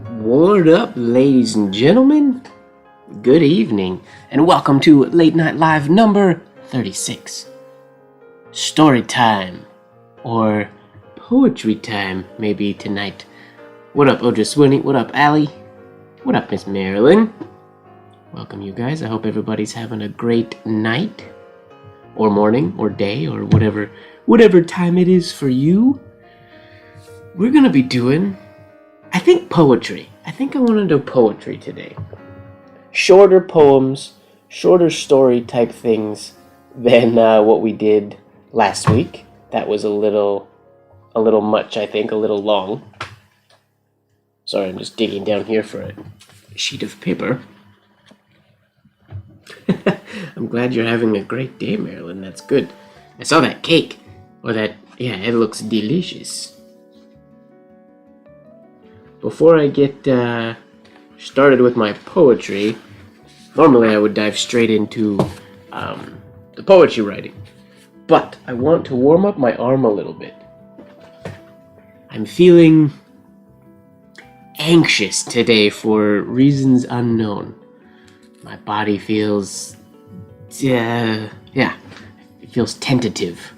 What up, ladies and gentlemen? Good evening, and welcome to Late Night Live number 36. Story time, or poetry time, maybe tonight. What up, Odra Swinny? What up, Allie? What up, Miss Marilyn? Welcome, you guys. I hope everybody's having a great night, or morning, or day, or whatever time it is for you. We're gonna be doing, I think, poetry. I think I want to do poetry today. Shorter poems, shorter story type things than what we did last week. That was a little much, I think, a little long. Sorry, I'm just digging down here for a sheet of paper. I'm glad you're having a great day, Marilyn. That's good. I saw that cake. It looks delicious. Before I get started with my poetry, normally I would dive straight into the poetry writing. But I want to warm up my arm a little bit. I'm feeling anxious today for reasons unknown. My body feels, it feels tentative.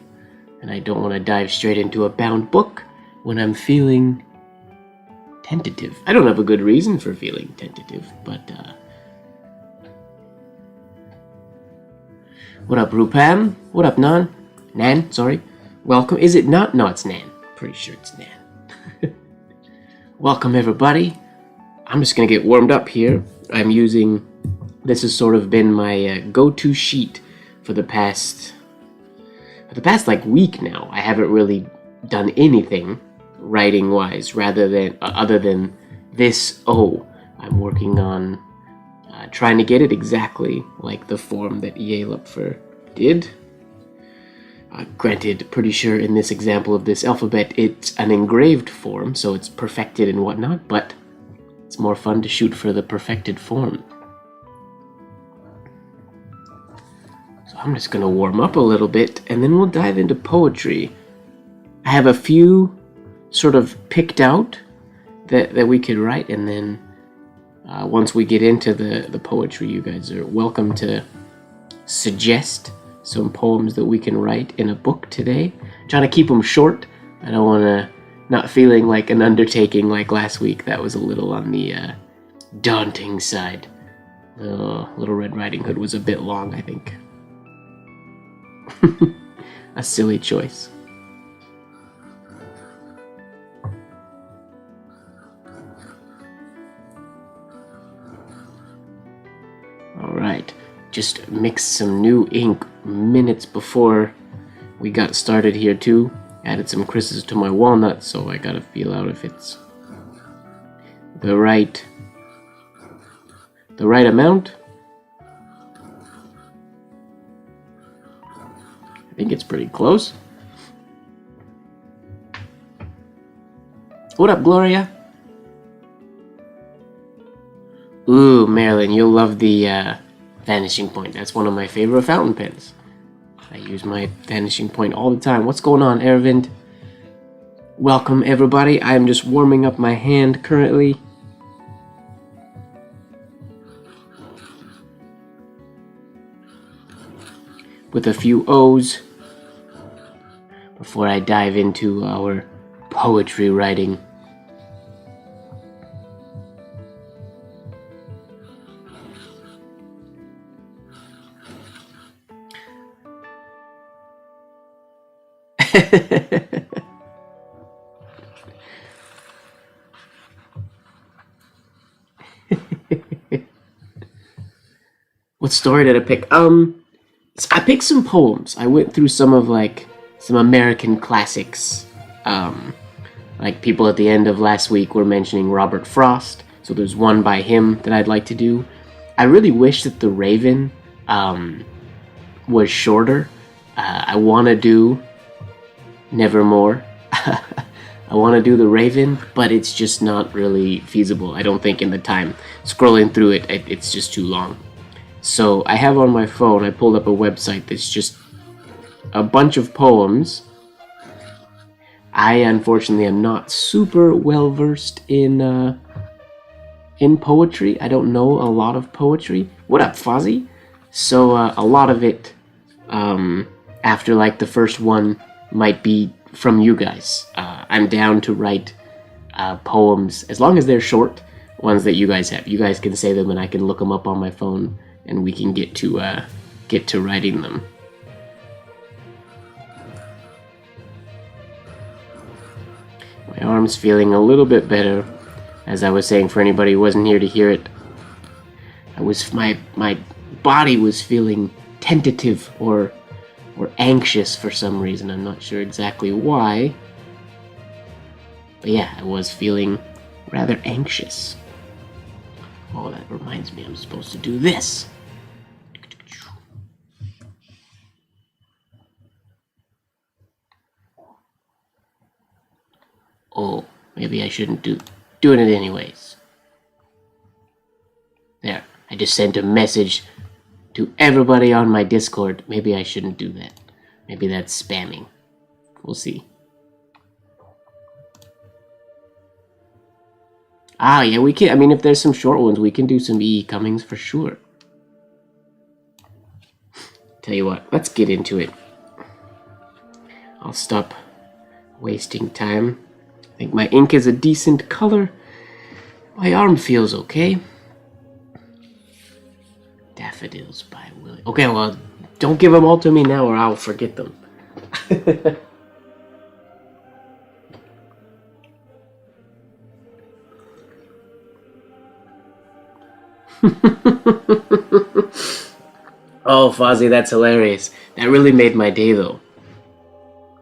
And I don't want to dive straight into a bound book when I'm feeling tentative. I don't have a good reason for feeling tentative, but what up, Rupam? What up, Nan, sorry. Welcome. Is it not? No, it's Nan. Pretty sure it's Nan. Welcome, everybody. I'm just gonna get warmed up here. This has sort of been my go-to sheet for the past week now. I haven't really done anything writing-wise, other than this. I'm working on trying to get it exactly like the form that E.A. Lupfer did. Granted, pretty sure in this example of this alphabet, it's an engraved form, so it's perfected and whatnot, but it's more fun to shoot for the perfected form. So I'm just going to warm up a little bit, and then we'll dive into poetry. I have a few sort of picked out that we could write, and then once we get into the poetry, you guys are welcome to suggest some poems that we can write in a book today. I'm trying to keep them short. I don't want to, not feeling like an undertaking like last week. That was a little on the daunting side. Little Red Riding Hood was a bit long, I think. A silly choice. Alright, just mixed some new ink minutes before we got started here too. Added some creases to my walnut, so I gotta feel out if it's the right amount. I think it's pretty close. What up, Gloria? Ooh, Marilyn, you'll love the Vanishing Point. That's one of my favorite fountain pens. I use my Vanishing Point all the time. What's going on, Ervind? Welcome, everybody. I'm just warming up my hand currently. With a few O's before I dive into our poetry writing. What story did I pick? I picked some poems. I went through some American classics. Like people at the end of last week were mentioning Robert Frost, so there's one by him that I'd like to do. I really wish that The Raven was shorter. I want to do Nevermore. I want to do The Raven, but it's just not really feasible, I don't think, in the time. Scrolling through it, it's just too long. So I have on my phone, I pulled up a website that's just a bunch of poems. I unfortunately am not super well versed in in poetry. I don't know a lot of poetry. What up, Fozzie? So a lot of it, after like the first one, might be from you guys. I'm down to write poems, as long as they're short, ones that you guys have. You guys can say them and I can look them up on my phone and we can get to writing them. My arm's feeling a little bit better. As I was saying, for anybody who wasn't here to hear it, my body was feeling tentative or anxious for some reason. I'm not sure exactly why. But yeah, I was feeling rather anxious. Oh, that reminds me, I'm supposed to do this. Oh, maybe I shouldn't doing it anyways. There, I just sent a message to everybody on my Discord. Maybe I shouldn't do that. Maybe that's spamming. We'll see. Ah, yeah, we can. I mean, if there's some short ones, we can do some E. Cummings for sure. Tell you what, let's get into it. I'll stop wasting time. I think my ink is a decent color. My arm feels okay. Daffodils by Willie. Okay, well, don't give them all to me now or I'll forget them. Oh, Fozzie, that's hilarious. That really made my day, though.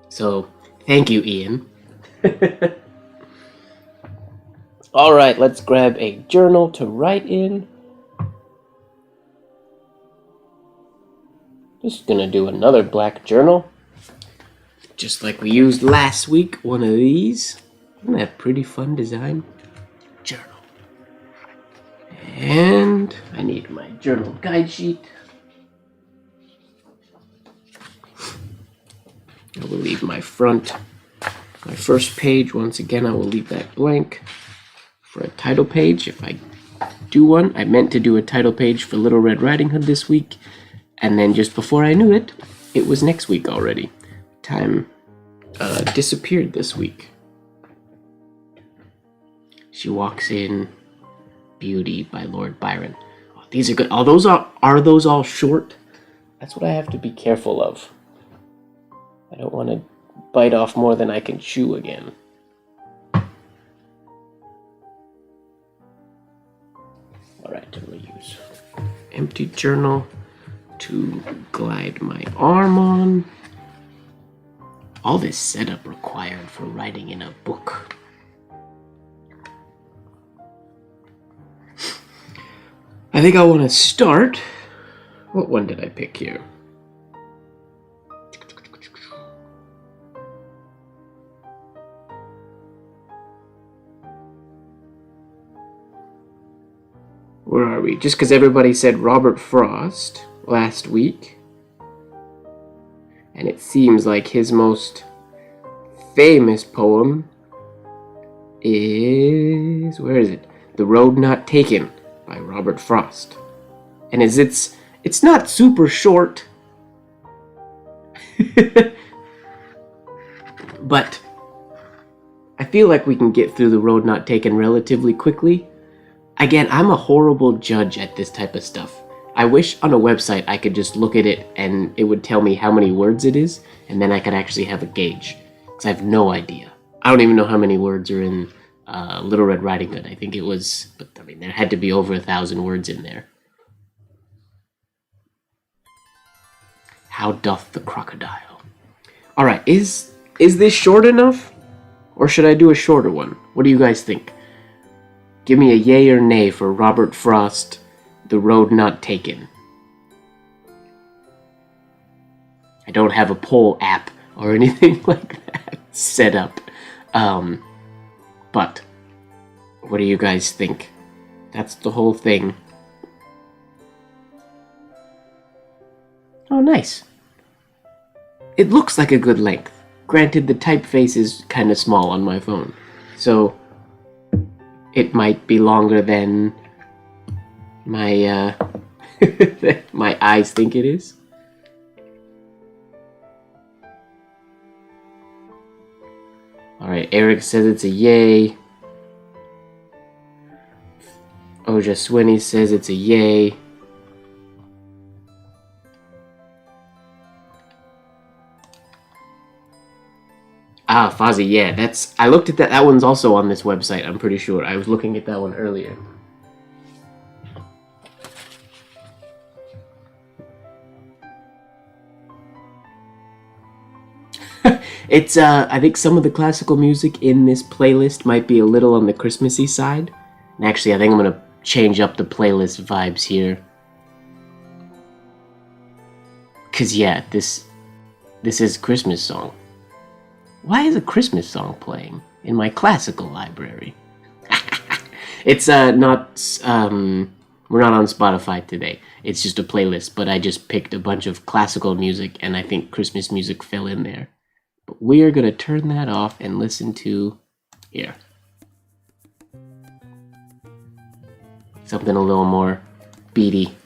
So, thank you, Ian. Alright, let's grab a journal to write in. Just gonna do another black journal. Just like we used last week, one of these. Isn't that a pretty fun design? Journal. And I need my journal guide sheet. I will leave my first page. Once again, I will leave that blank for a title page. If I do one, I meant to do a title page for Little Red Riding Hood this week. And then just before I knew it, it was next week already. Time disappeared this week. She Walks In, Beauty by Lord Byron. Oh, these are good. Are those all short? That's what I have to be careful of. I don't want to bite off more than I can chew again. Alright, I'm going to use empty journal to glide my arm on. All this setup required for writing in a book. I think I want to start. What one did I pick here? Where are we? Just because everybody said Robert Frost last week. And it seems like his most famous poem is... where is it? The Road Not Taken by Robert Frost. And it's not super short. But I feel like we can get through The Road Not Taken relatively quickly. Again, I'm a horrible judge at this type of stuff. I wish on a website I could just look at it and it would tell me how many words it is, and then I could actually have a gauge. Because I have no idea. I don't even know how many words are in Little Red Riding Hood. I think it was, but I mean, there had to be over 1,000 words in there. How doth the crocodile? Alright, is this short enough? Or should I do a shorter one? What do you guys think? Give me a yay or nay for Robert Frost, The Road Not Taken. I don't have a poll app or anything like that set up. But what do you guys think? That's the whole thing. Oh, nice. It looks like a good length. Granted, the typeface is kind of small on my phone. So, it might be longer than my my eyes think it is. Alright, Eric says it's a yay. Oja Swinny says it's a yay. Ah, Fozzie, yeah, that's... I looked at that. That one's also on this website, I'm pretty sure. I was looking at that one earlier. It's, I think some of the classical music in this playlist might be a little on the Christmassy side. And actually, I think I'm gonna change up the playlist vibes here. Cause yeah, this is a Christmas song. Why is a Christmas song playing in my classical library? It's, not, we're not on Spotify today. It's just a playlist, but I just picked a bunch of classical music, and I think Christmas music fell in there. But we're gonna turn that off and listen to here. Something a little more beaty.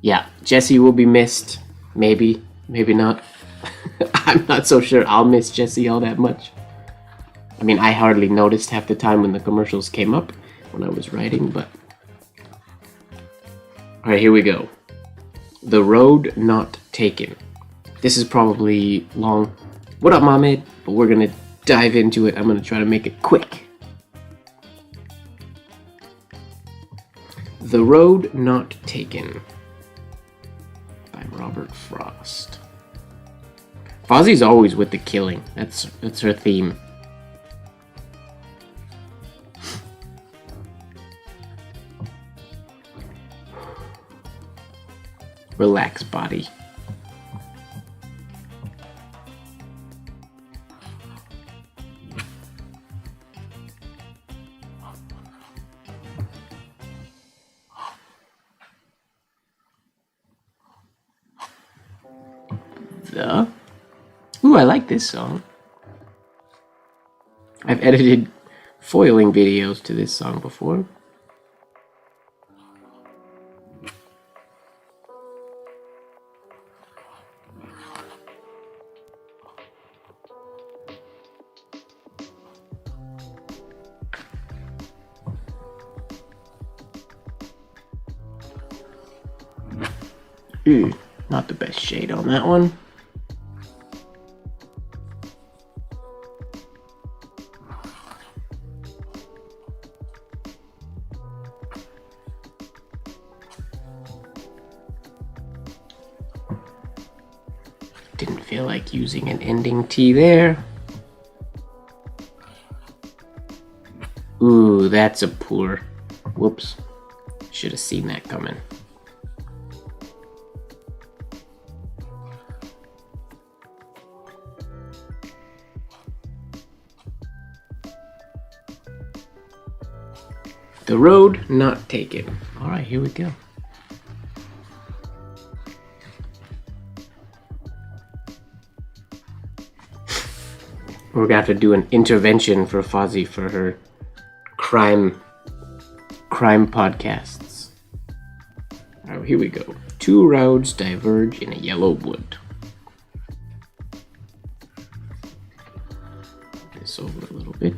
Yeah, Jesse will be missed. Maybe, maybe not. I'm not so sure I'll miss Jesse all that much. I mean, I hardly noticed half the time when the commercials came up when I was writing, but... Alright, here we go. The Road Not Taken. This is probably long. What up, Mohamed? But we're gonna dive into it. I'm gonna try to make it quick. The Road Not Taken by Robert Frost. Fozzie's always with the killing. That's her theme. Relax, body. Ooh, I like this song. I've edited foiling videos to this song before. Not the best shade on that one. Didn't feel like using an ending T there. Ooh, that's a poor. Whoops. Should have seen that coming. The Road Not Taken. Alright, here we go. We're gonna have to do an intervention for Fozzie for her crime podcasts. Alright, here we go. Two roads diverge in a yellow wood. This over a little bit.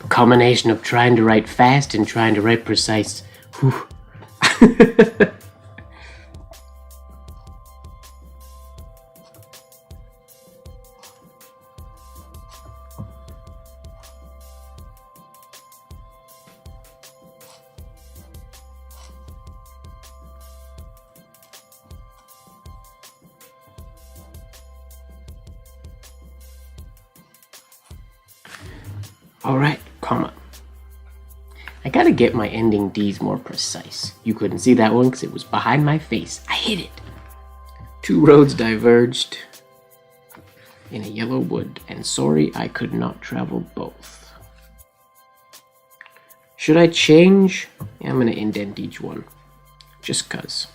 Combination of trying to write fast and trying to write precise. Whew. Alright, comma. I gotta get my ending D's more precise. You couldn't see that one because it was behind my face. I hit it. Two roads diverged in a yellow wood, and sorry I could not travel both. Should I change? Yeah, I'm gonna indent each one. Just cuz.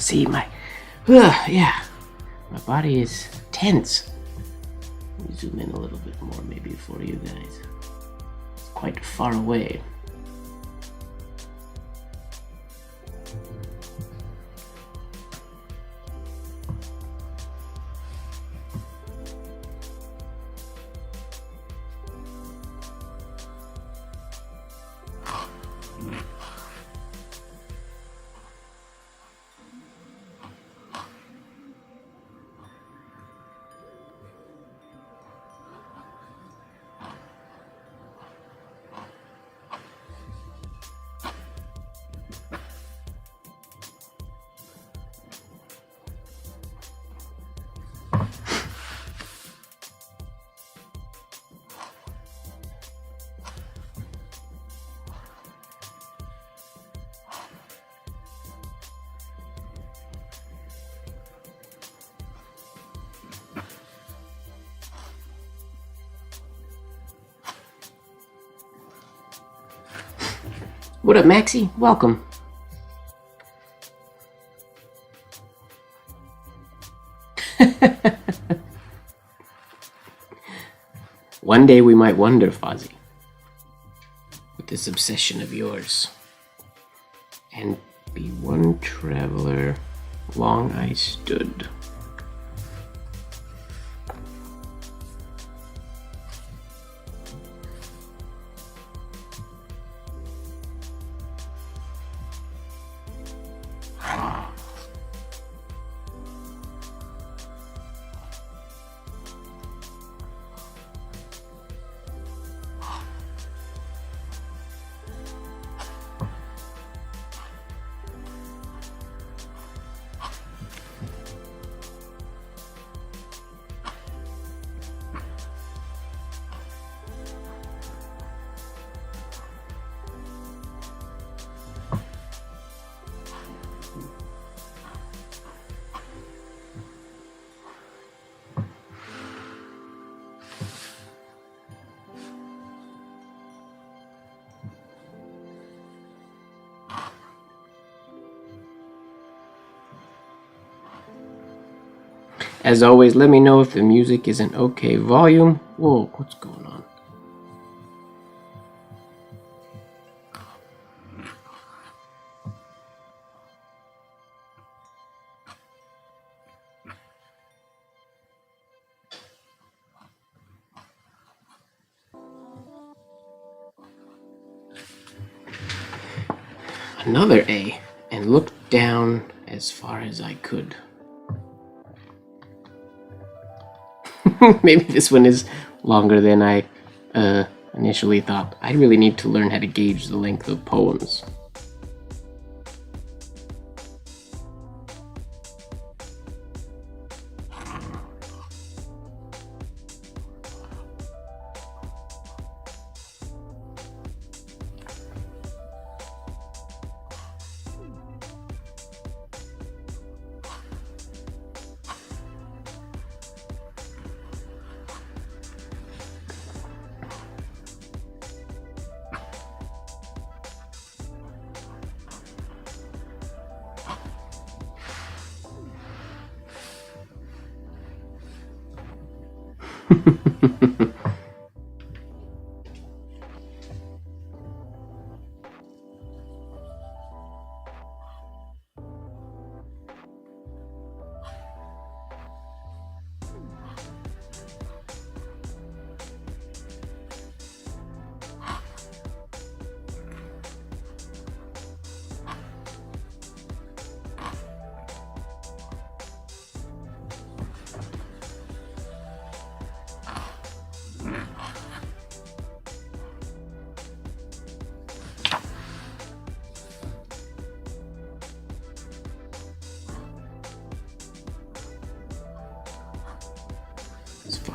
See, my body is tense. Let me zoom in a little bit more maybe for you guys. It's quite far away. What up, Maxie? Welcome. One day we might wonder, Fozzie, with this obsession of yours. And be one traveler long I stood. As always, let me know if the music is an okay volume. Whoa, what's going on? Another A, and looked down as far as I could. Maybe this one is longer than I initially thought. I really need to learn how to gauge the length of poems.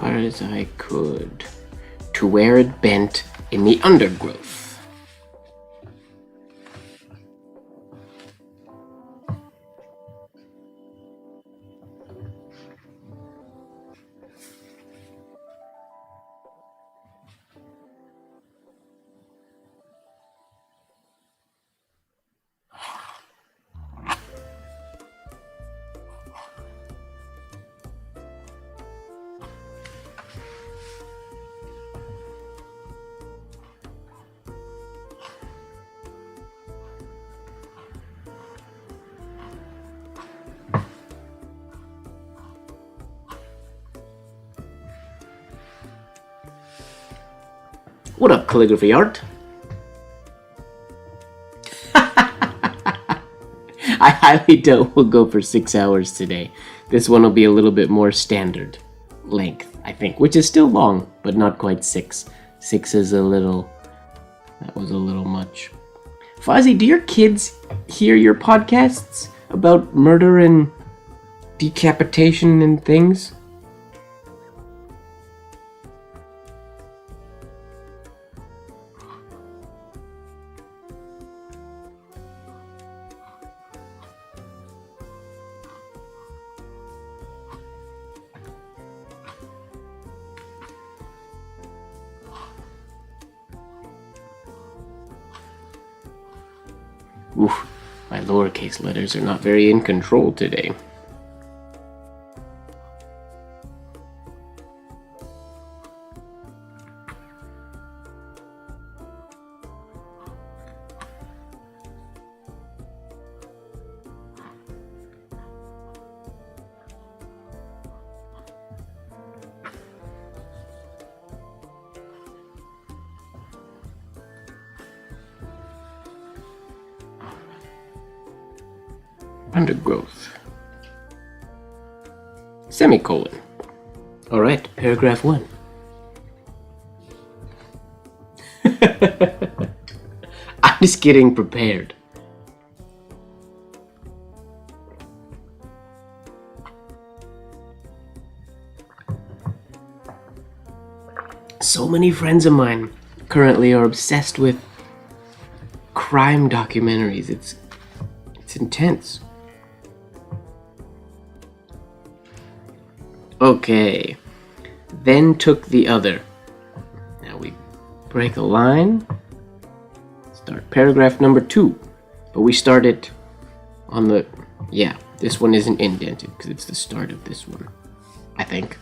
far as I could to where it bent in the undergrowth. What up, calligraphy art? I highly doubt we'll go for 6 hours today. This one will be a little bit more standard length, I think, which is still long, but not quite 6. 6 is that was a little much. Fozzie, do your kids hear your podcasts about murder and decapitation and things? Oof, my lowercase letters are not very in control today. Undergrowth. Semicolon. Alright, paragraph 1. I'm just getting prepared. So many friends of mine currently are obsessed with crime documentaries. It's intense. Okay, then took the other. Now we break a line, start paragraph number 2, but we start it on the, this one isn't indented because it's the start of this one, I think.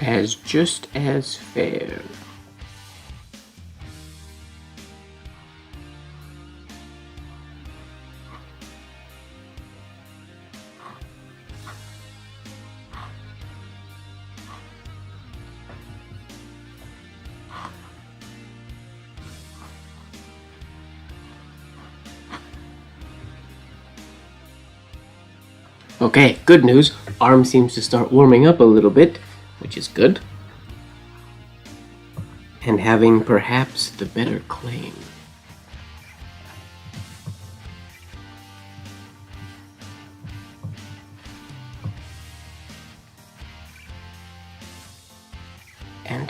As just as fair. Okay, good news. Arm seems to start warming up a little bit, which is good. And having perhaps the better claim.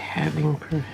not having, perhaps.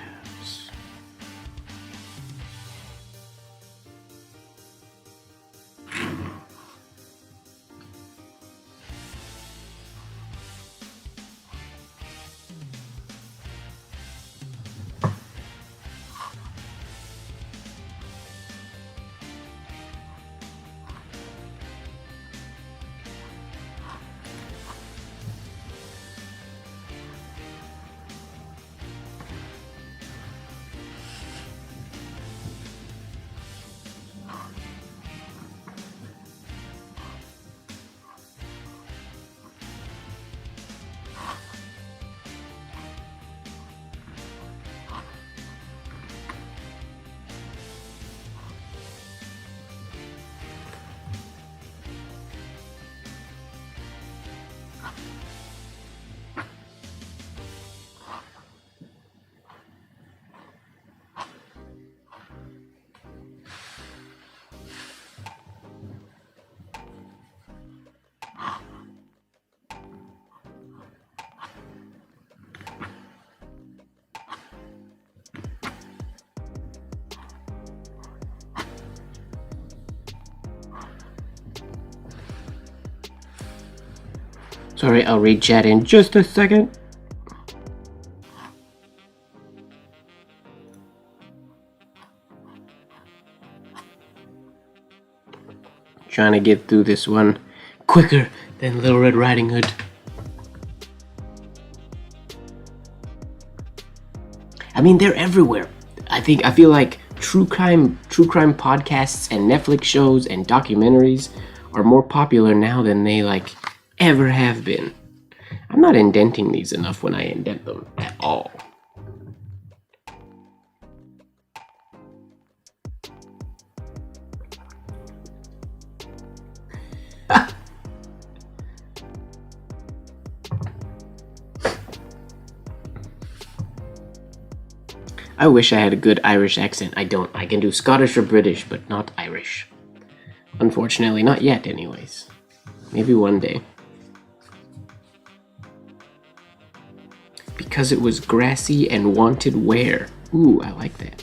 Sorry, I'll read chat in just a second. Trying to get through this one quicker than Little Red Riding Hood. I mean, they're everywhere. I feel like true crime podcasts and Netflix shows and documentaries are more popular now than they ever have been. I'm not indenting these enough when I indent them at all. I wish I had a good Irish accent. I don't. I can do Scottish or British, but not Irish. Unfortunately, not yet anyways. Maybe one day. Because it was grassy and wanted wear. Ooh, I like that.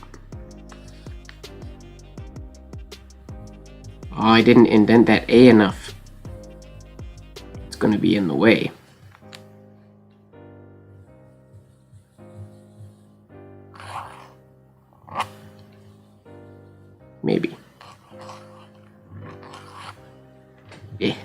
Oh, I didn't indent that A enough. It's gonna be in the way. Maybe. Eh.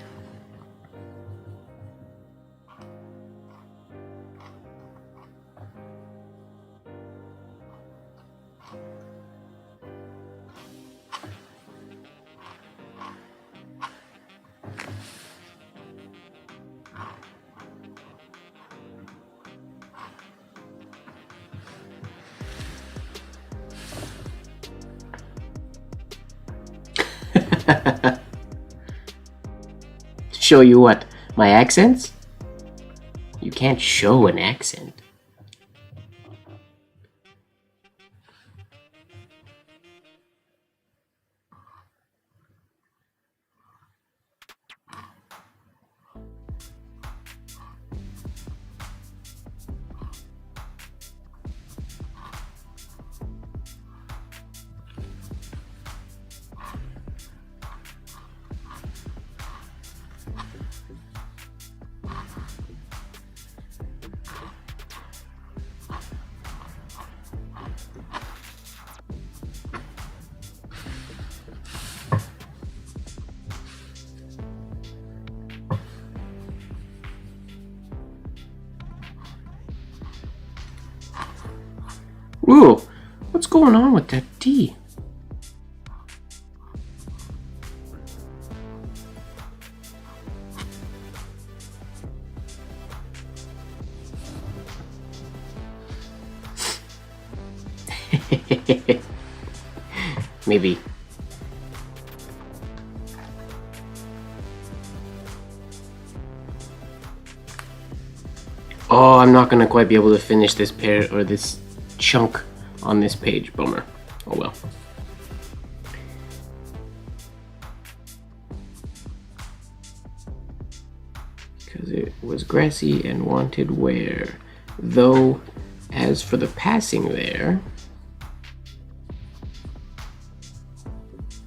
Show you what? My accents? You can't show an accent. Ooh, what's going on with that D? Maybe. Oh, I'm not gonna quite be able to finish this pair or this chunk on this page. Bummer. Oh well. Because it was grassy and wanted wear, though as for the passing there...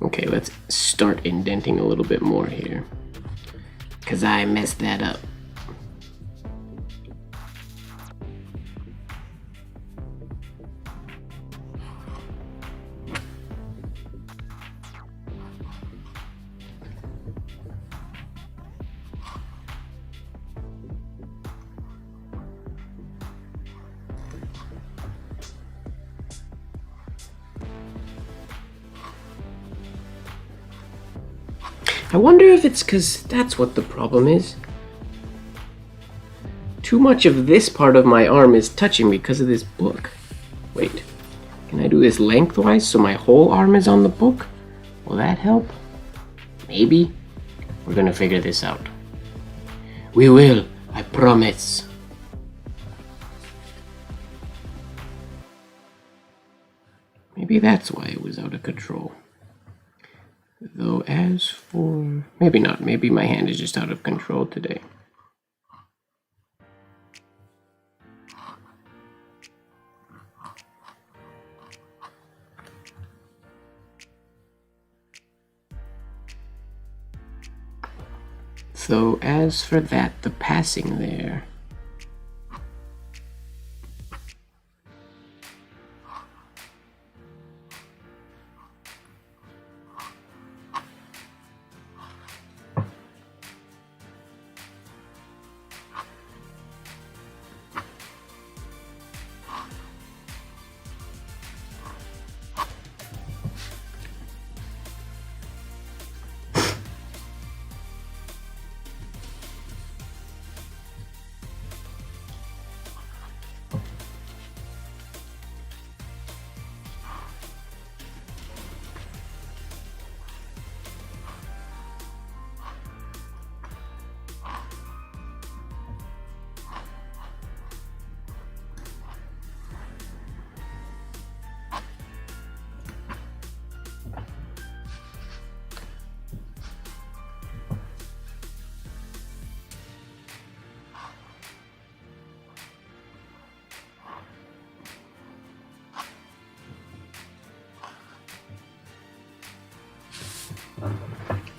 Okay, let's start indenting a little bit more here, because I messed that up. I wonder if it's because that's what the problem is. Too much of this part of my arm is touching because of this book. Wait, can I do this lengthwise so my whole arm is on the book? Will that help? Maybe. We're gonna figure this out. We will, I promise. Maybe that's why it was out of control. Though as for... maybe not. Maybe my hand is just out of control today. So as for that, the passing there...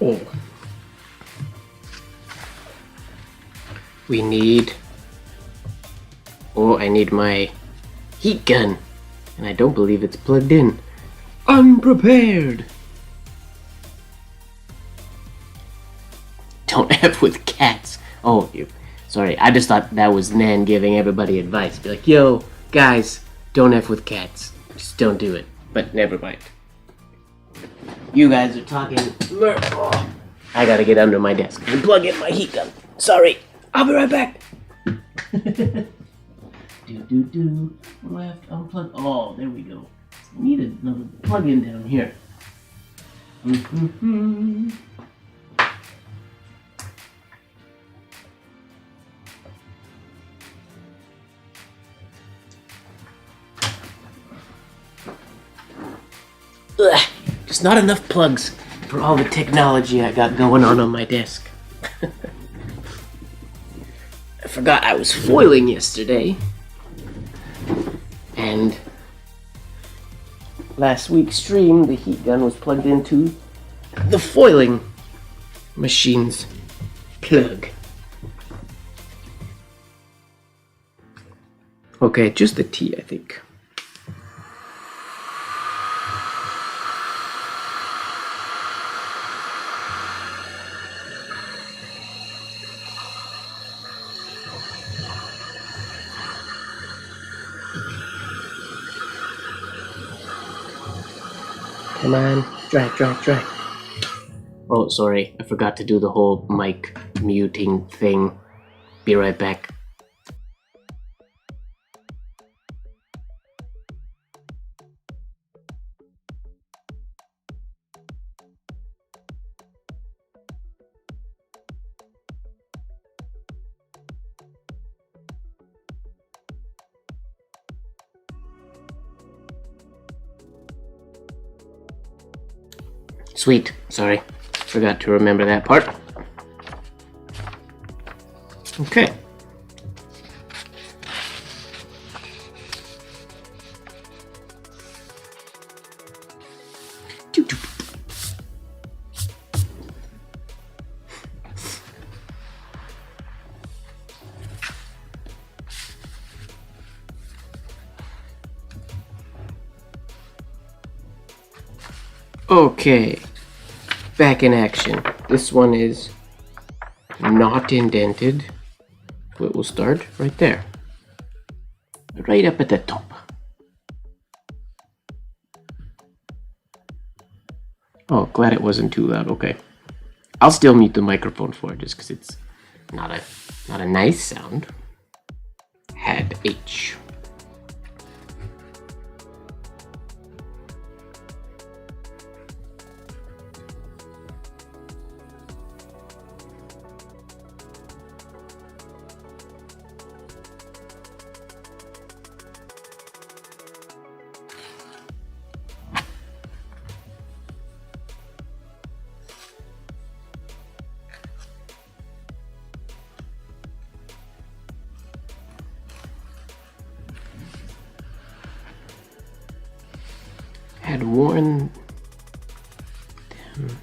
Oh. We need... oh, I need my heat gun. And I don't believe it's plugged in. Unprepared! Don't F with cats. Oh, sorry, I just thought that was Nan giving everybody advice. Be like, yo, guys, don't F with cats. Just don't do it. But never mind. You guys are talking... oh, I gotta get under my desk and plug in my heat gun. Sorry, I'll be right back. Left, unplug. Oh, there we go. I need another plug-in down here. Ugh, just not enough plugs for all the technology I got going on my desk. I forgot I was foiling yesterday. And last week's stream, the heat gun was plugged into the foiling machine's plug. Okay, just the T, I think. Come on, drag. Oh, sorry, I forgot to do the whole mic muting thing. Be right back. Sweet, sorry, forgot to remember that part. Okay. Okay, back in action. This one is not indented, so it will start right there. Right up at the top. Oh, glad it wasn't too loud. Okay. I'll still mute the microphone for it just because it's not a nice sound. Had H. Had worn them.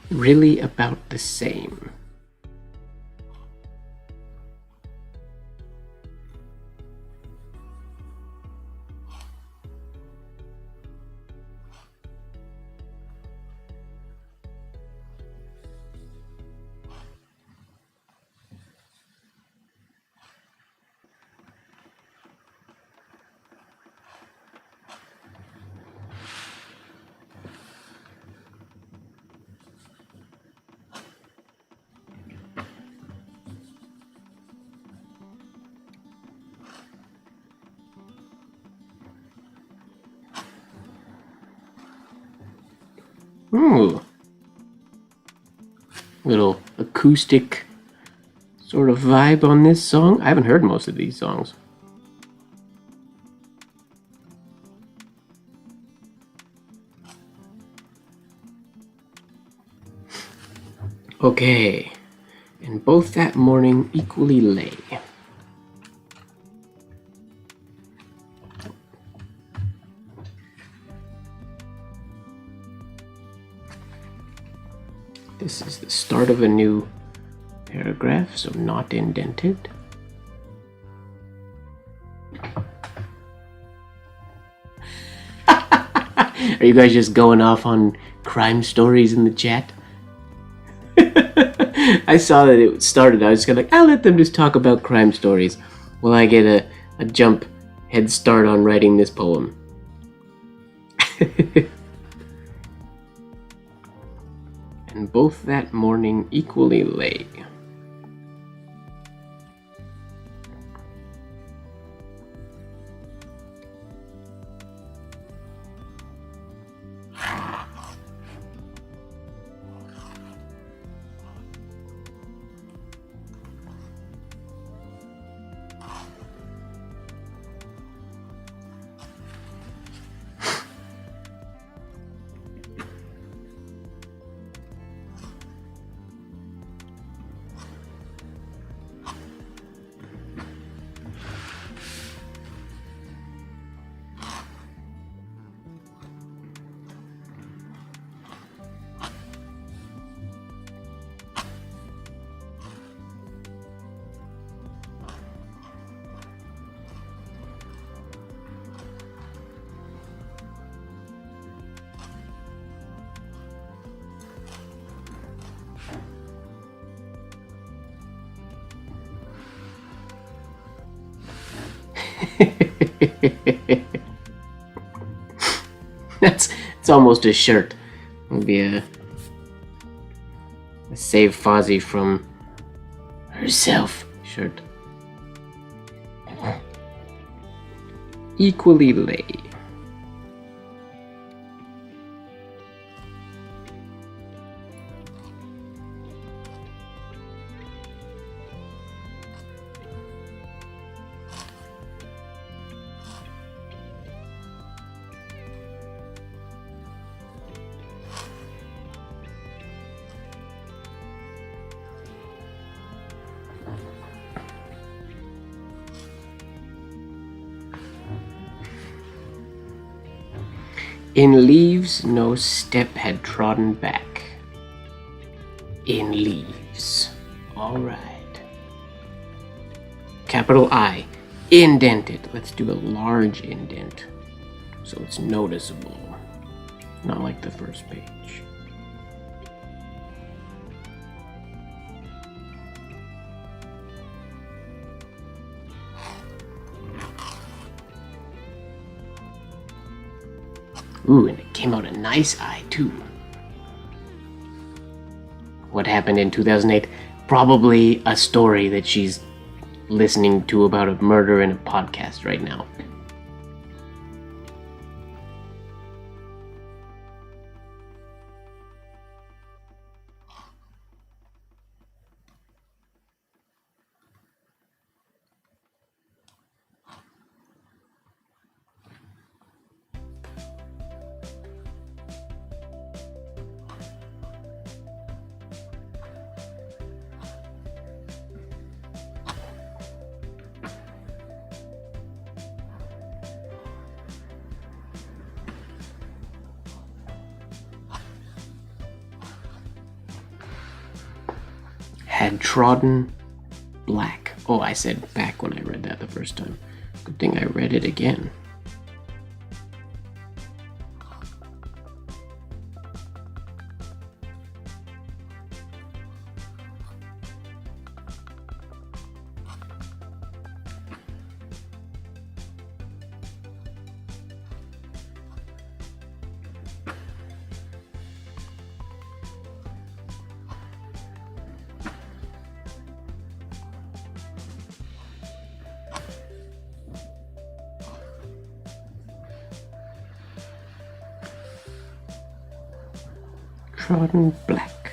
Really about the same. Ooh. Little acoustic sort of vibe on this song. I haven't heard most of these songs. Okay. And both that morning equally lay. This is the start of a new paragraph, so not indented. Are you guys just going off on crime stories in the chat? I saw that it started. I was kind of like, I'll let them just talk about crime stories while I get a jump head start on writing this poem. And both that morning equally lay. It's almost a shirt. It'll be a Save Fozzie from herself shirt. Equally lay. In leaves no step had trodden back. In leaves. Alright. Capital I. Indented. Let's do a large indent so it's noticeable. Not like the first page. Ooh, and it came out a nice eye, too. What happened in 2008? Probably a story that she's listening to about a murder in a podcast right now. Had trodden black. Oh, I said back when I read that the first time. Good thing I read it again. Trodden black.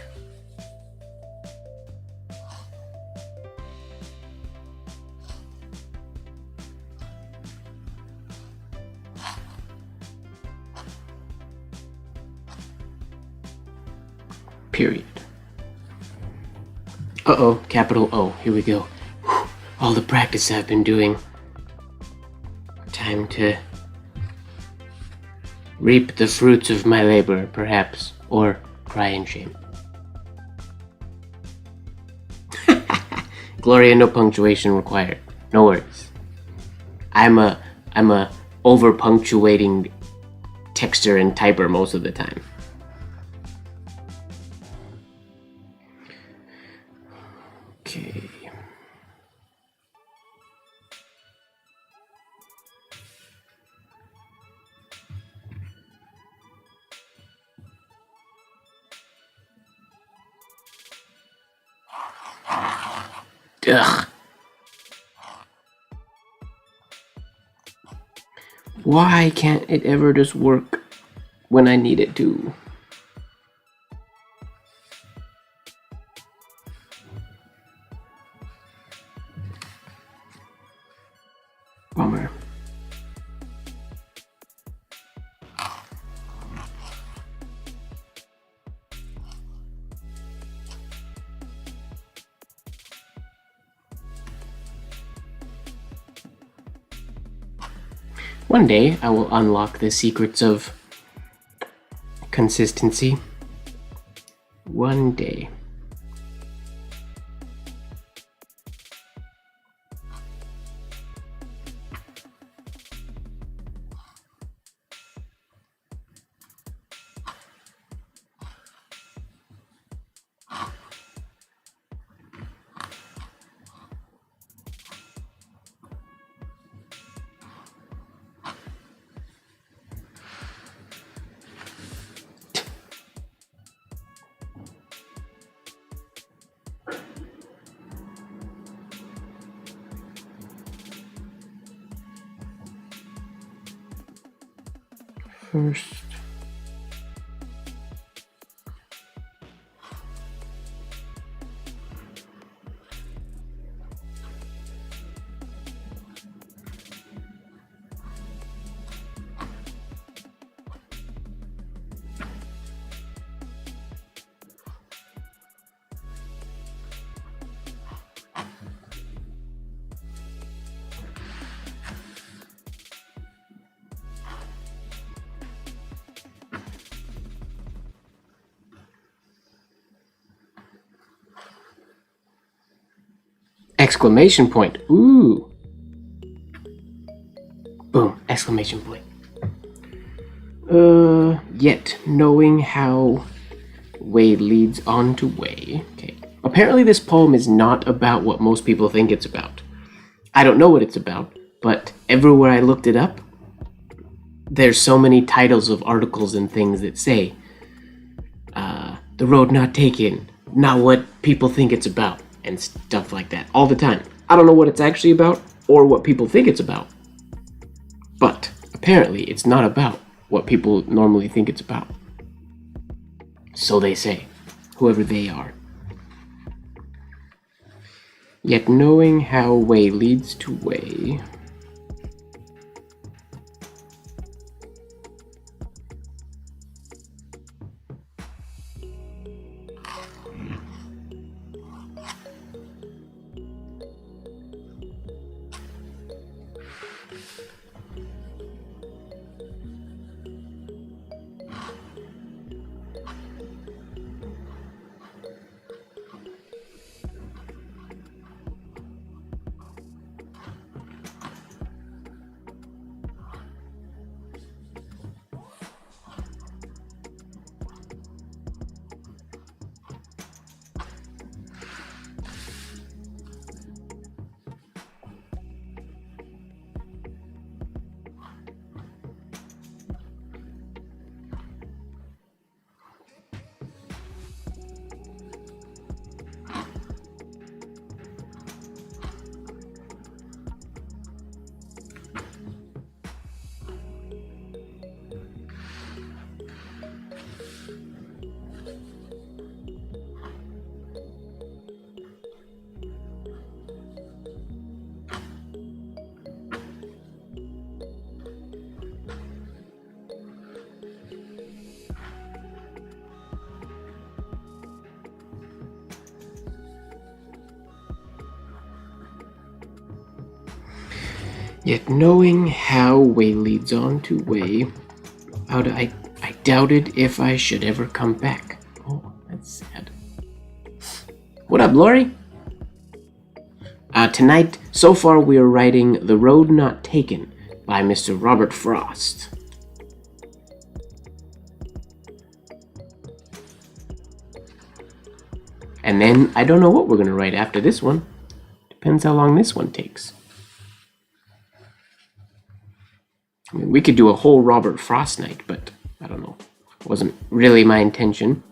Period. Uh-oh, capital O. Here we go. Whew, all the practice I've been doing. Time to reap the fruits of my labor, perhaps, or cry in shame. Gloria, no punctuation required. No worries. I'm a over punctuating texter and typer most of the time. Okay. Ugh. Why can't it ever just work when I need it to? Bummer. One day, I will unlock the secrets of consistency. One day. First. Exclamation point. Ooh. Boom. Exclamation point. Yet knowing how way leads on to way. Okay. Apparently this poem is not about what most people think it's about. I don't know what it's about, but everywhere I looked it up, there's so many titles of articles and things that say, the road not taken, not what people think it's about, and stuff like that all the time. I don't know what it's actually about or what people think it's about, but apparently it's not about what people normally think it's about. So they say, whoever they are. Yet knowing how way leads to way. Yet knowing how way leads on to way, I doubted if I should ever come back. Oh, that's sad. What up, Lori? Tonight, so far we are writing The Road Not Taken by Mr. Robert Frost. And then, I don't know what we're going to write after this one. Depends how long this one takes. I mean, we could do a whole Robert Frost night, but I don't know. It wasn't really my intention.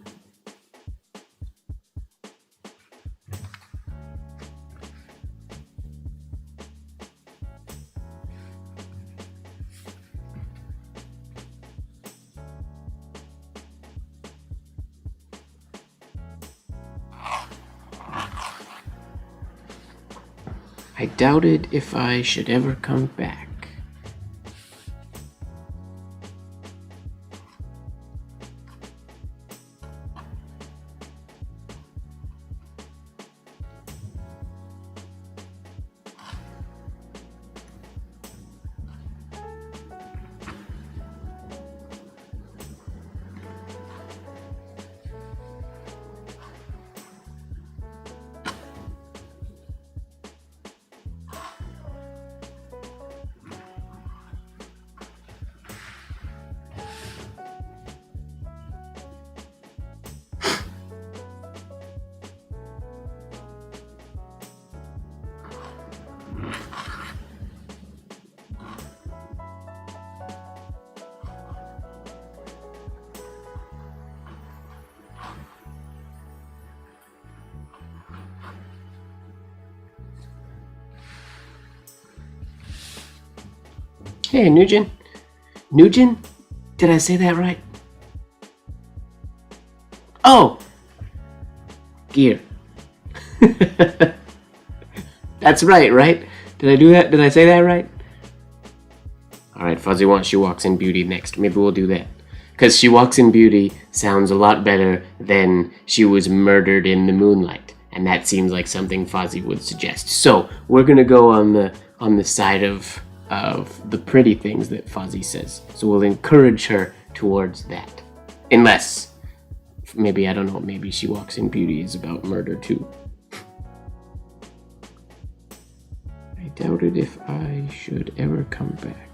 I doubted if I should ever come back. Hey, Nugent. Nugent? Did I say that right? Oh! Gear. That's right? Did I do that? Did I say that right? Alright, Fuzzy wants She Walks in Beauty next. Maybe we'll do that. Because She Walks in Beauty sounds a lot better than She Was Murdered in the Moonlight. And that seems like something Fuzzy would suggest. So, we're gonna go on the side of the pretty things that Fuzzy says. So we'll encourage her towards that. Unless, maybe, I don't know, maybe She Walks in Beauty is about murder too. doubted if I should ever come back.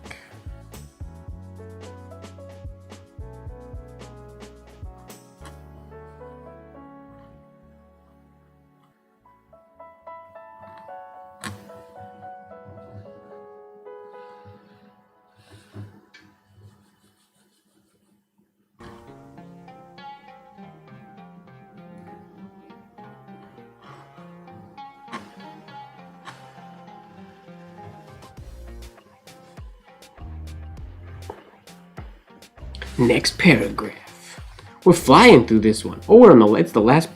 Next paragraph. We're flying through this one. Oh, it's the last.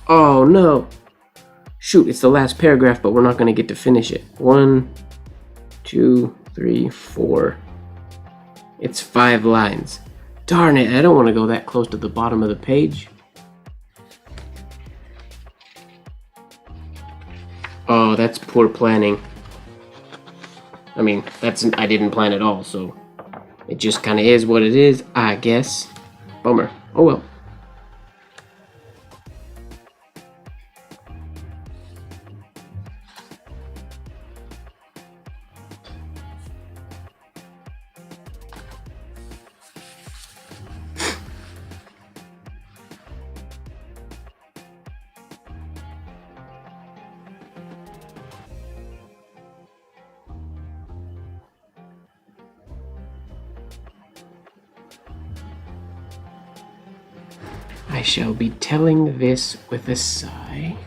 Oh no. Shoot, it's the last paragraph, but we're not going to get to finish it. 1, 2, 3, 4. It's 5 lines. Darn it, I don't want to go that close to the bottom of the page. Oh, that's poor planning. I mean, I didn't plan at all, so it just kind of is what it is, I guess. Bummer. Oh well. I shall be telling this with a sigh.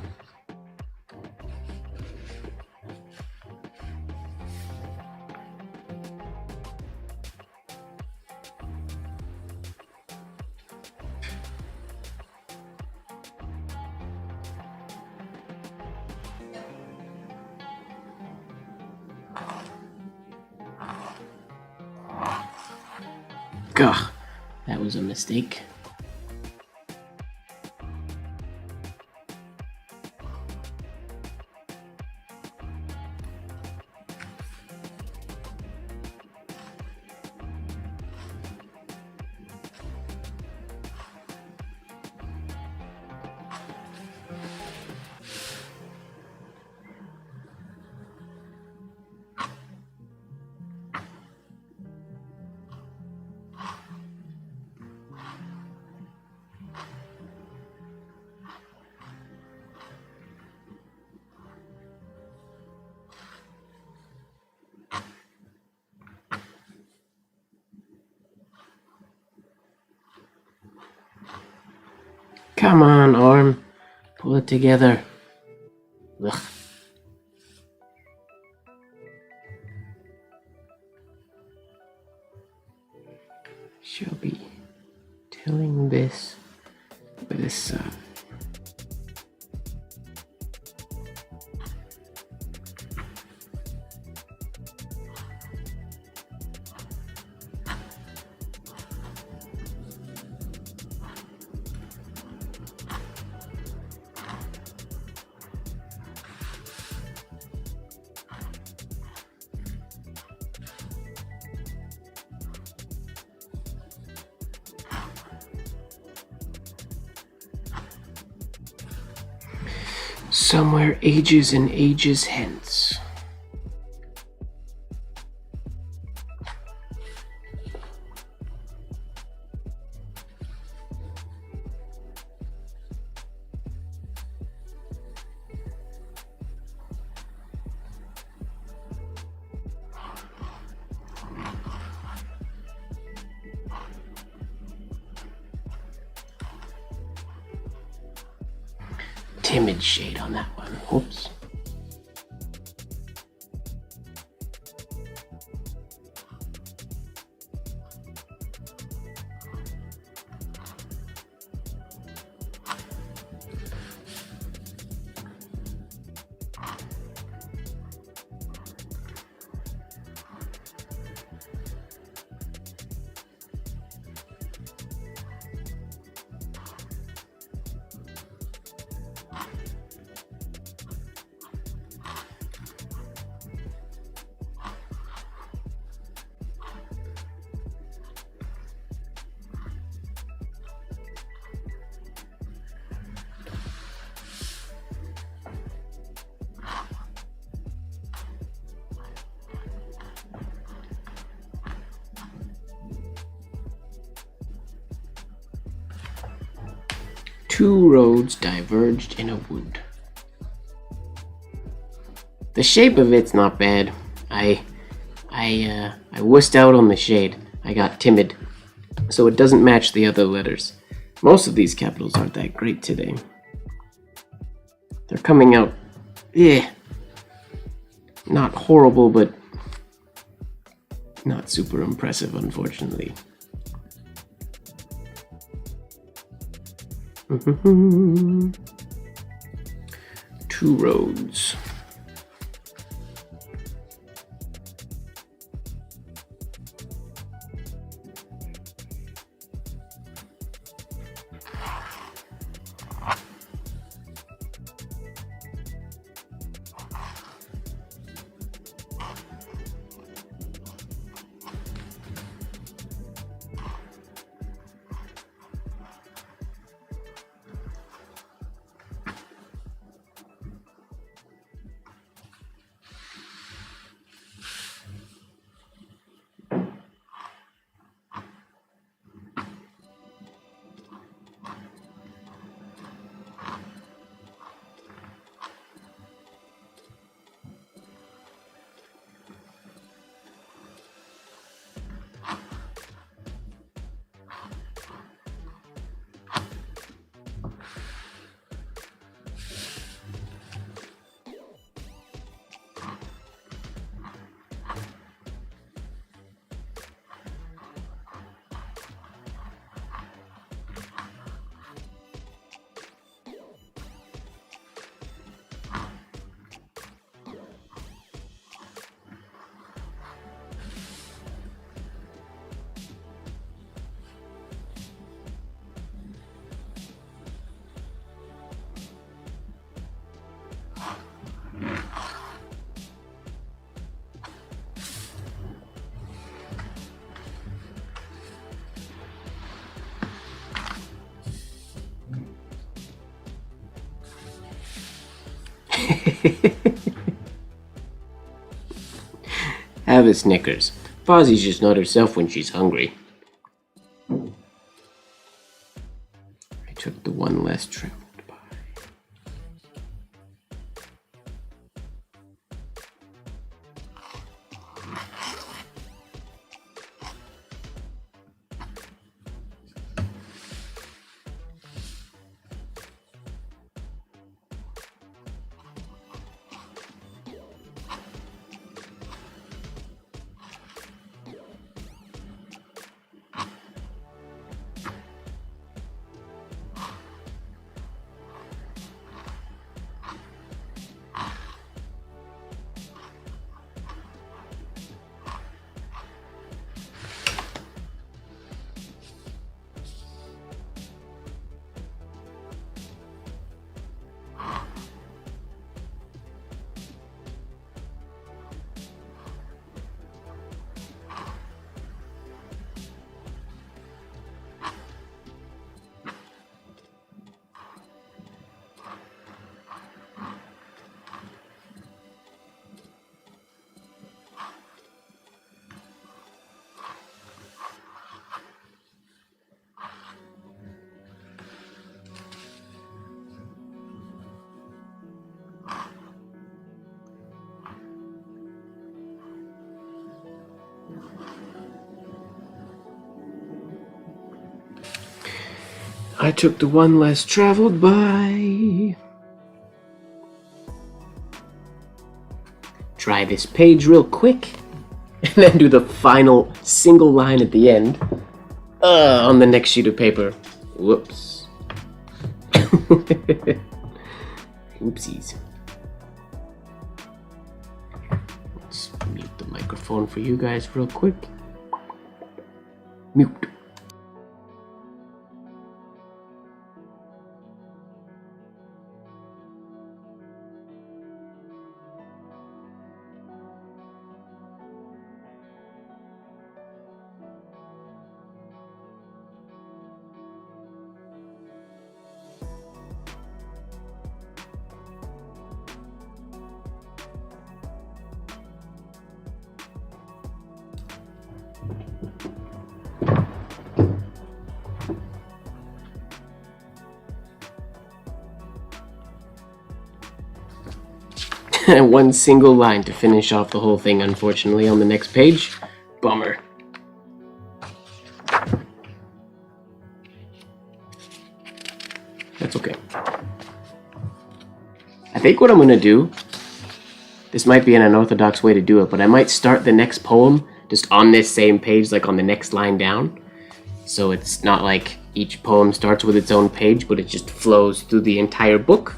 Gah, that was a mistake. Come on, arm. Pull it together. Ugh. Shall be telling this with a sigh. Somewhere ages and ages hence. Timid shade on that one. Whoops. Two roads diverged in a wood. The shape of it's not bad. I wussed out on the shade. I got timid. So it doesn't match the other letters. Most of these capitals aren't that great today. They're coming out, not horrible, but not super impressive, unfortunately. Two roads. Have a Snickers. Fozzie's just not herself when she's hungry. I took the one less traveled by. I took the one less traveled by. Try this page real quick, and then do the final single line at the end on the next sheet of paper. Whoops. Oopsies. Let's mute the microphone for you guys real quick. Mute. One single line to finish off the whole thing, unfortunately, on the next page. Bummer. That's okay. I think what I'm gonna do, this might be an unorthodox way to do it, but I might start the next poem just on this same page, like on the next line down. So it's not like each poem starts with its own page, but it just flows through the entire book.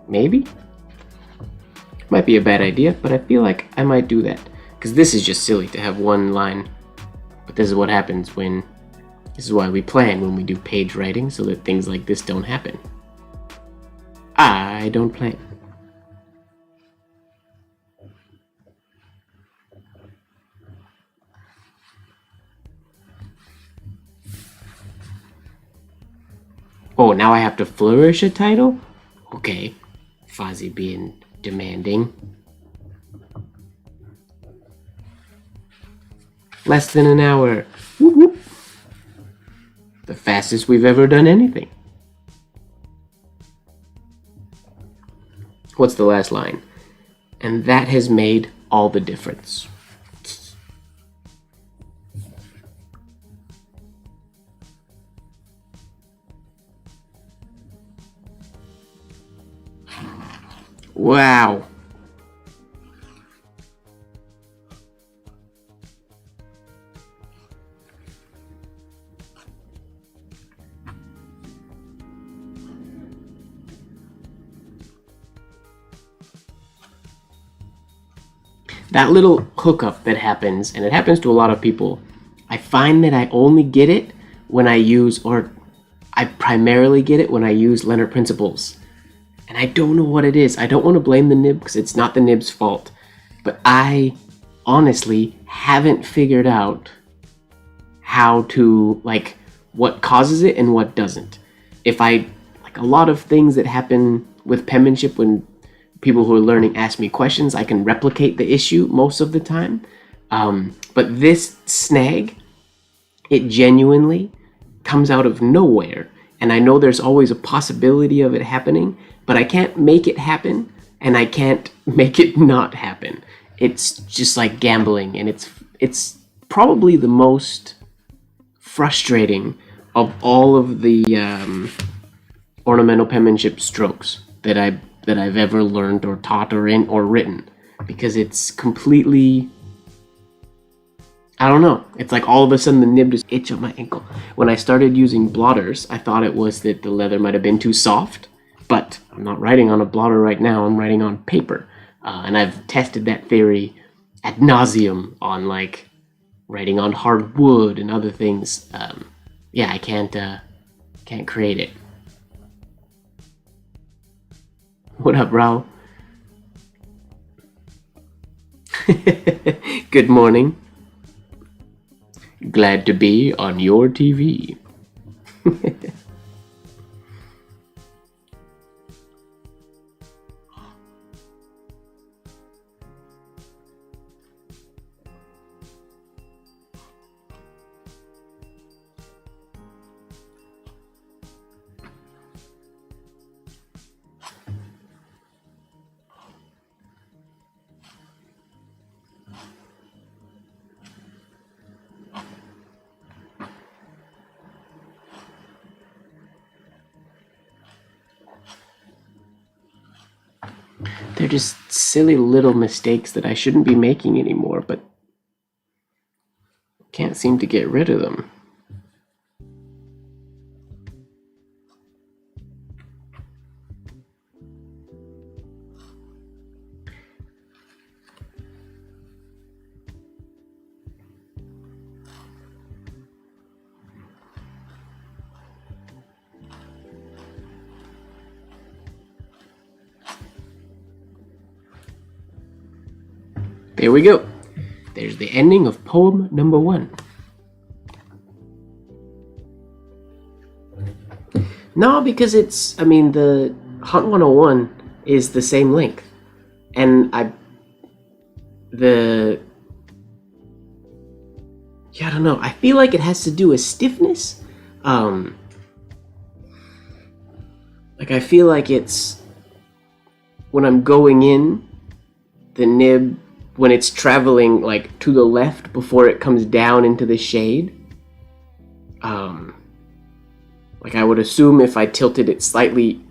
Maybe? Might be a bad idea, but I feel like I might do that. Because this is just silly to have one line. But this is what happens when... This is why we plan when we do page writing, so that things like this don't happen. I don't plan. Oh, now I have to flourish a title? Okay. Fozzie being demanding. Less than an hour. Whoop, whoop. The fastest we've ever done anything. What's the last line? And that has made all the difference. Wow. That little hookup that happens, and it happens to a lot of people, I find that I only get it when I use, or I primarily get it when I use Leonard Principles. And I don't know what it is. I don't want to blame the nib because it's not the nib's fault. But I honestly haven't figured out how to, like, what causes it and what doesn't. If I, like, a lot of things that happen with penmanship when people who are learning ask me questions, I can replicate the issue most of the time. But this snag, it genuinely comes out of nowhere. And I know there's always a possibility of it happening, but I can't make it happen, and I can't make it not happen. It's just like gambling, and it's probably the most frustrating of all of the ornamental penmanship strokes that I've ever learned or taught or written, because it's completely, I don't know. It's like all of a sudden the nib just itch on my ankle. When I started using blotters, I thought it was that the leather might have been too soft, but I'm not writing on a blotter right now. I'm writing on paper, and I've tested that theory ad nauseum on like writing on hard wood and other things. Yeah, I can't create it. What up, Rao? Good morning. Glad to be on your TV. They're just silly little mistakes that I shouldn't be making anymore, but can't seem to get rid of them. There we go. There's the ending of poem number 1. No, because it's, I mean, the Hunt 101 is the same length. And I don't know. I feel like it has to do with stiffness. Like, I feel like it's when I'm going in the nib when it's traveling like to the left before it comes down into the shade. Like I would assume if I canted it slightly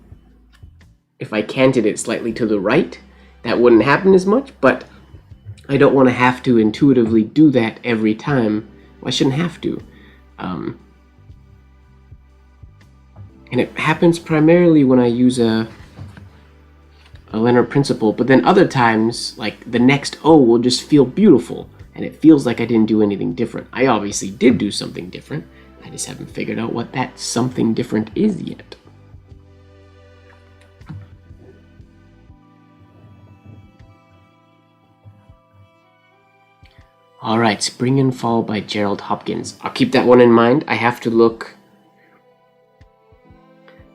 to the right, that wouldn't happen as much, but I don't want to have to intuitively do that every time. Well, I shouldn't have to. And it happens primarily when I use a linear principle, but then other times, like the next O will just feel beautiful, and it feels like I didn't do anything different. I obviously did do something different. I just haven't figured out what that something different is yet. All right, Spring and Fall by Gerald Hopkins. I'll keep that one in mind. I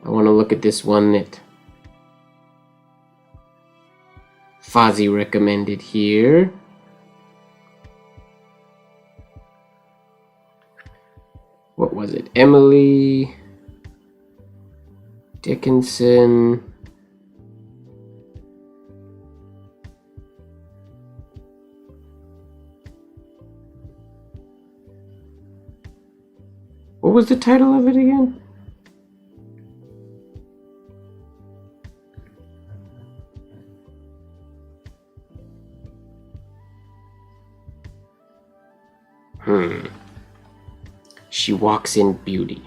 want to look at this one that Fozzie recommended here. What was it? Emily Dickinson. What was the title of it again? She Walks in Beauty.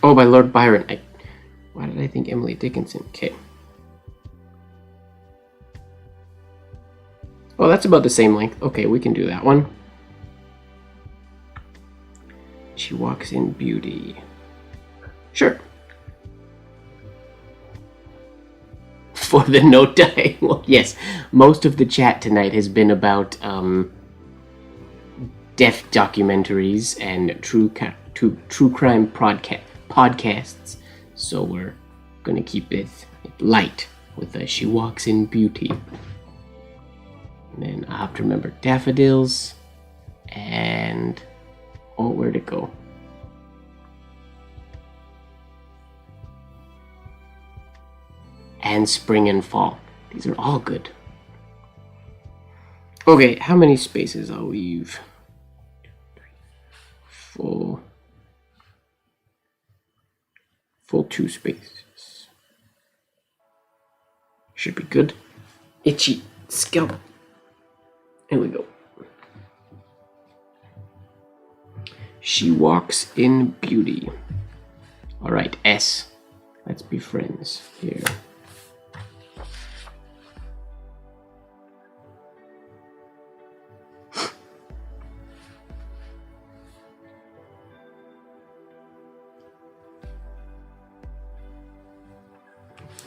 Oh, by Lord Byron. Why did I think Emily Dickinson? Okay. Oh, that's about the same length. Okay, we can do that one. She Walks in Beauty. Sure. For the note die. Well, yes, most of the chat tonight has been about death documentaries and true crime podcasts. So we're gonna keep it light with She Walks in Beauty. And then I have to remember Daffodils and where'd it go? And Spring and Fall. These are all good. Okay, how many spaces? I'll leave. Full 2 spaces. Should be good. Itchy scalp. Here we go. She Walks in Beauty. All right, S. Let's be friends here.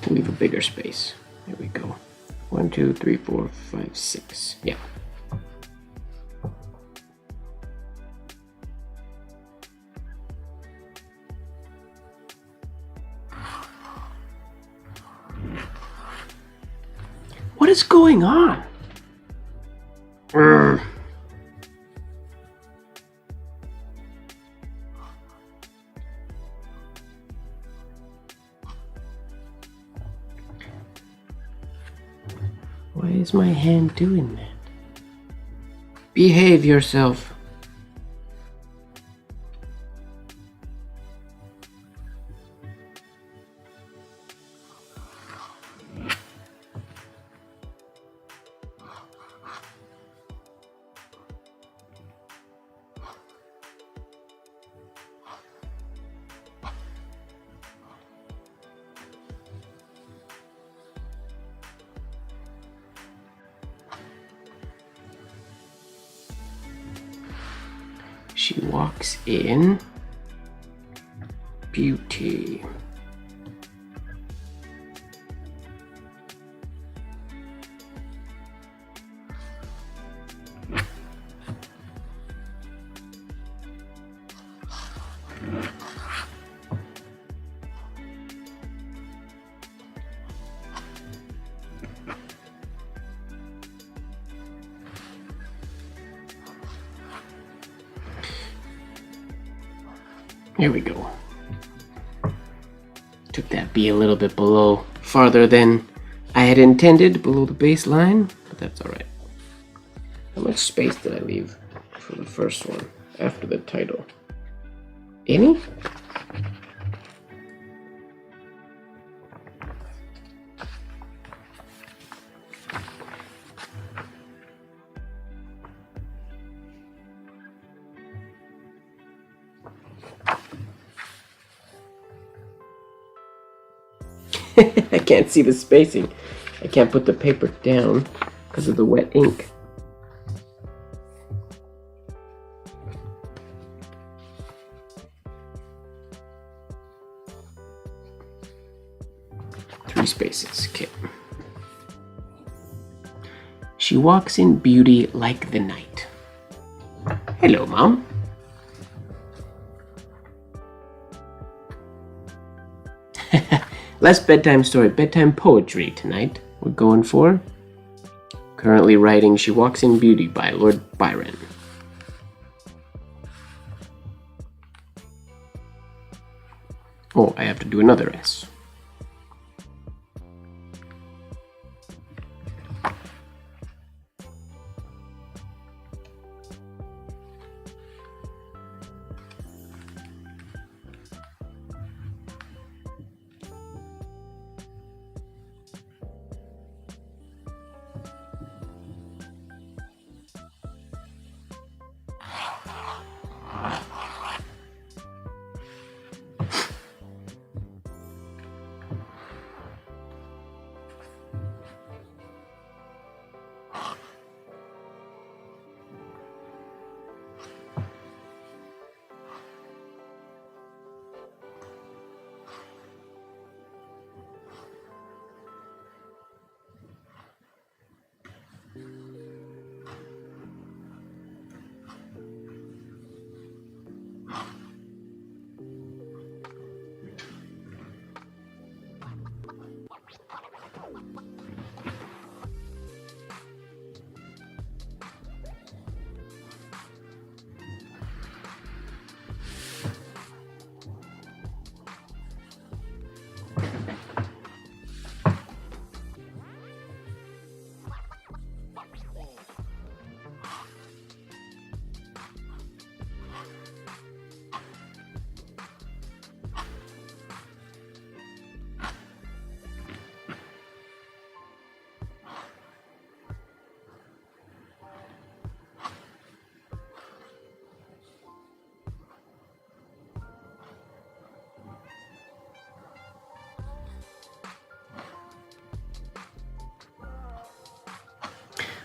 Leave a bigger space. There we go. 1, 2, 3, 4, 5, 6. Yeah. What is going on? Why is my hand doing that? Behave yourself. She Walks in Beauty. Here we go. Took that B a little bit farther than I had intended, below the baseline, but that's alright. How much space did I leave for the first one, after the title? Any? I can't see the spacing. I can't put the paper down because of the wet ink. Three spaces, okay. She walks in beauty like the night. Hello, Mom. Less bedtime story, bedtime poetry tonight. We're going for. Currently writing She Walks in Beauty by Lord Byron. Oh, I have to do another S.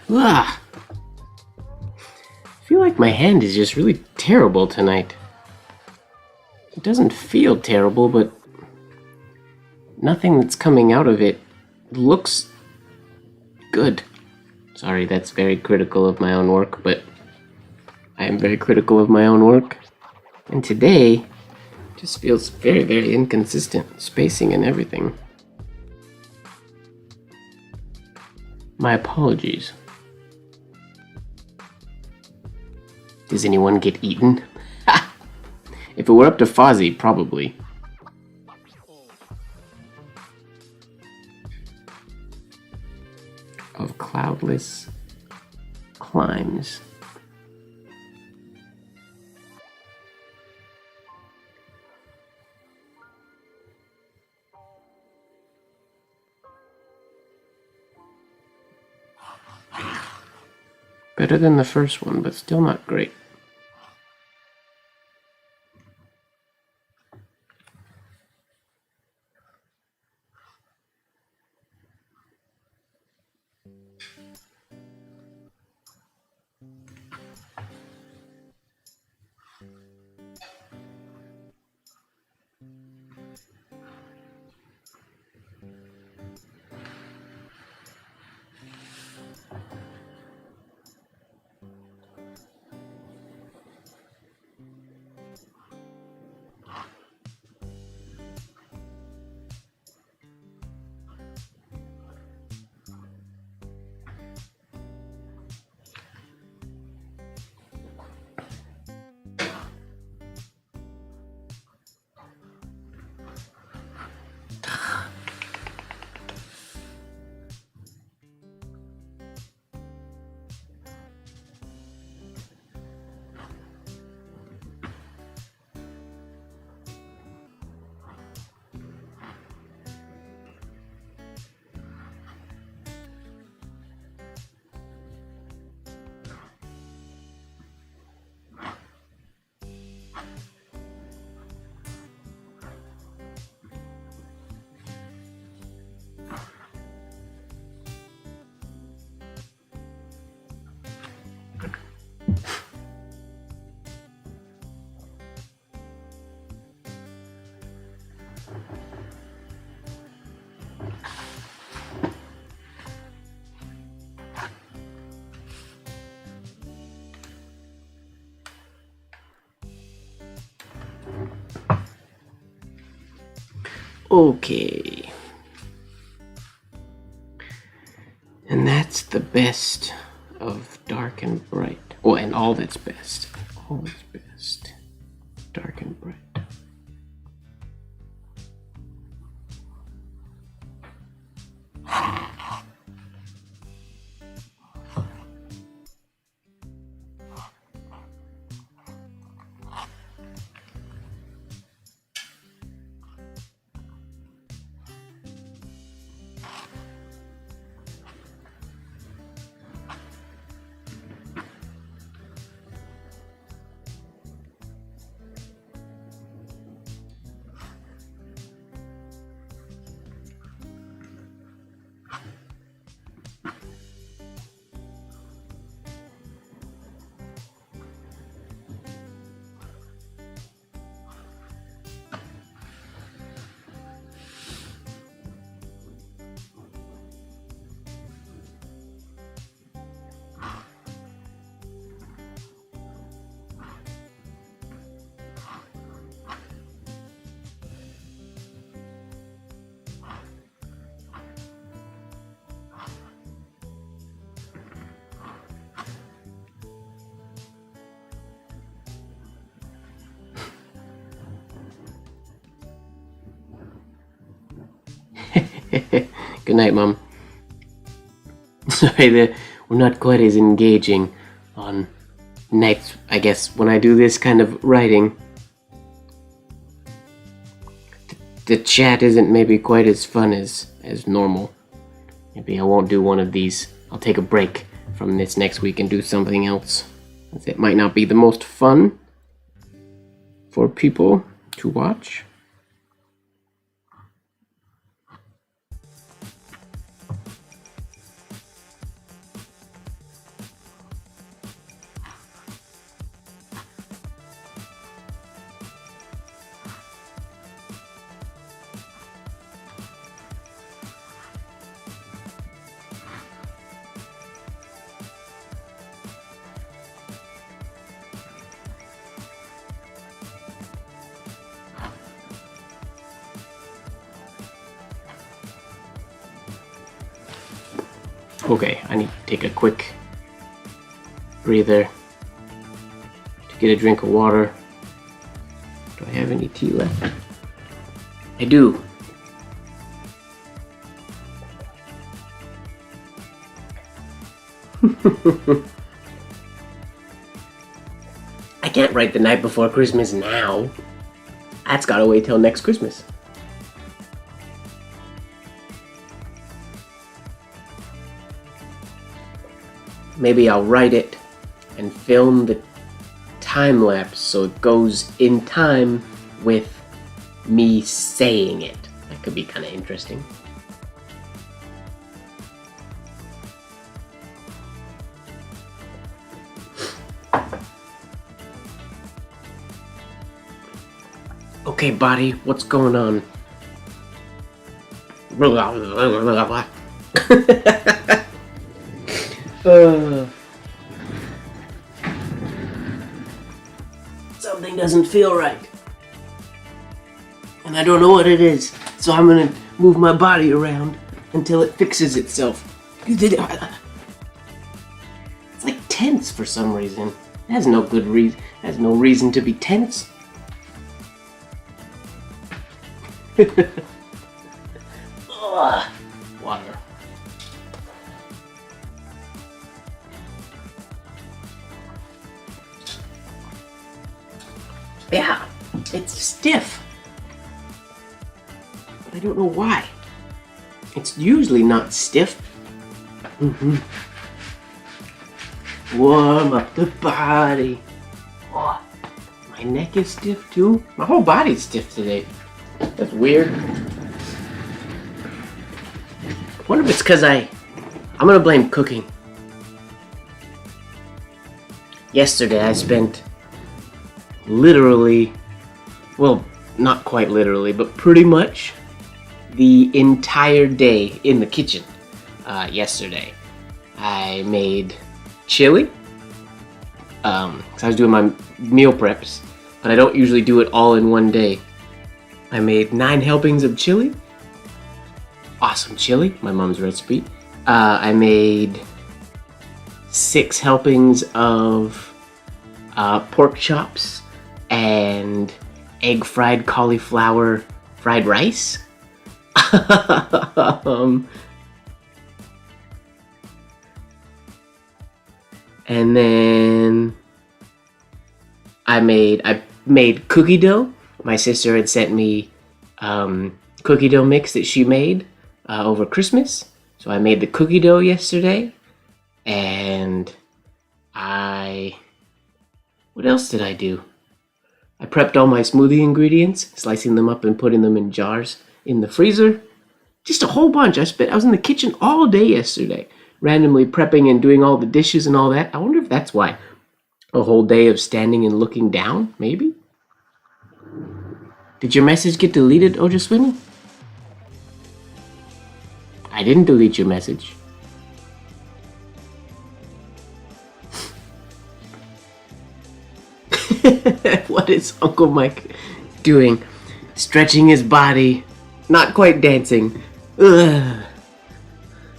Ah, I feel like my hand is just really terrible tonight. It doesn't feel terrible, but nothing that's coming out of it looks good. Sorry, that's very critical of my own work, but I am very critical of my own work. And today just feels very, very inconsistent, spacing and everything. My apologies. Does anyone get eaten? If it were up to Fozzie, probably. Of cloudless climes. Better than the first one, but still not great. Okay. And that's the best of dark and bright. Oh, and all that's best. All that's best. Dark and bright. Good night, Mom. Sorry that we're not quite as engaging on nights, I guess, when I do this kind of writing. The chat isn't maybe quite as fun as normal. Maybe I won't do one of these. I'll take a break from this next week and do something else. It might not be the most fun for people to watch. Okay, I need to take a quick breather to get a drink of water. Do I have any tea left? I do. I can't write the night before Christmas now. That's gotta wait till next Christmas. Maybe I'll write it and film the time lapse so it goes in time with me saying it. That could be kind of interesting. Okay, body, what's going on? Something doesn't feel right. And I don't know what it is. So I'm gonna move my body around until it fixes itself. It's like tense for some reason. It has no good reason. Has no reason to be tense. Ugh. Water. Yeah, it's stiff. But I don't know why. It's usually not stiff. Warm up the body. Oh, my neck is stiff too. My whole body's stiff today. That's weird. I wonder if it's because I'm gonna blame cooking. Yesterday I spent literally, well, not quite literally, but pretty much the entire day in the kitchen. Yesterday I made chili, because I was doing my meal preps, but I don't usually do it all in one day. I made 9 helpings of chili. Awesome chili, my mom's recipe. I made 6 helpings of pork chops and egg fried cauliflower fried rice. And then I made cookie dough. My sister had sent me cookie dough mix that she made over Christmas. So I made the cookie dough yesterday. And what else did I do? I prepped all my smoothie ingredients, slicing them up and putting them in jars in the freezer. Just a whole bunch. I was in the kitchen all day yesterday, randomly prepping and doing all the dishes and all that. I wonder if that's why. A whole day of standing and looking down, maybe? Did your message get deleted, Ojaswini? I didn't delete your message. What is Uncle Mike doing? Stretching his body. Not quite dancing. Ugh.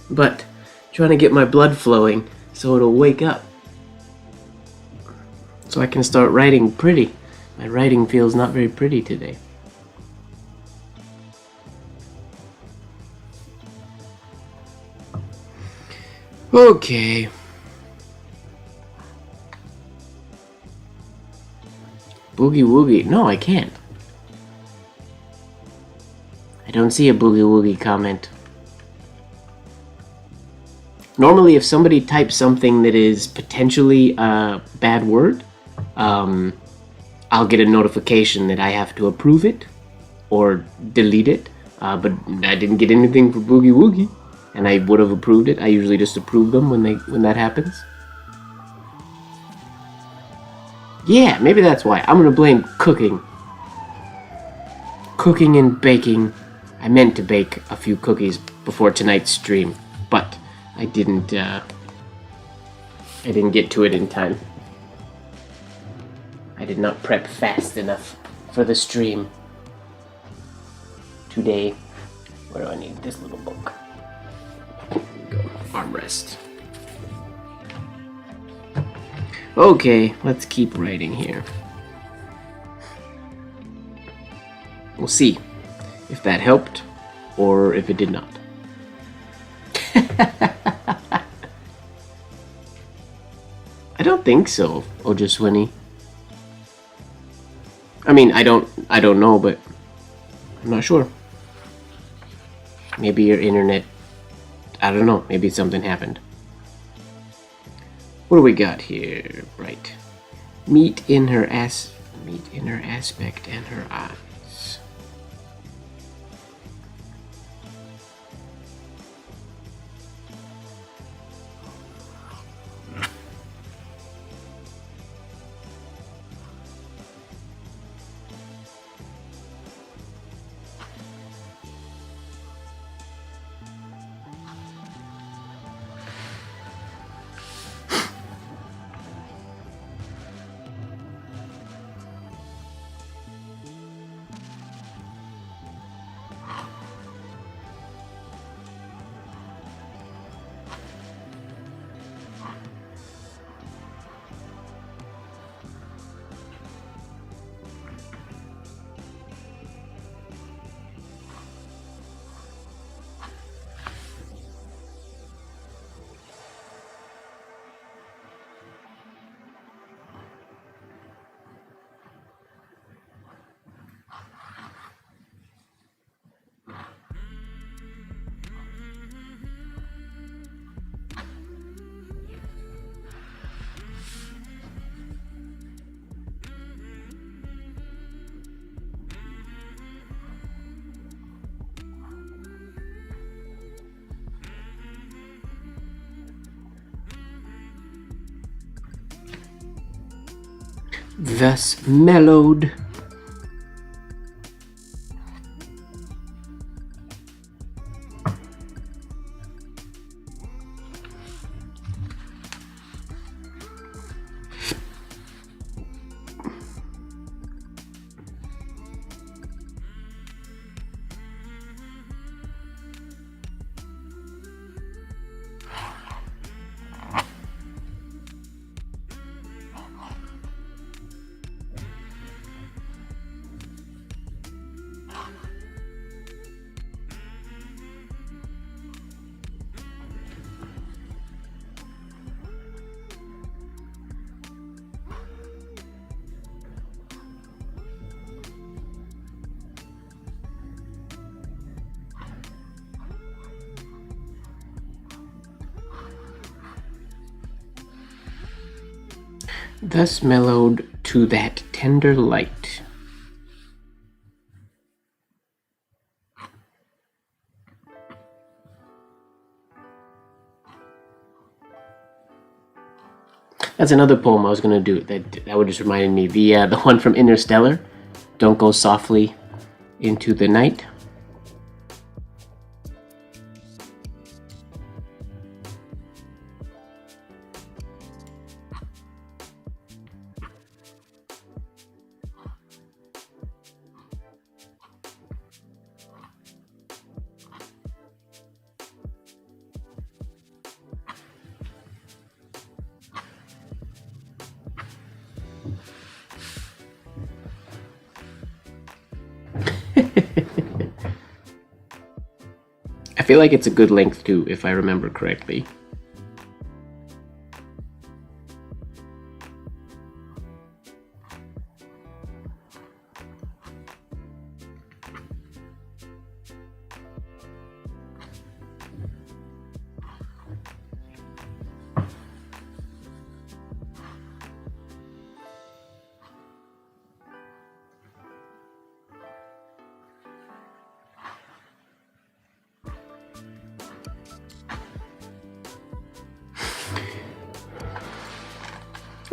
But trying to get my blood flowing so it'll wake up. So I can start writing pretty. My writing feels not very pretty today. Okay. Boogie Woogie. No, I can't. I don't see a Boogie Woogie comment. Normally, if somebody types something that is potentially a bad word, I'll get a notification that I have to approve it or delete it. But I didn't get anything for Boogie Woogie, and I would have approved it. I usually just approve them when that happens. Yeah, maybe that's why. I'm gonna blame cooking. Cooking and baking. I meant to bake a few cookies before tonight's stream, but I didn't get to it in time. I did not prep fast enough for the stream today. What do I need? This little book. Here we go. Armrest. Okay, let's keep writing here. We'll see if that helped or if it did not. I don't think so, Ojaswini. I mean, I don't know, but I'm not sure. Maybe your internet, I don't know, maybe something happened. What do we got here? Right. Meat in her aspect and her eyes. Thus mellowed. thus mellowed to that tender light. That's another poem I was gonna do. That would just reminded me. The one from Interstellar. Don't go softly into the night. I feel like it's a good length too, if I remember correctly.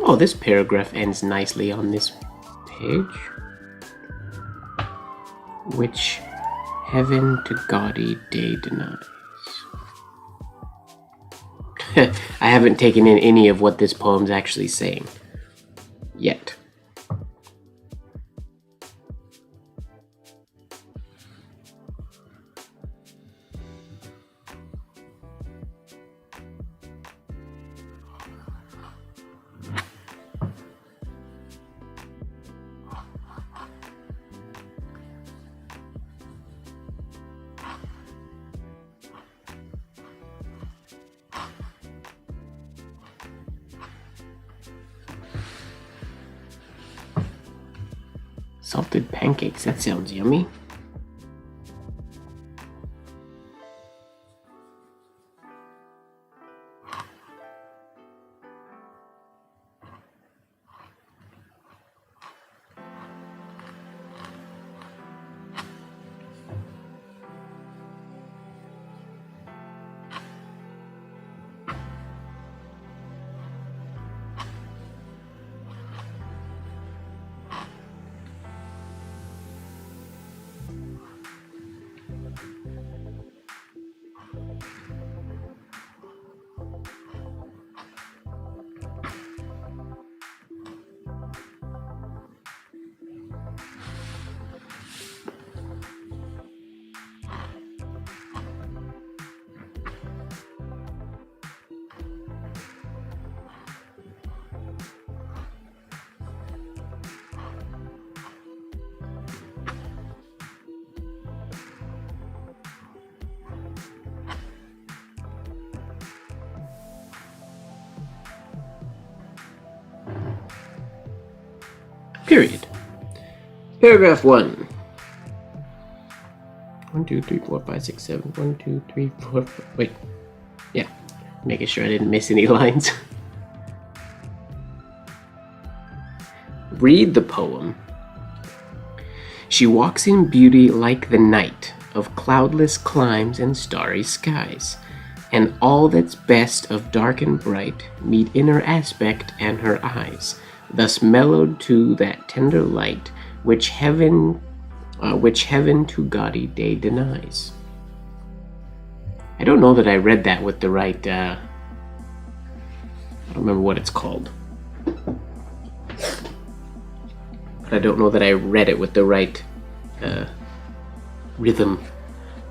Oh, this paragraph ends nicely on this page. Which heaven to gaudy day denies. I haven't taken in any of what this poem's actually saying yet. Salted pancakes, that sounds yummy. Period. Paragraph 1. 1, 2, 3, 4, 5, 6, 7. 1, 2, 3, 4, 5. Wait. Yeah. Making sure I didn't miss any lines. Read the poem. She walks in beauty like the night of cloudless climes and starry skies, and all that's best of dark and bright meet in her aspect and her eyes, thus mellowed to that tender light which heaven to gaudy day denies. I don't know that I read that with the right, I don't remember what it's called. But I don't know that I read it with the right rhythm.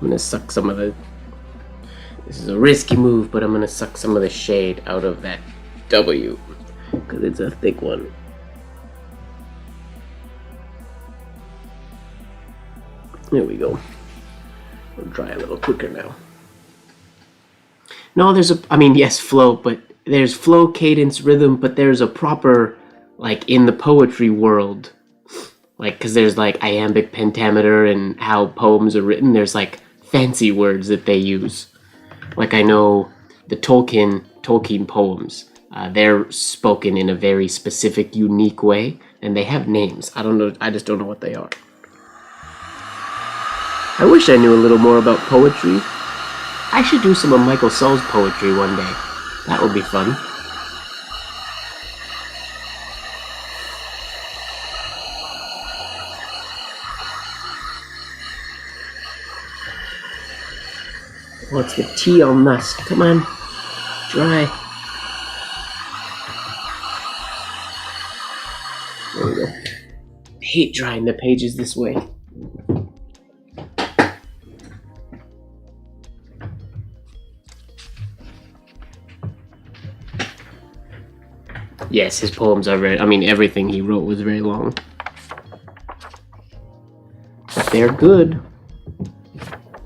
I'm gonna suck some of the... This is a risky move, but I'm gonna suck some of the shade out of that W, because it's a thick one. There we go. I'll dry a little quicker now. No, there's yes, flow, but there's flow, cadence, rhythm, but there's a proper, like, in the poetry world, like, because there's, like, iambic pentameter and how poems are written, there's, like, fancy words that they use. Like, I know the Tolkien poems, They're spoken in a very specific, unique way, and they have names. I don't know. I just don't know what they are. I wish I knew a little more about poetry. I should do some of Michael Sull's poetry one day. That would be fun. What's the tea on this? Come on. Dry. There we go. I hate drying the pages this way. Yes, his poems are very... I mean, everything he wrote was very long. But they're good.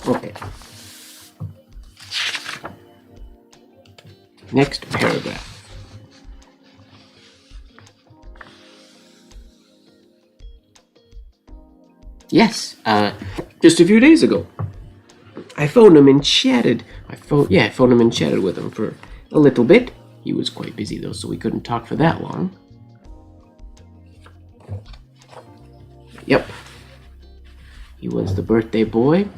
Okay. Next paragraph. Yes, just a few days ago. I phoned him and chatted. I phoned him and chatted with him for a little bit. He was quite busy though, so we couldn't talk for that long. Yep. He was the birthday boy.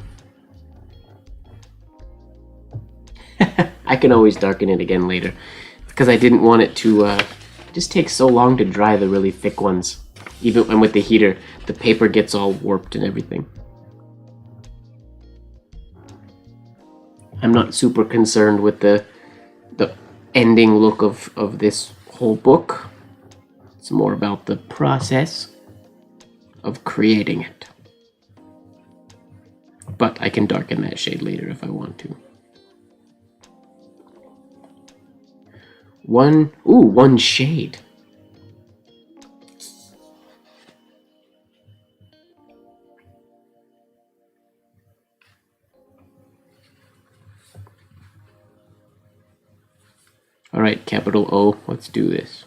I can always darken it again later, because I didn't want it to, it just takes so long to dry the really thick ones. Even when with the heater, the paper gets all warped and everything. I'm not super concerned with the ending look of this whole book. It's more about the process of creating it. But I can darken that shade later if I want to. One shade. All right, capital O, let's do this.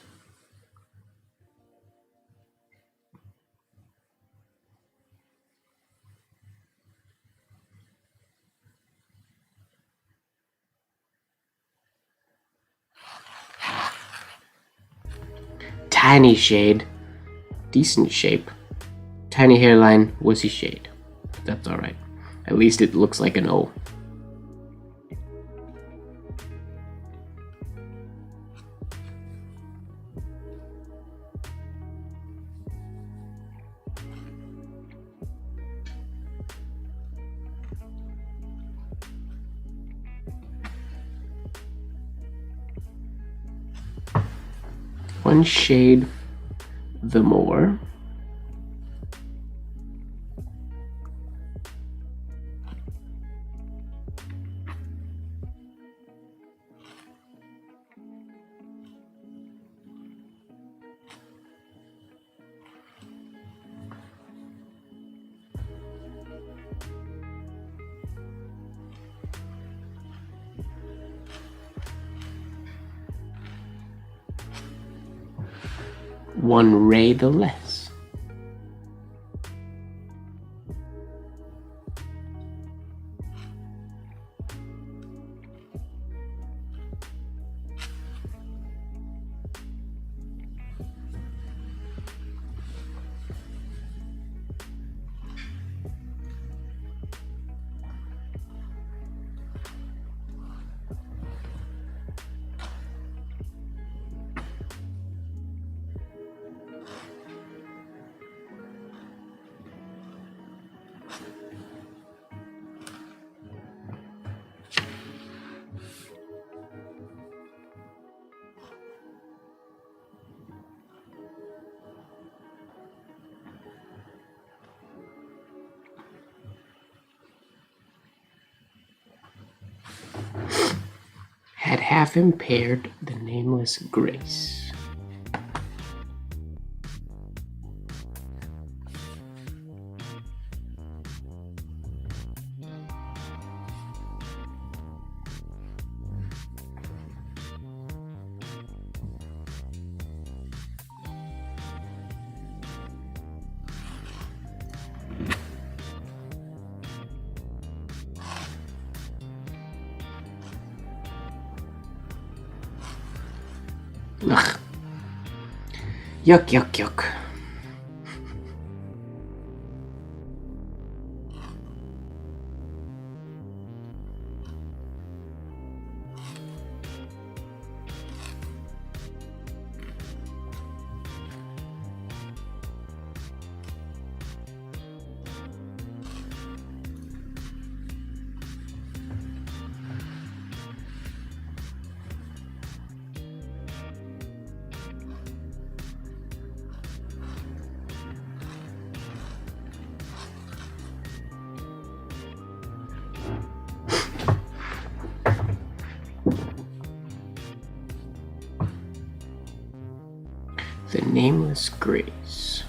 Tiny shade, decent shape. Tiny hairline, wussy shade. That's all right. At least it looks like an O. One shade the more. One ray the less. Had half impaired the nameless grace. Ugh. Yuck, yuck, yuck. The Nameless Grace.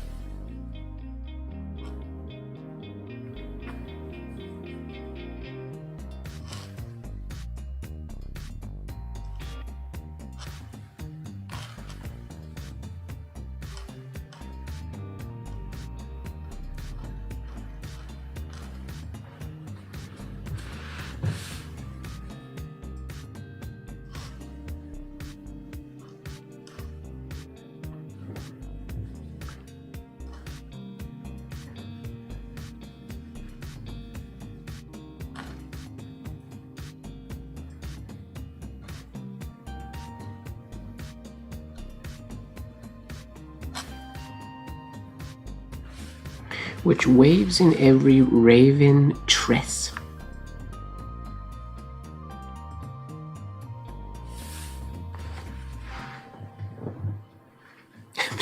Which waves in every raven tress.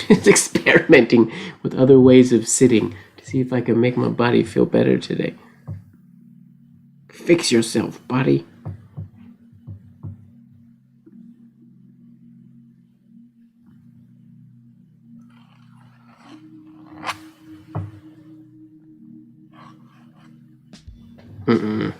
Just experimenting with other ways of sitting to see if I can make my body feel better today. Fix yourself, body. Mm-mm.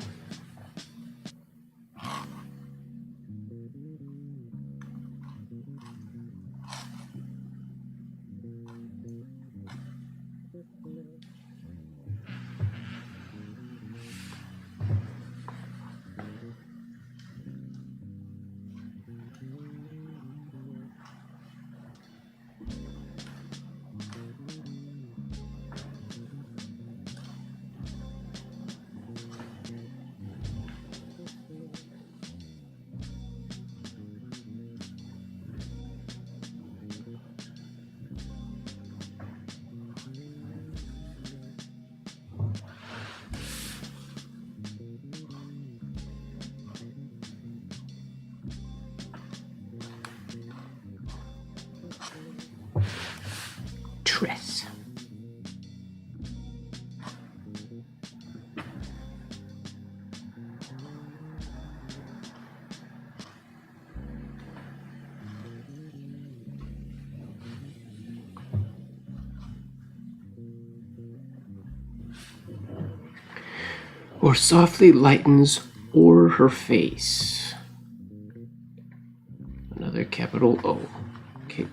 Tress. Or softly lightens o'er her face. Another capital O. Okay.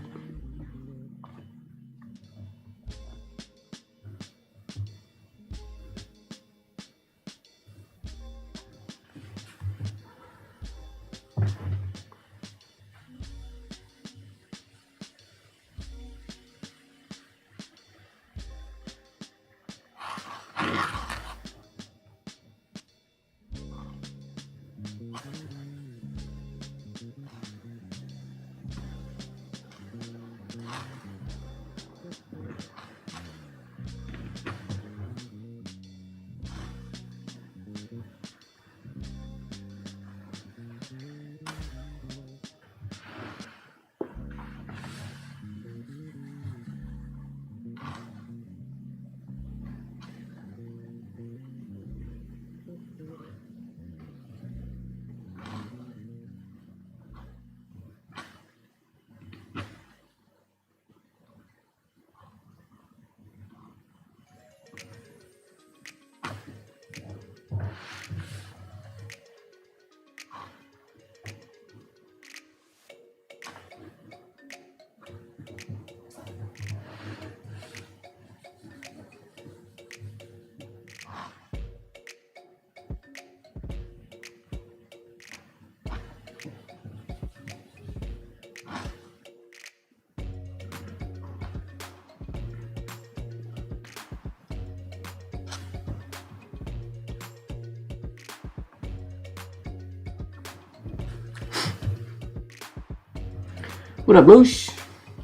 What up, Moosh?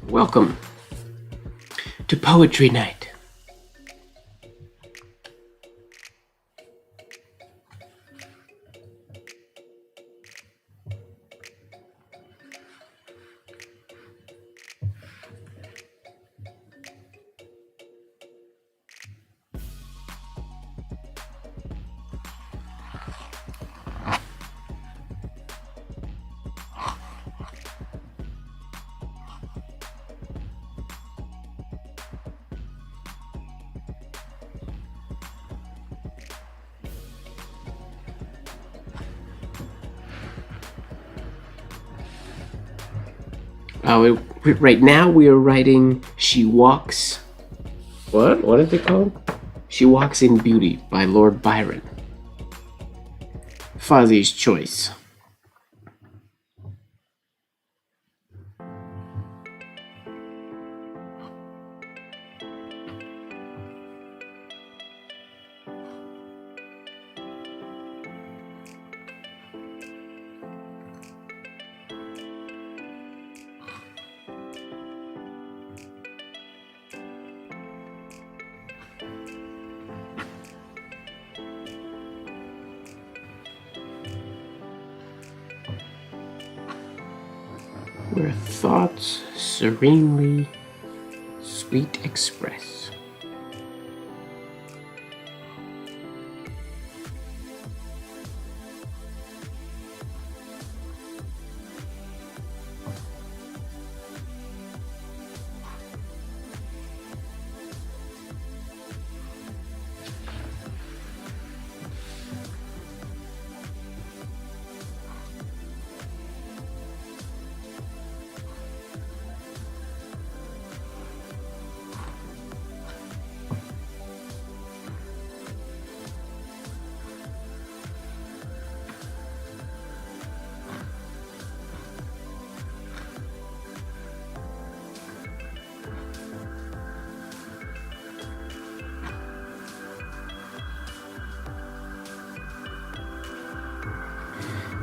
Welcome to Poetry Night. Right now we are writing She Walks... What? What is it called? She Walks in Beauty by Lord Byron. Fozzie's choice. Where thoughts serenely sweet express.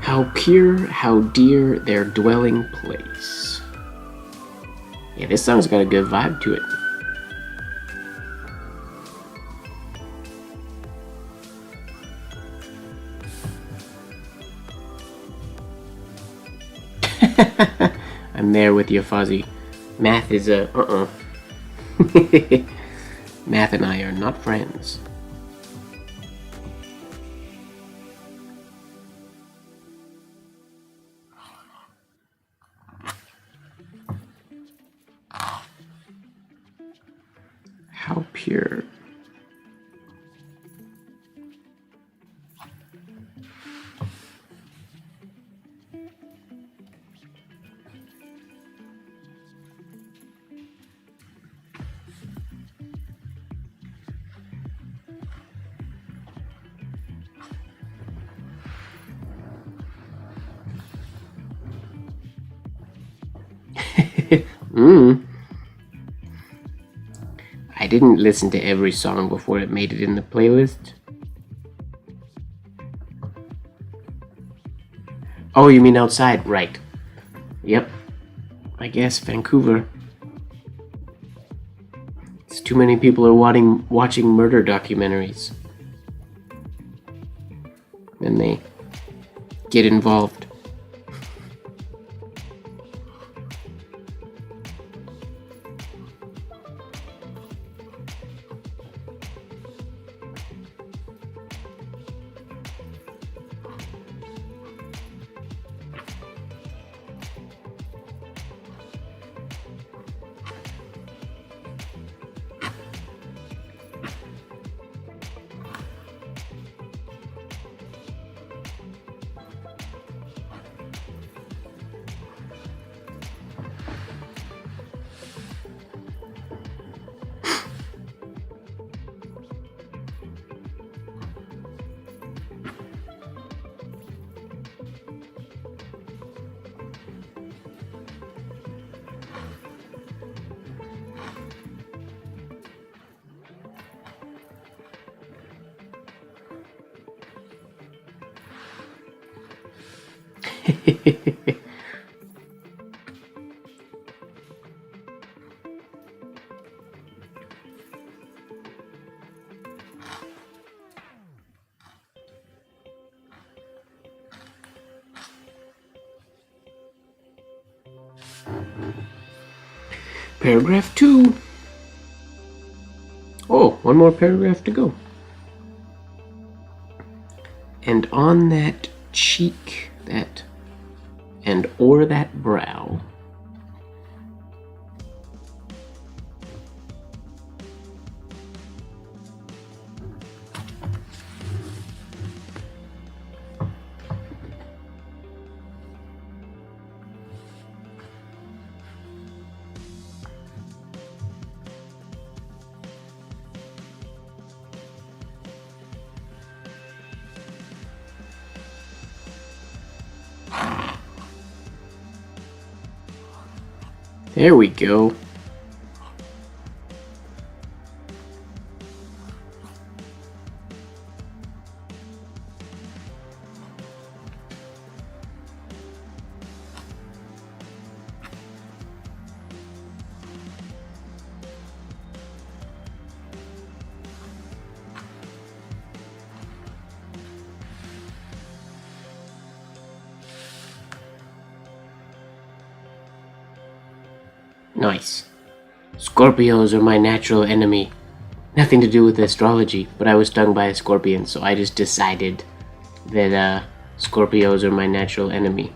How pure, how dear their dwelling place. Yeah, this song's got a good vibe to it. I'm there with you, Fuzzy. Math is Math and I are not friends. How pure. I didn't listen to every song before it made it in the playlist. Oh, you mean outside? Right. Yep. I guess Vancouver. It's too many people are watching murder documentaries. And they get involved. Paragraph 2. Oh, one more paragraph to go. And on that cheek, and o'er that brow, there we go. Nice. Scorpios are my natural enemy. Nothing to do with astrology, but I was stung by a scorpion, so I just decided that Scorpios are my natural enemy.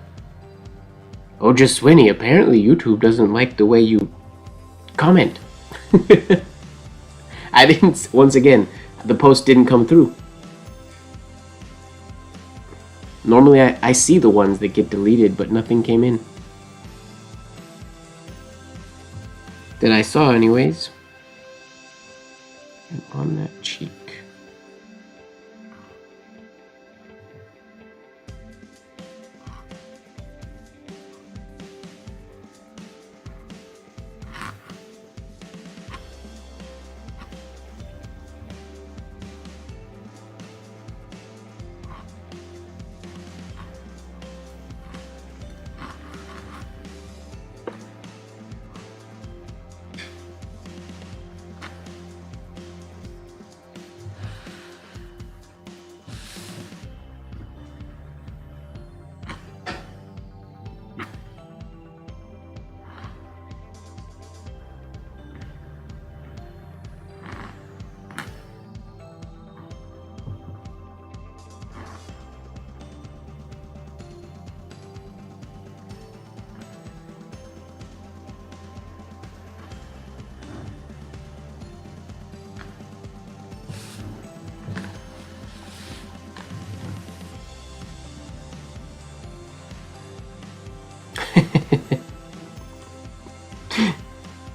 Oh, just Swinny, apparently YouTube doesn't like the way you comment. I didn't, once again, the post didn't come through. Normally I see the ones that get deleted, but nothing came in. That I saw anyways. And on that cheek.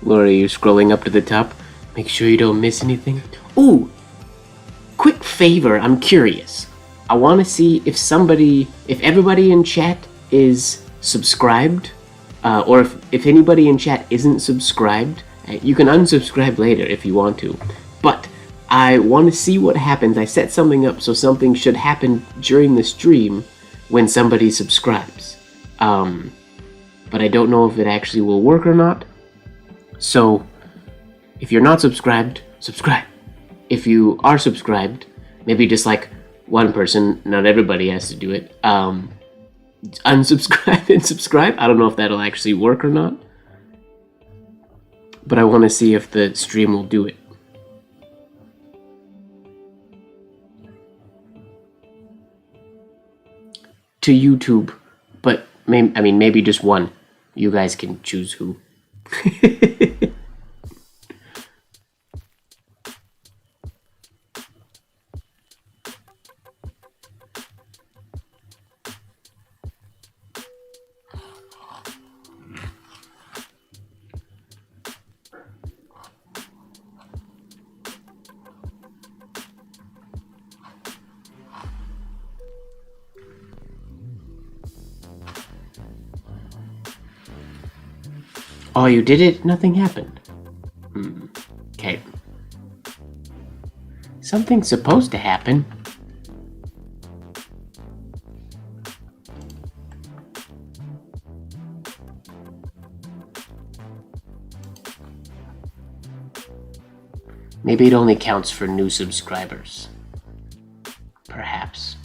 Laura, you scrolling up to the top? Make sure you don't miss anything. Ooh! Quick favor, I'm curious. I want to see if everybody in chat is subscribed, or if anybody in chat isn't subscribed. You can unsubscribe later if you want to. But I want to see what happens. I set something up so something should happen during the stream when somebody subscribes. But I don't know if it actually will work or not. So, if you're not subscribed, subscribe. If you are subscribed, maybe just like one person, not everybody has to do it, unsubscribe and subscribe. I don't know if that'll actually work or not. But I want to see if the stream will do it. To YouTube, but maybe just one. You guys can choose who. Oh, you did it? Nothing happened. Okay. Something's supposed to happen. Maybe it only counts for new subscribers. Perhaps.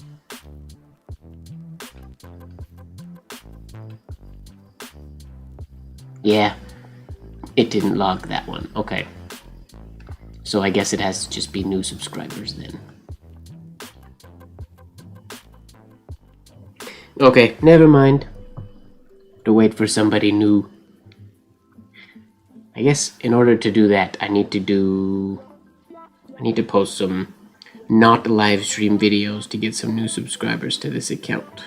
Yeah, it didn't log that one. Okay. So I guess it has to just be new subscribers then. Okay, never mind. To wait for somebody new. I guess in order to do that, I need to post some not live stream videos to get some new subscribers to this account.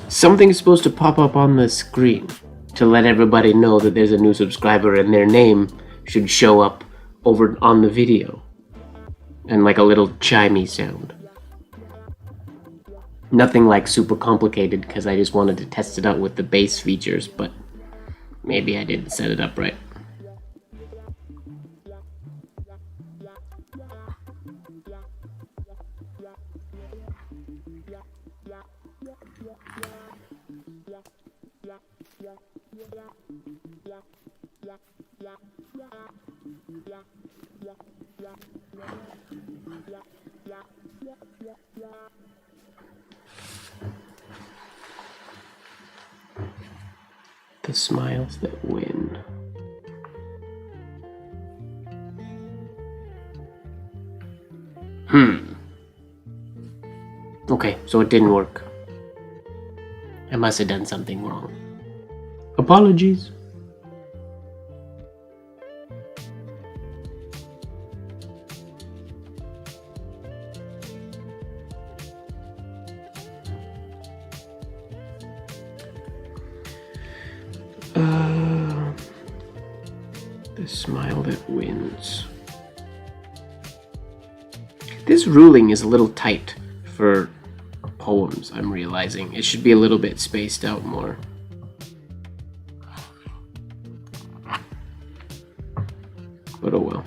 Something's supposed to pop up on the screen to let everybody know that there's a new subscriber and their name should show up over on the video. And like a little chimey sound. Nothing like super complicated because I just wanted to test it out with the base features, but maybe I didn't set it up right. The smiles that win. Okay, so it didn't work. I must have done something wrong. Apologies. The smile that wins. This ruling is a little tight for poems, I'm realizing. It should be a little bit spaced out more. But oh well.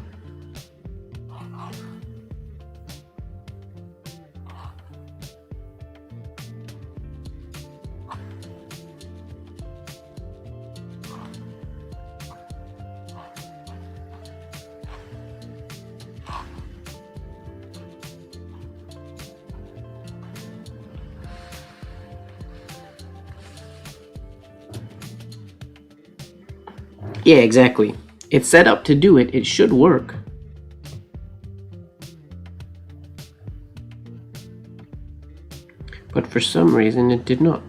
Yeah, exactly. It's set up to do it. It should work. But for some reason it did not.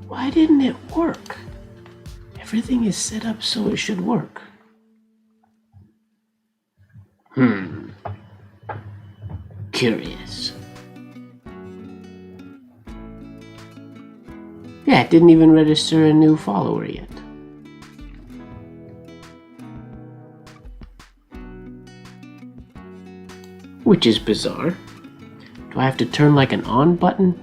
Why didn't it work? Everything is set up so it should work. Curious. Yeah, it didn't even register a new follower yet. Which is bizarre. Do I have to turn like an on button?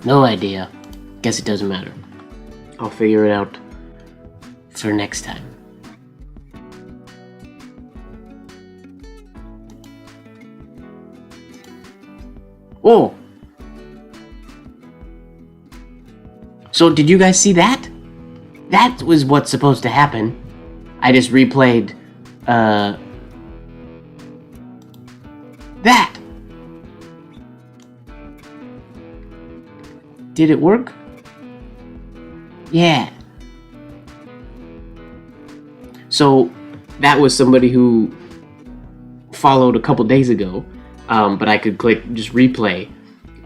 No idea. Guess it doesn't matter. I'll figure it out for next time. Oh! So did you guys see that? That was what's supposed to happen. I just replayed, that! Did it work? Yeah. So that was somebody who followed a couple days ago, but I could click just replay.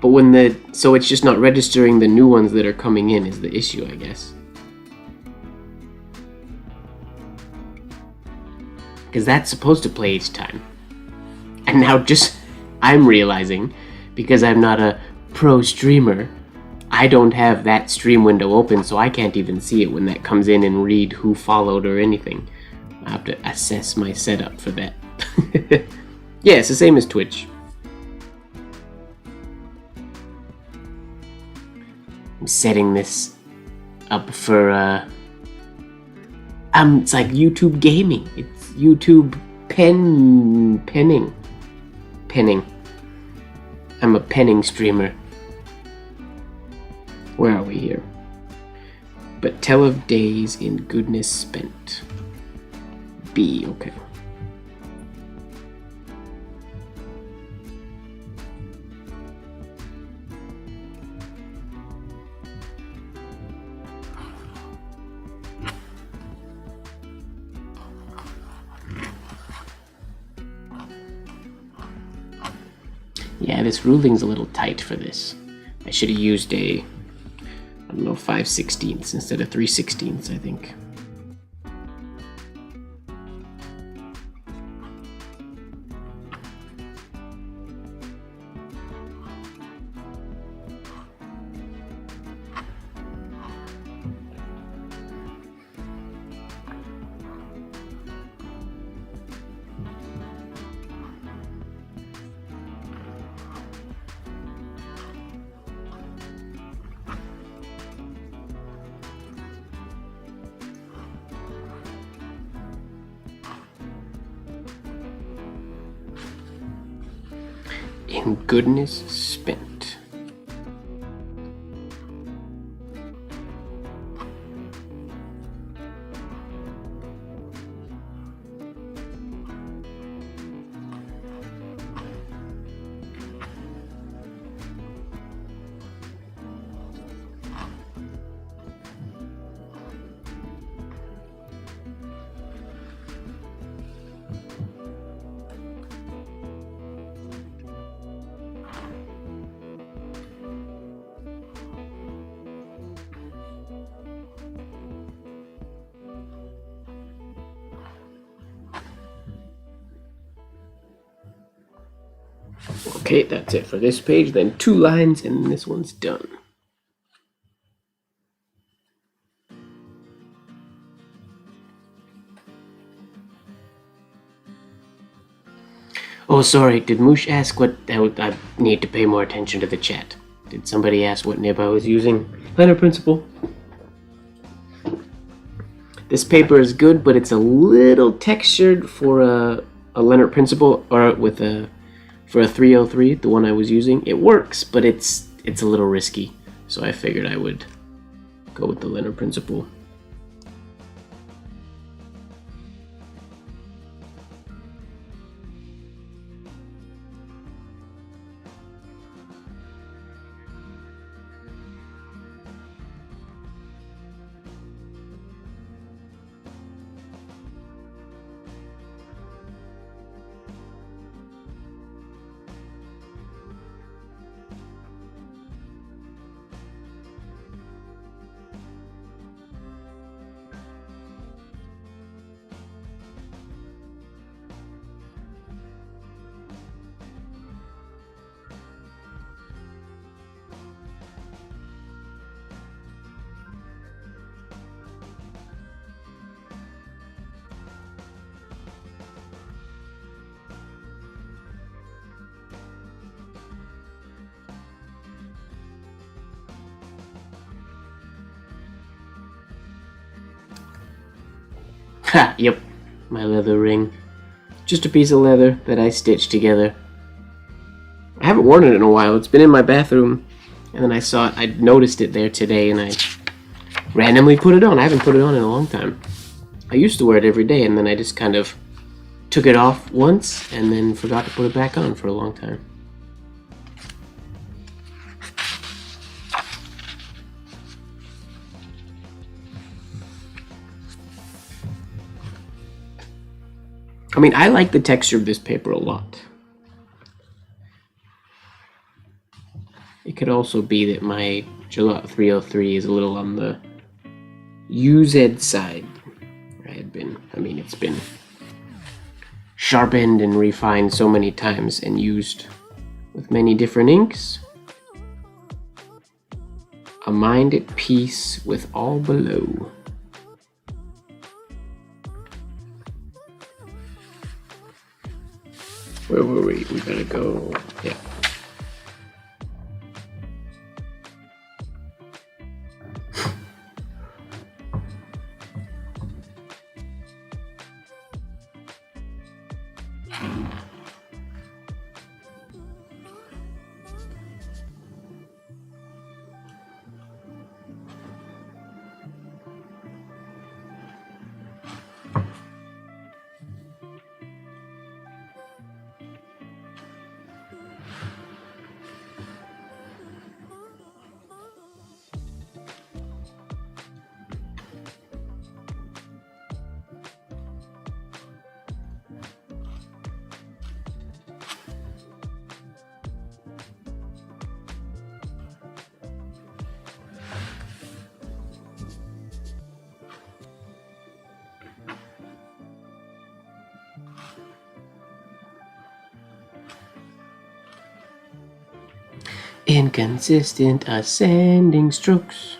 But so it's just not registering the new ones that are coming in is the issue, I guess. Because that's supposed to play each time. And now I'm realizing, because I'm not a pro streamer, I don't have that stream window open, so I can't even see it when that comes in and read who followed or anything. I have to assess my setup for that. Yeah, it's the same as Twitch. I'm setting this up for, it's like YouTube gaming. It's YouTube penning. I'm a penning streamer. Where are we here? But tell of days in goodness spent. B, okay. Yeah, this ruling's a little tight for this. I should have used a, 5/16 instead of 3/16, I think. In goodness spent. Okay, that's it for this page. Then 2 lines, and this one's done. Oh, sorry. Did Moosh ask what? I need to pay more attention to the chat. Did somebody ask what nib I was using? Leonard Principle. This paper is good, but it's a little textured for a Leonard Principle, or for a 303, the one I was using. It works, but it's a little risky, so I figured I would go with the Leonard Principle. Ha! Yep, my leather ring. Just a piece of leather that I stitched together. I haven't worn it in a while. It's been in my bathroom, and then I saw it. I noticed it there today, and I randomly put it on. I haven't put it on in a long time. I used to wear it every day, and then I just kind of took it off once, and then forgot to put it back on for a long time. I mean, I like the texture of this paper a lot. It could also be that my Gillette 303 is a little on the UZ side. It's been sharpened and refined so many times and used with many different inks. A mind at peace with all below. Where were we? We gotta go. Yeah. Inconsistent ascending strokes.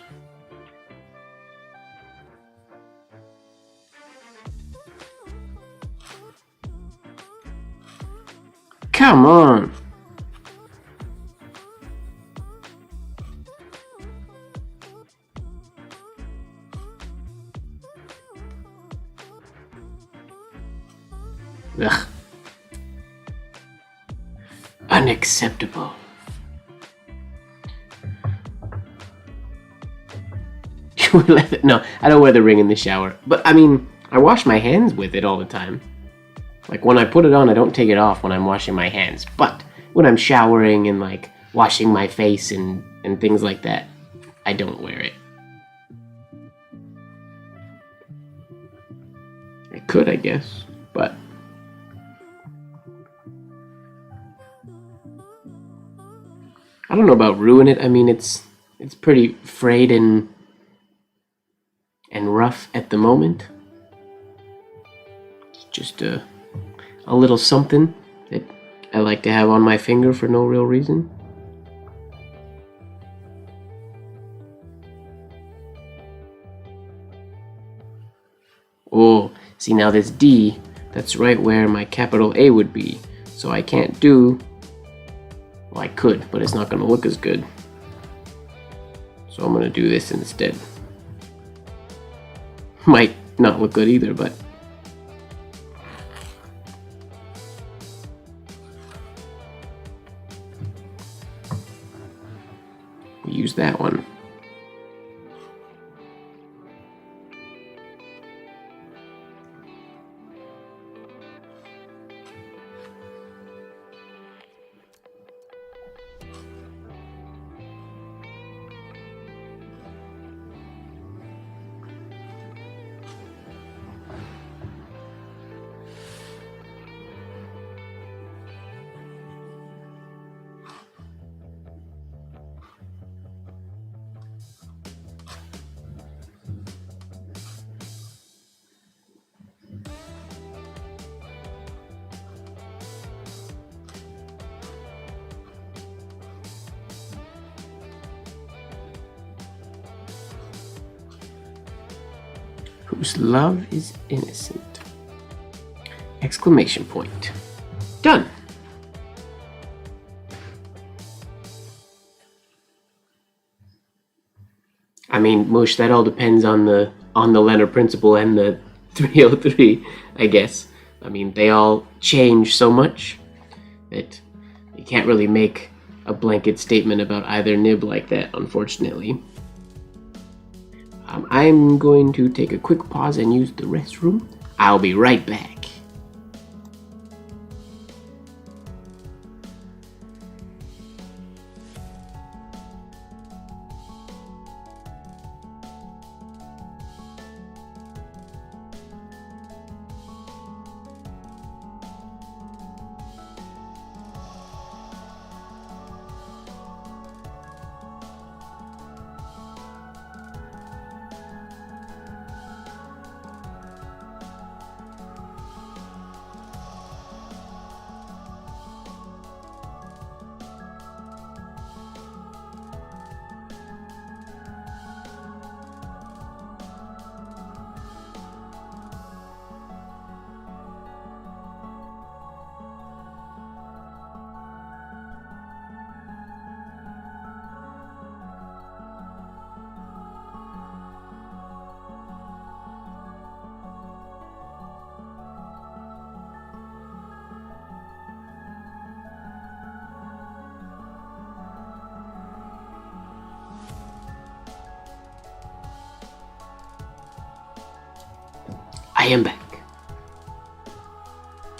Come on. Ugh. Unacceptable. No, I don't wear the ring in the shower. But, I mean, I wash my hands with it all the time. Like, when I put it on, I don't take it off when I'm washing my hands. But when I'm showering and, like, washing my face and things like that, I don't wear it. I could, I guess, but... I don't know about ruin it. I mean, it's pretty frayed and rough at the moment. It's just a little something that I like to have on my finger for no real reason. Oh, see, now this D, that's right where my capital A would be. So I can't do... Well, I could, but it's not going to look as good. So I'm going to do this instead. Might not look good either, but... we use that one. Whose love is innocent. Exclamation point. Done. I mean, Mush, that all depends on the letter principle and the 303, I guess. I mean, they all change so much that you can't really make a blanket statement about either nib like that, unfortunately. I'm going to take a quick pause and use the restroom. I'll be right back. I am back.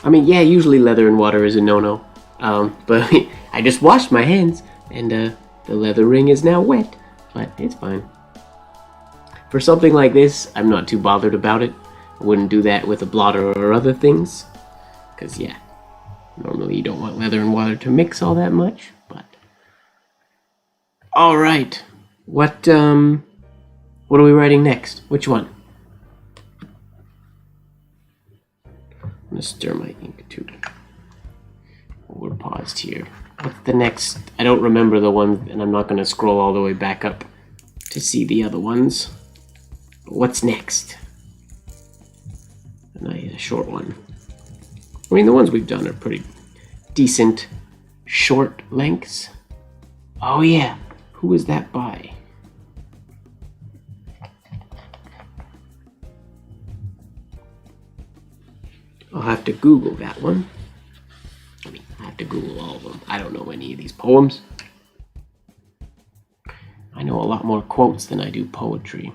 I mean, yeah, usually leather in water is a no-no. But I just washed my hands, and the leather ring is now wet. But it's fine. For something like this, I'm not too bothered about it. I wouldn't do that with a blotter or other things. Because, yeah, normally you don't want leather and water to mix all that much, but... Alright. What are we writing next? Which one? I'm gonna stir my ink too. We're paused here. What's the next? I don't remember the ones, and I'm not gonna scroll all the way back up to see the other ones. But what's next? A short one. I mean, the ones we've done are pretty decent short lengths. Oh yeah, who is that by? I'll have to Google that one. I mean, I have to Google all of them. I don't know any of these poems. I know a lot more quotes than I do poetry.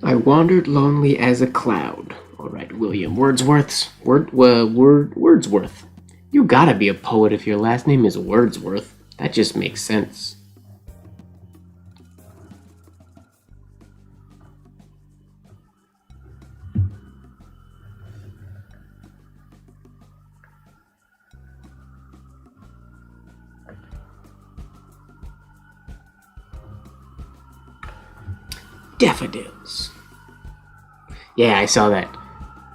I wandered lonely as a cloud. All right, William Wordsworth's Wordsworth. You gotta be a poet if your last name is Wordsworth. That just makes sense. Daffodils. Yeah, I saw that.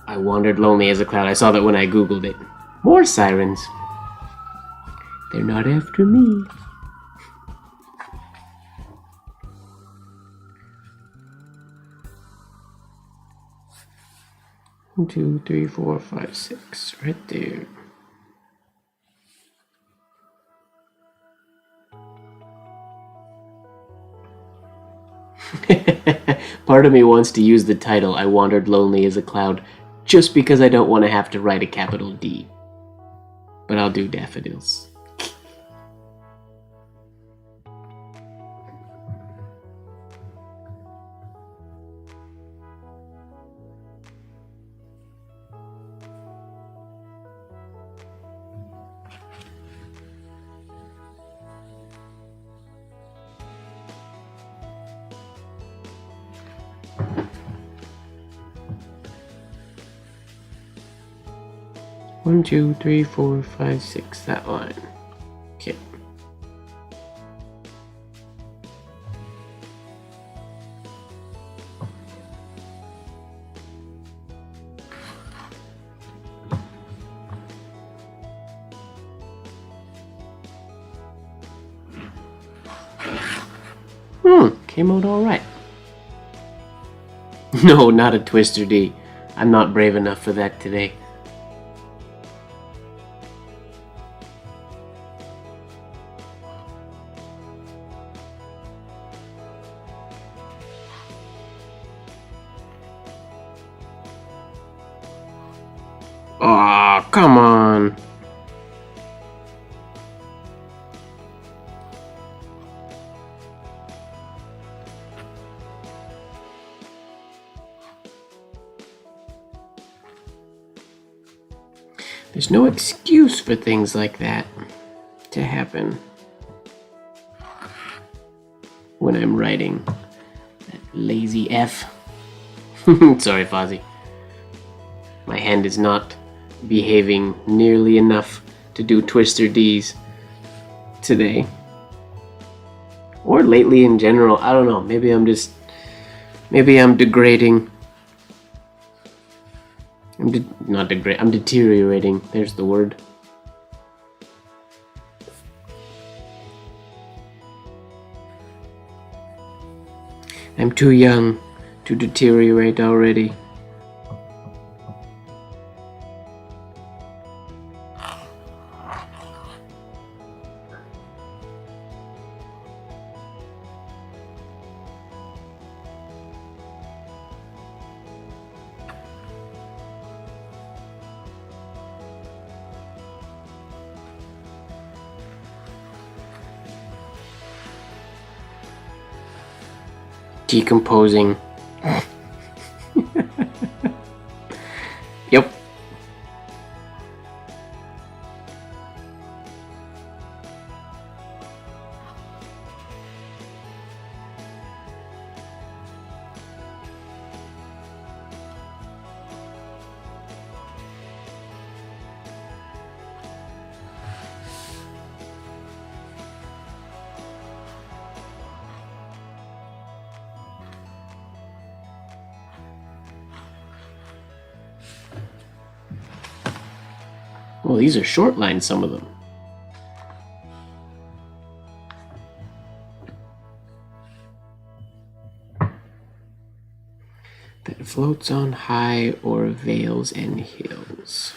I wandered lonely as a cloud. I saw that when I Googled it. More sirens. They're not after me. One, 2, 3, 4, 5, 6. Right there. Part of me wants to use the title, I Wandered Lonely as a Cloud, just because I don't want to have to write a capital D. But I'll do daffodils. One, 2, 3, 4, 5, 6, that line. Okay. Came out all right. No, not a Twister D. I'm not brave enough for that today. Aw, come on. There's no excuse for things like that to happen when I'm writing. That lazy F. Sorry, Fozzie. My hand is not behaving nearly enough to do Twister Ds today. Or lately in general. I don't know. Maybe I'm degrading. I'm deteriorating. There's the word. I'm too young to deteriorate already. Decomposing. Yep. Well, these are short lines, some of them. That floats on high o'er vales and hills.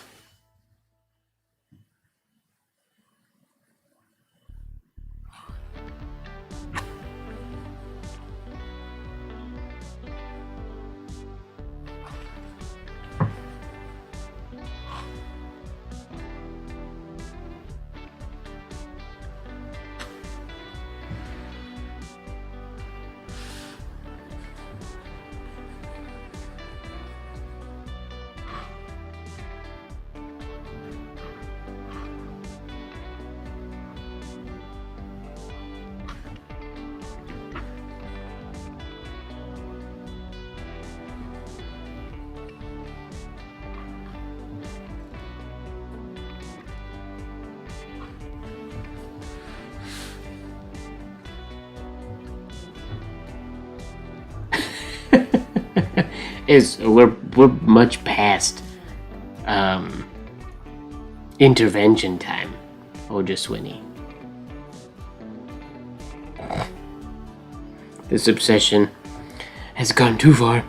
We're much past intervention time, Ojaswini. This obsession has gone too far.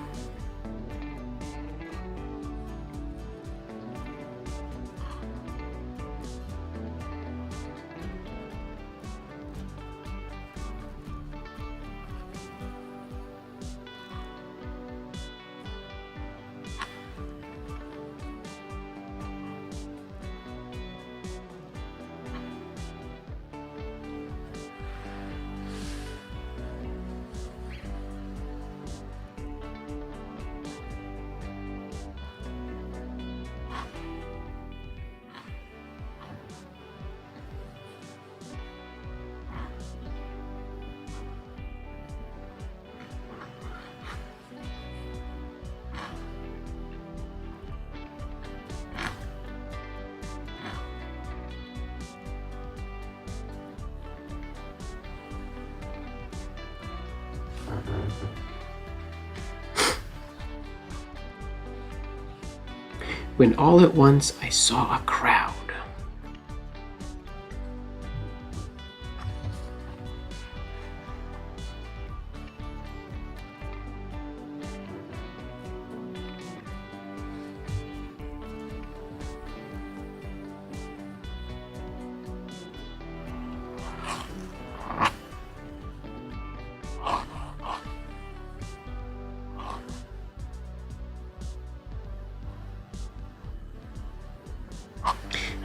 when all at once I saw a crowd.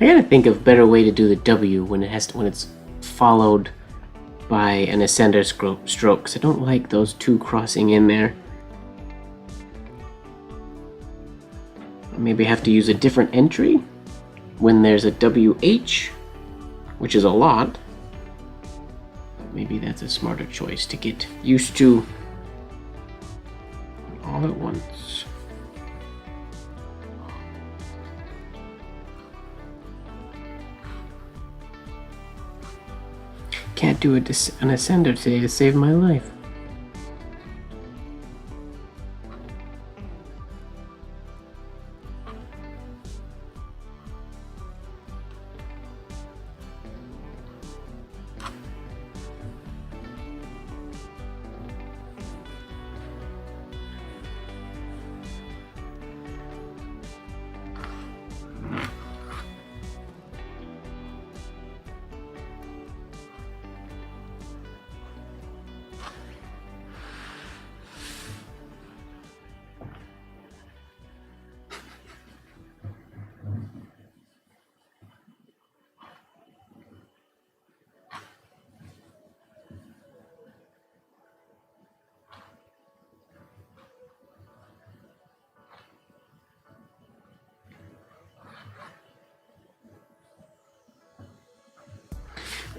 I gotta think of a better way to do the W when it's followed by an ascender stroke, because I don't like those two crossing in there. Maybe I have to use a different entry when there's a WH, which is a lot. Maybe that's a smarter choice to get used to all at once. Can't do an ascender today to save my life.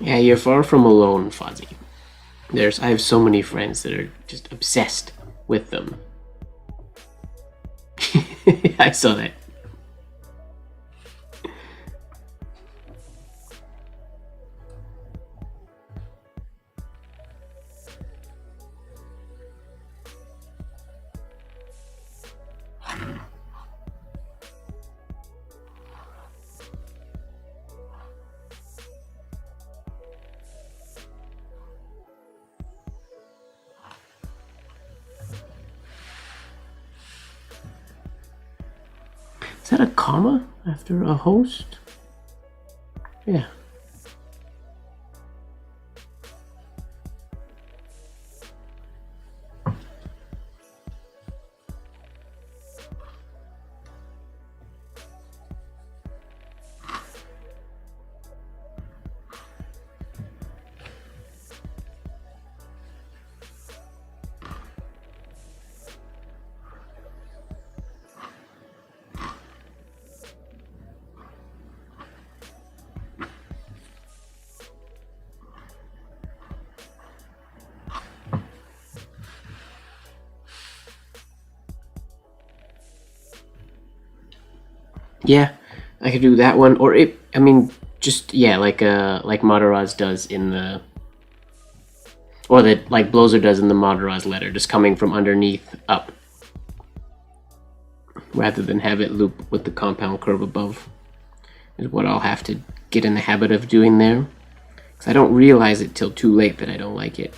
Yeah, you're far from alone, Fozzie. I have so many friends that are just obsessed with them. I saw that. Is that a comma after a host? Yeah. Yeah, I could do that one, or like Madaraz does in the, or that like Blozer does in the Madaraz letter, just coming from underneath up, rather than have it loop with the compound curve above, is what I'll have to get in the habit of doing there, because I don't realize it till too late that I don't like it.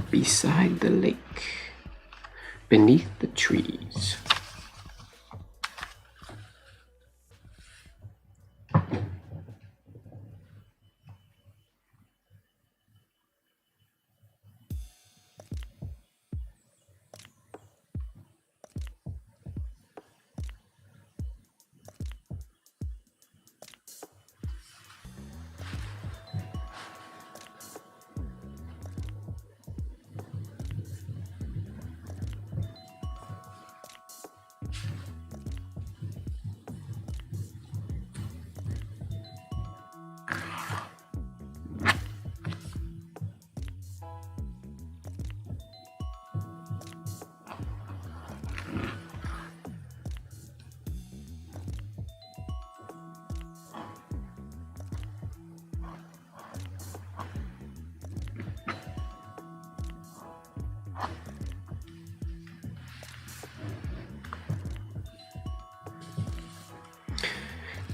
Beside the lake, beneath the trees.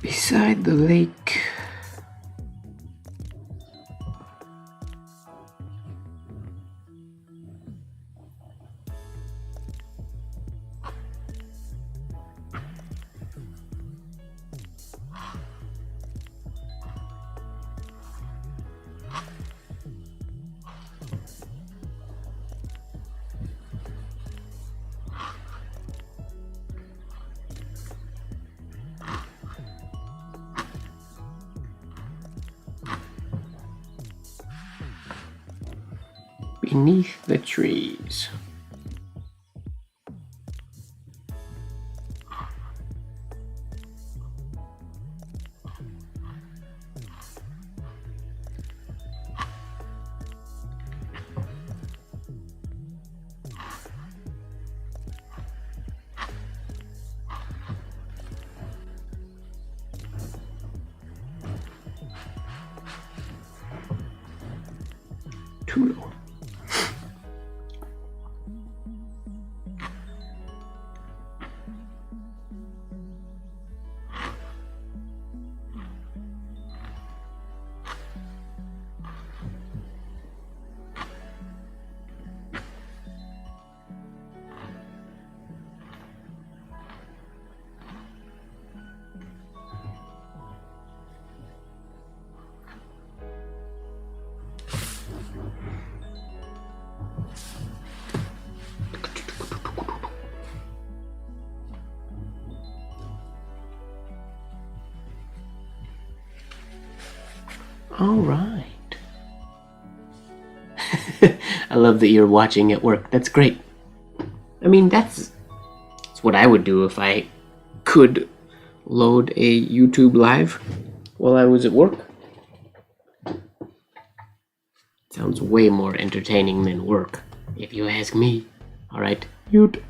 beside the lake. Beneath the trees. Too low. All right. I love that you're watching at work. That's great. I mean, that's what I would do if I could load a YouTube live while I was at work. Sounds way more entertaining than work, if you ask me. All right, mute.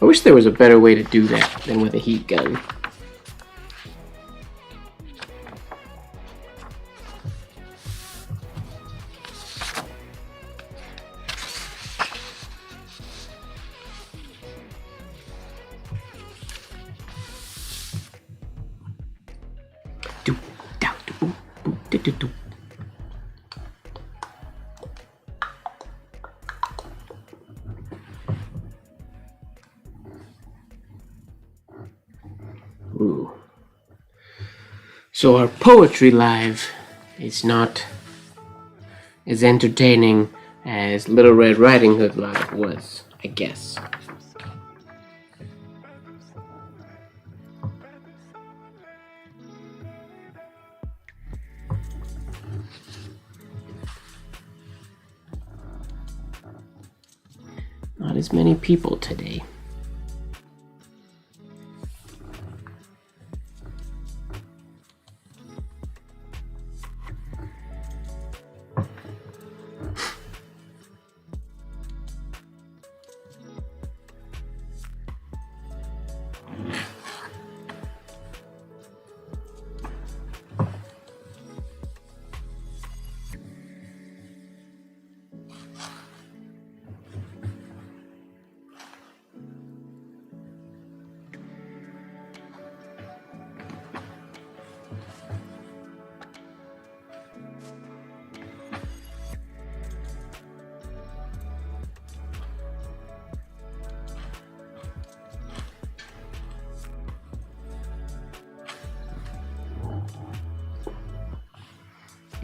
I wish there was a better way to do that than with a heat gun. Ooh. So our poetry live is not as entertaining as Little Red Riding Hood live was, I guess. Not as many people today.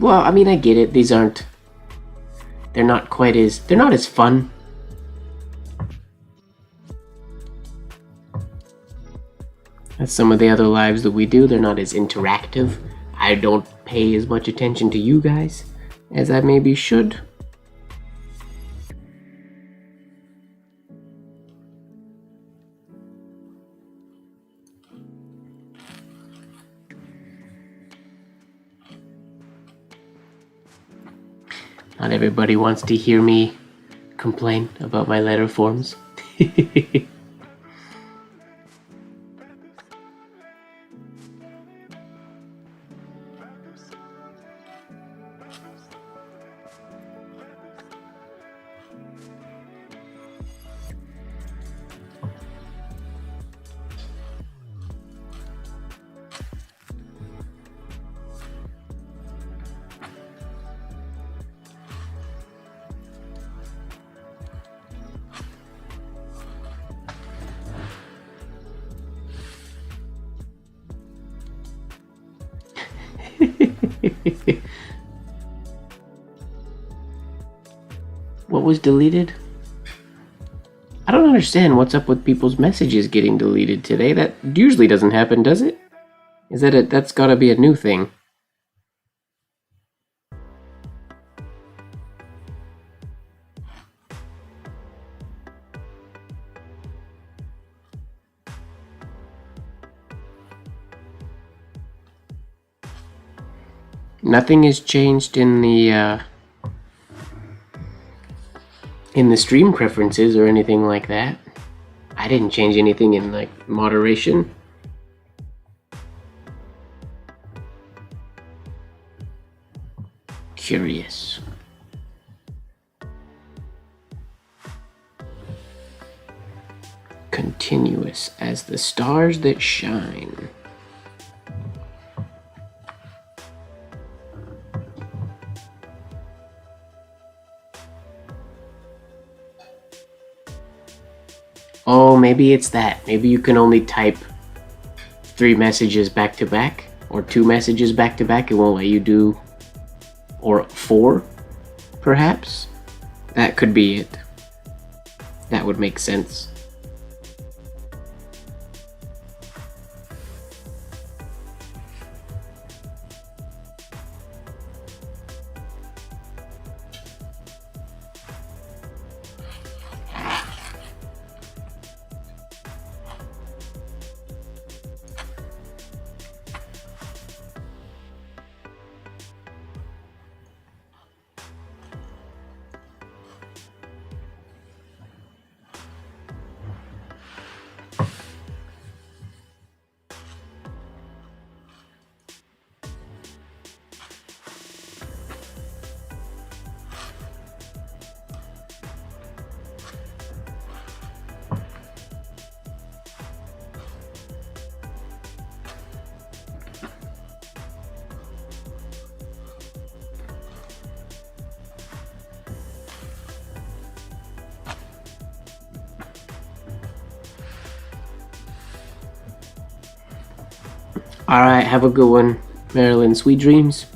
Well, I mean, I get it. They're not as fun. As some of the other lives that we do, they're not as interactive. I don't pay as much attention to you guys as I maybe should. Not everybody wants to hear me complain about my letter forms. What was deleted? I don't understand what's up with people's messages getting deleted today. That usually doesn't happen, does it? Is that that's gotta be a new thing. Nothing has changed in the stream preferences or anything like that. I didn't change anything in like moderation. Curious. Continuous as the stars that shine. Oh, maybe it's that. Maybe you can only type 3 messages back to back, or 2 messages back to back. It won't let you do, or 4, perhaps? That could be it. That would make sense. Alright, have a good one, Marilyn. Sweet dreams.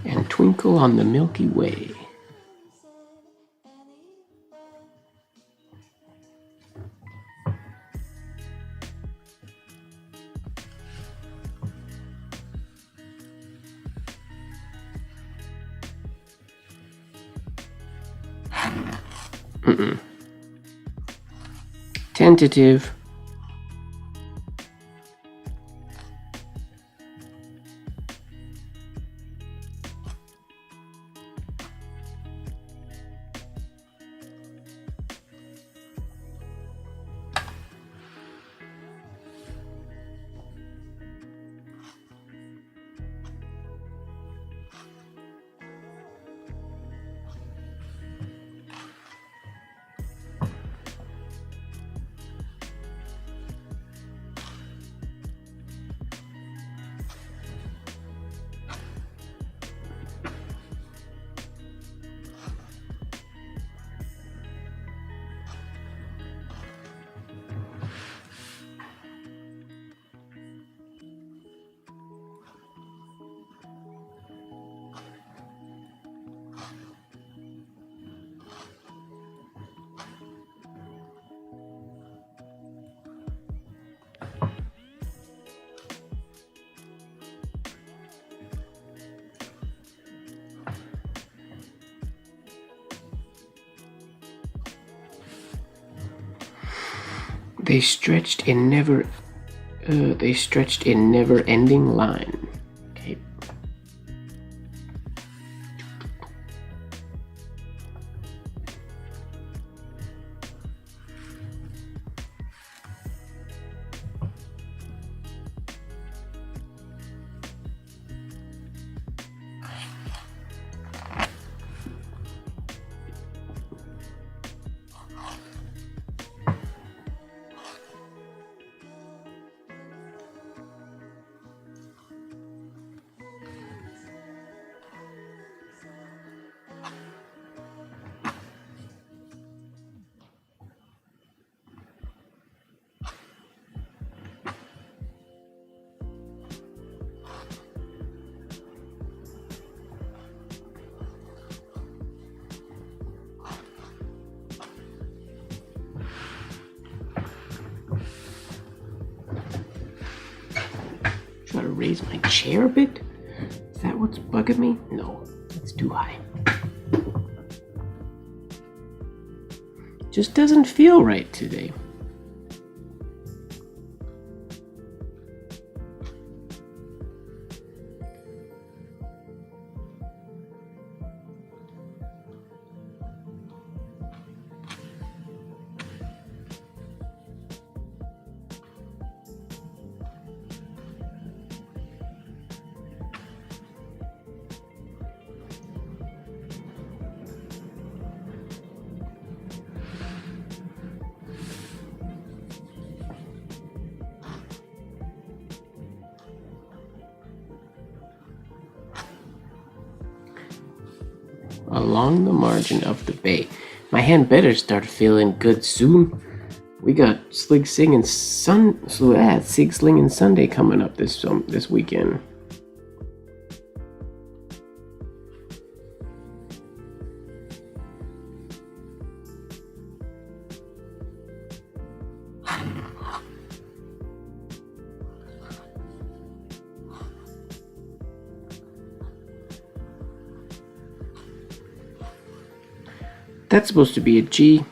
And twinkle on the Milky Way. Tentative. They stretched in never-ending line. Okay. Try to raise my chair a bit? Is that what's bugging me? No, it's too high. Just doesn't feel right today. Along the margin of the bay. My hand better start feeling good soon. We got Sig Slinging Sunday coming up this weekend. That's supposed to be a G.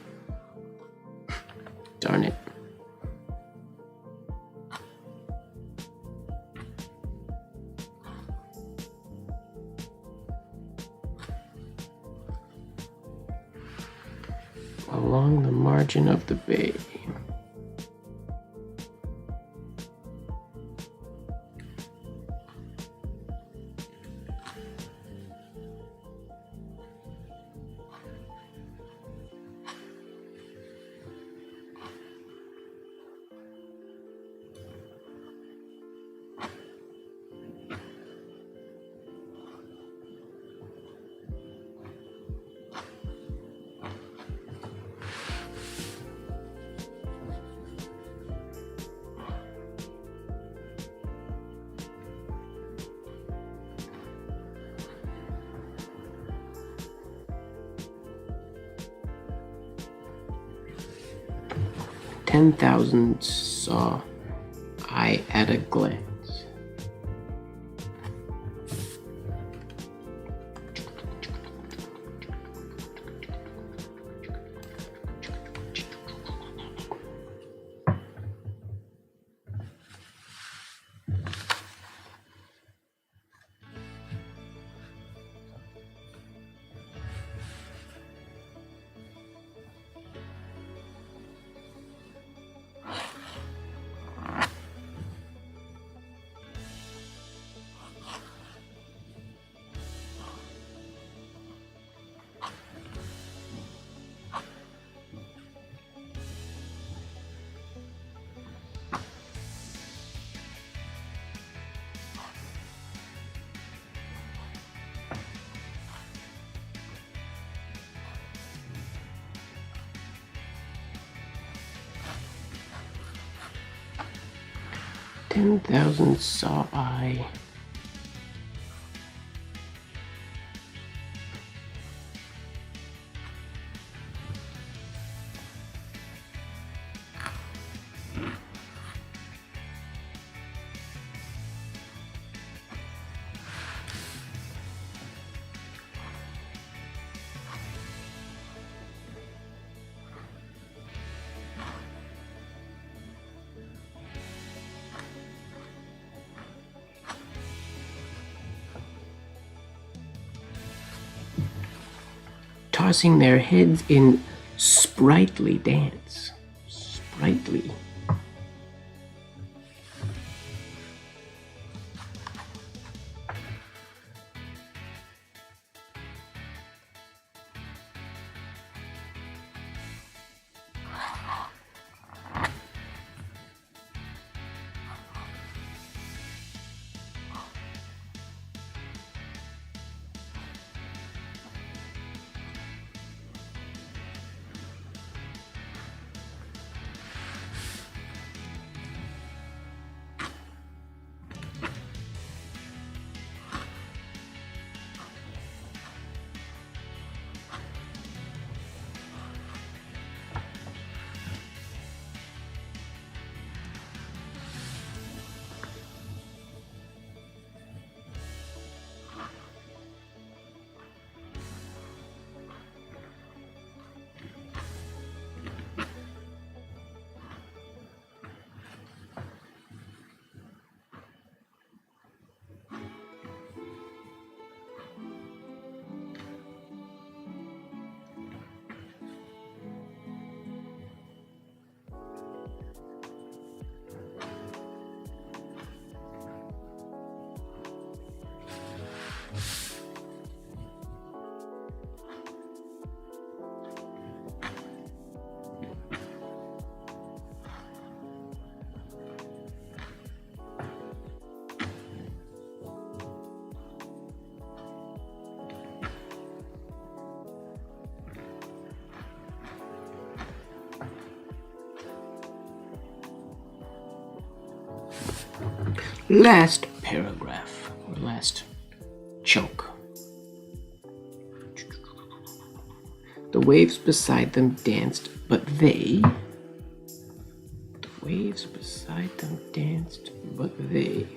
Darn it. Along the margin of the bay. $10,000 saw I at a glance. $10,000 saw I. tossing their heads in sprightly dance. Sprightly. Last paragraph, or last choke. The waves beside them danced, but they... The waves beside them danced, but they...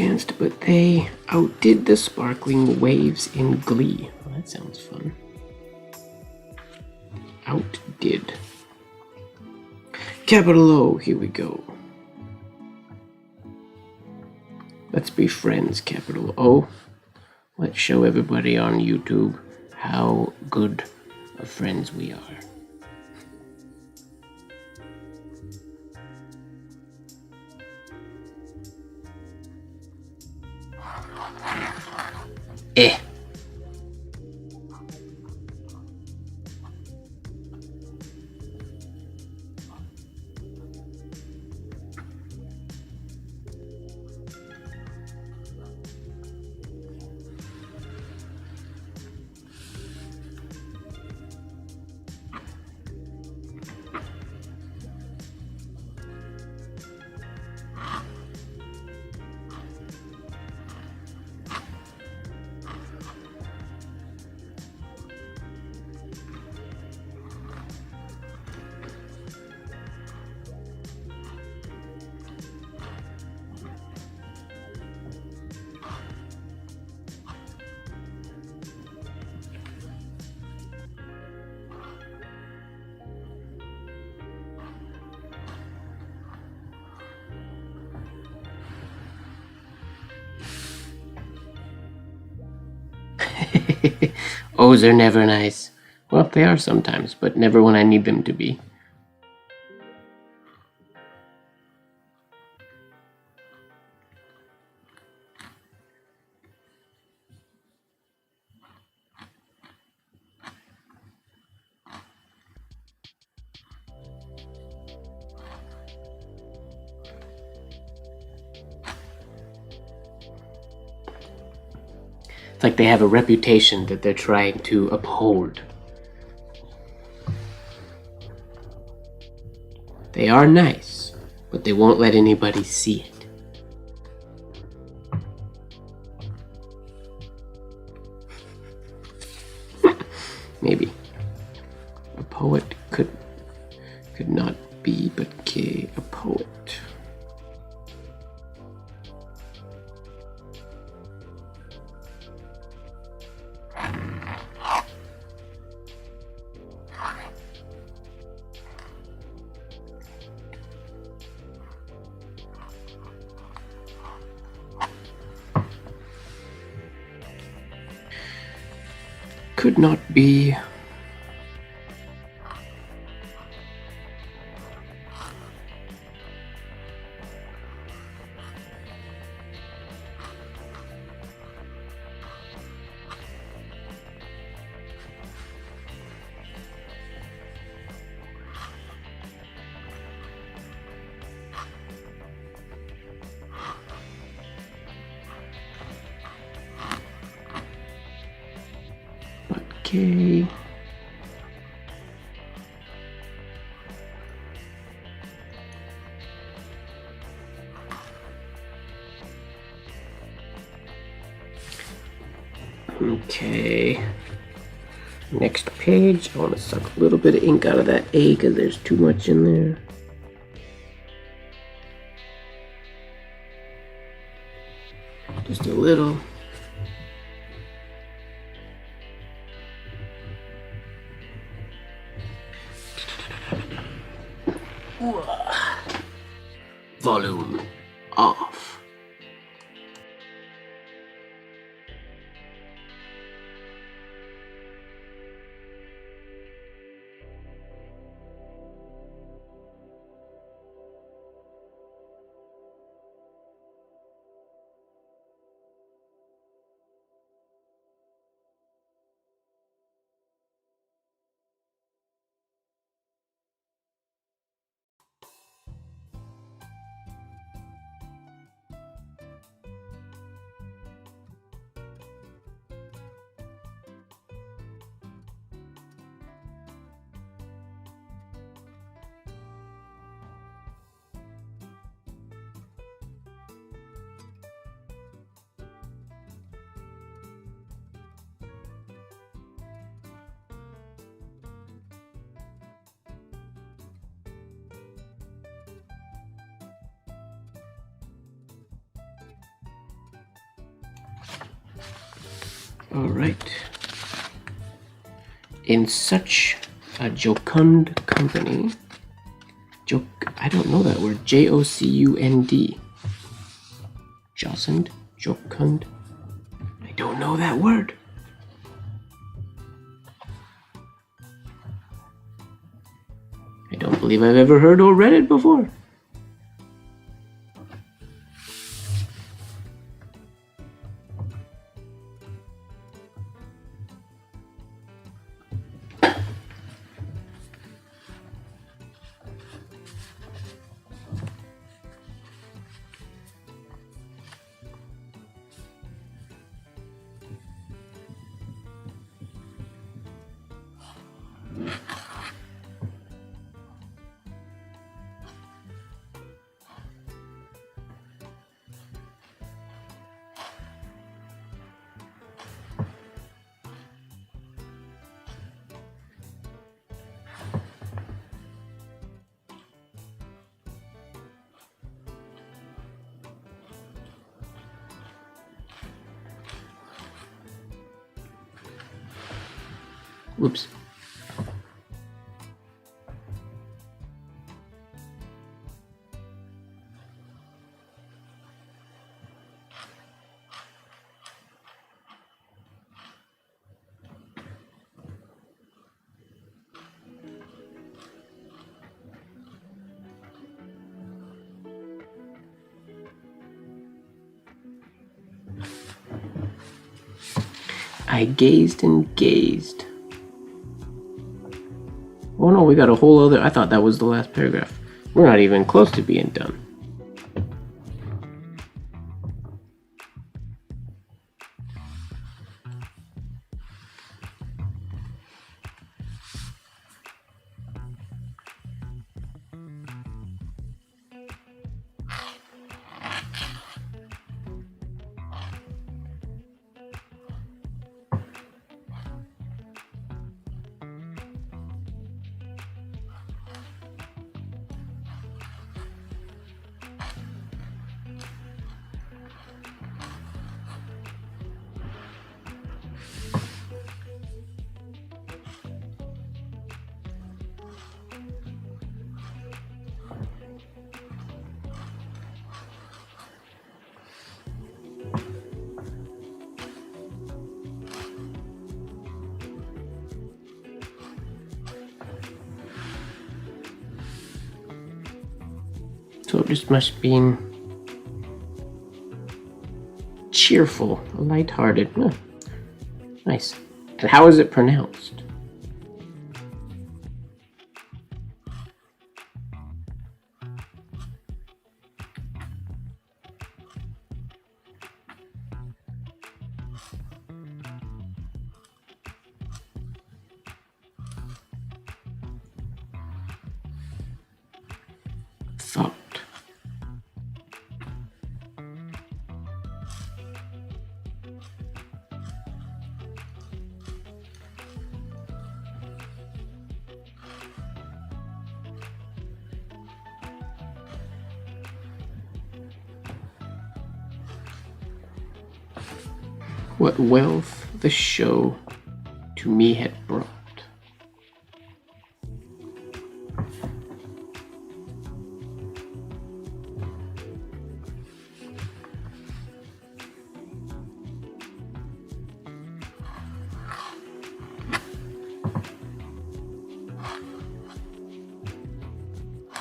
danced, but they outdid the sparkling waves in glee. Well, that sounds fun. Outdid. Capital O, here we go. Let's be friends, capital O. Let's show everybody on YouTube how good of friends we are. Eh. O's are never nice. Well, they are sometimes, but never when I need them to be. It's like they have a reputation that they're trying to uphold. They are nice, but they won't let anybody see it. Maybe. A poet could not be but a poet. Could not be. Okay. Okay. Next page. I want to suck a little bit of ink out of that A because there's too much in there. Just a little. Volume off. All right. In such a jocund company, I don't know that word. Jocund. Jocund? Jocund? I don't know that word. I don't believe I've ever heard or read it before. Whoops. I gazed and gazed. Oh no, we got a whole other... I thought that was the last paragraph. We're not even close to being done. So it just must be cheerful, lighthearted. Oh, nice. And how is it pronounced? Thought. What wealth the show to me had brought.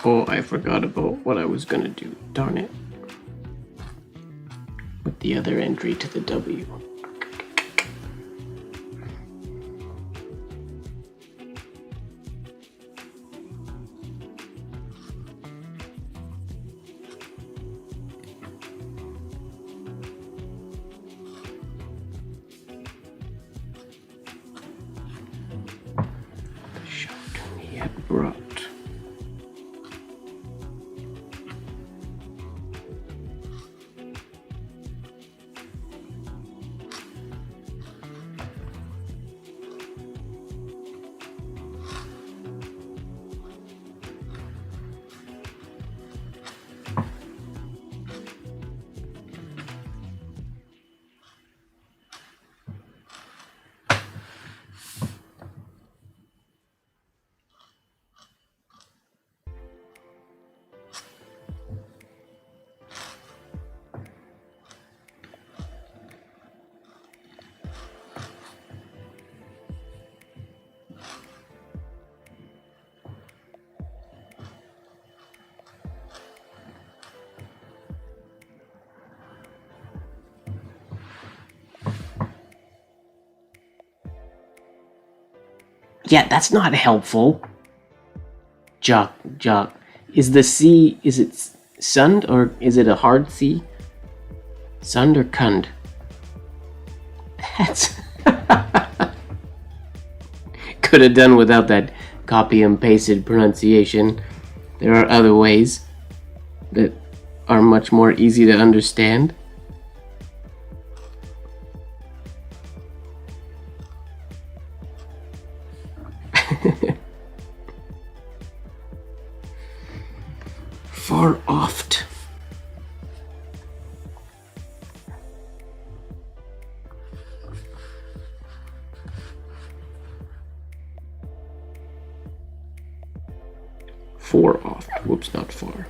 Oh, I forgot about what I was gonna do. Darn it. With the other entry to the W. The show to me had brought. Yeah, that's not helpful. Jock. Is the C, is it sund or is it a hard C? Sund or kund? That's... Could have done without that copy and pasted pronunciation. There are other ways that are much more easy to understand. Far oft. For oft. Whoops, not far.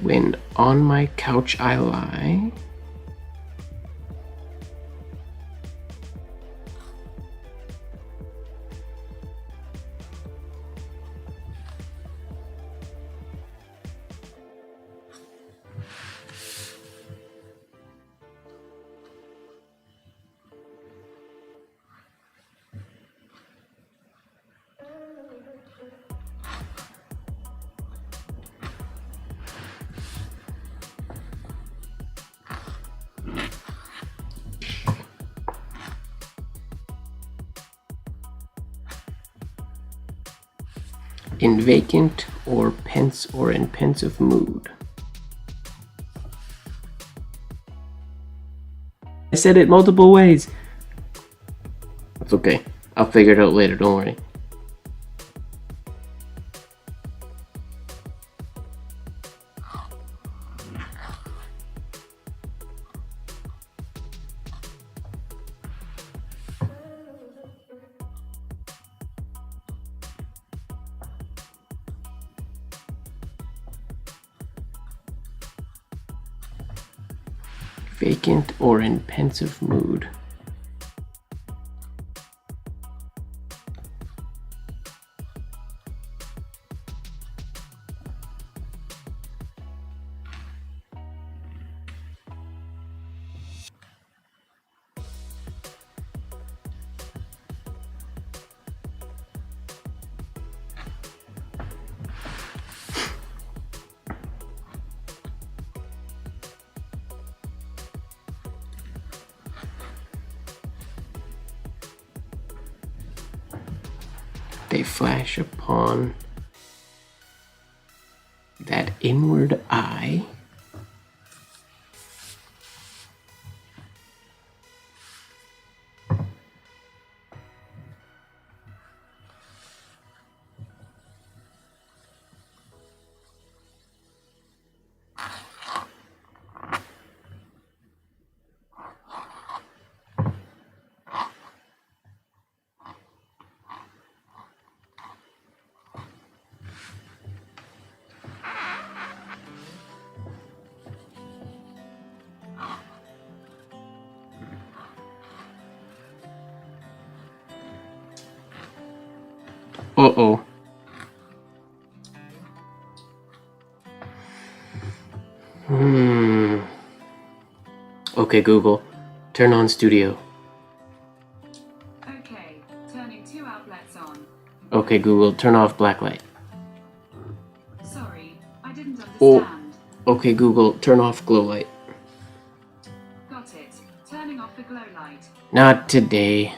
When on my couch I lie. In vacant or in pensive mood. I said it multiple ways. That's okay. I'll figure it out later, don't worry. Vacant or in pensive mood. They flash upon that inward eye. Uh-oh. Okay, Google, turn on studio. Okay, turning 2 outlets on. Okay, Google, turn off blacklight. Sorry, I didn't understand. Oh, okay, Google, turn off glow light. Got it. Turning off the glow light. Not today.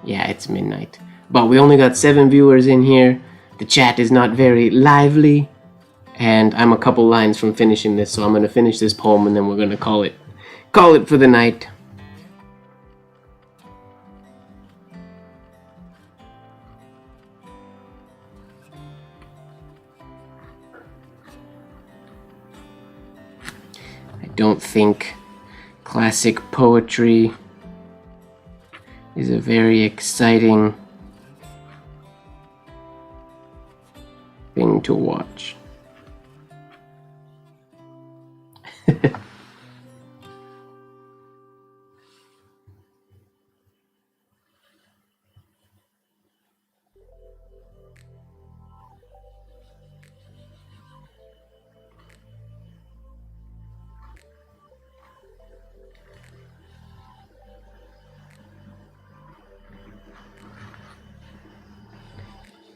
Yeah, it's midnight. But we only got 7 viewers in here. The chat is not very lively. And I'm a couple lines from finishing this, so I'm gonna finish this poem and then we're gonna call it for the night. I don't think classic poetry is a very exciting thing to watch.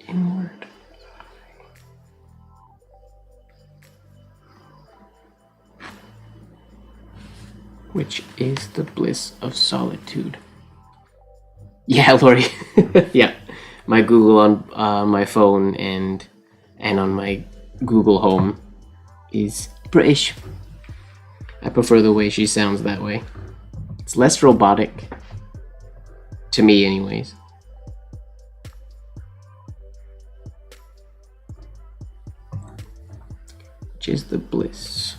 Inward. Which is the bliss of solitude. Yeah, Lori. Yeah, my Google on my phone and on my Google Home is British. I prefer the way she sounds that way. It's less robotic. To me, anyways. Which is the bliss.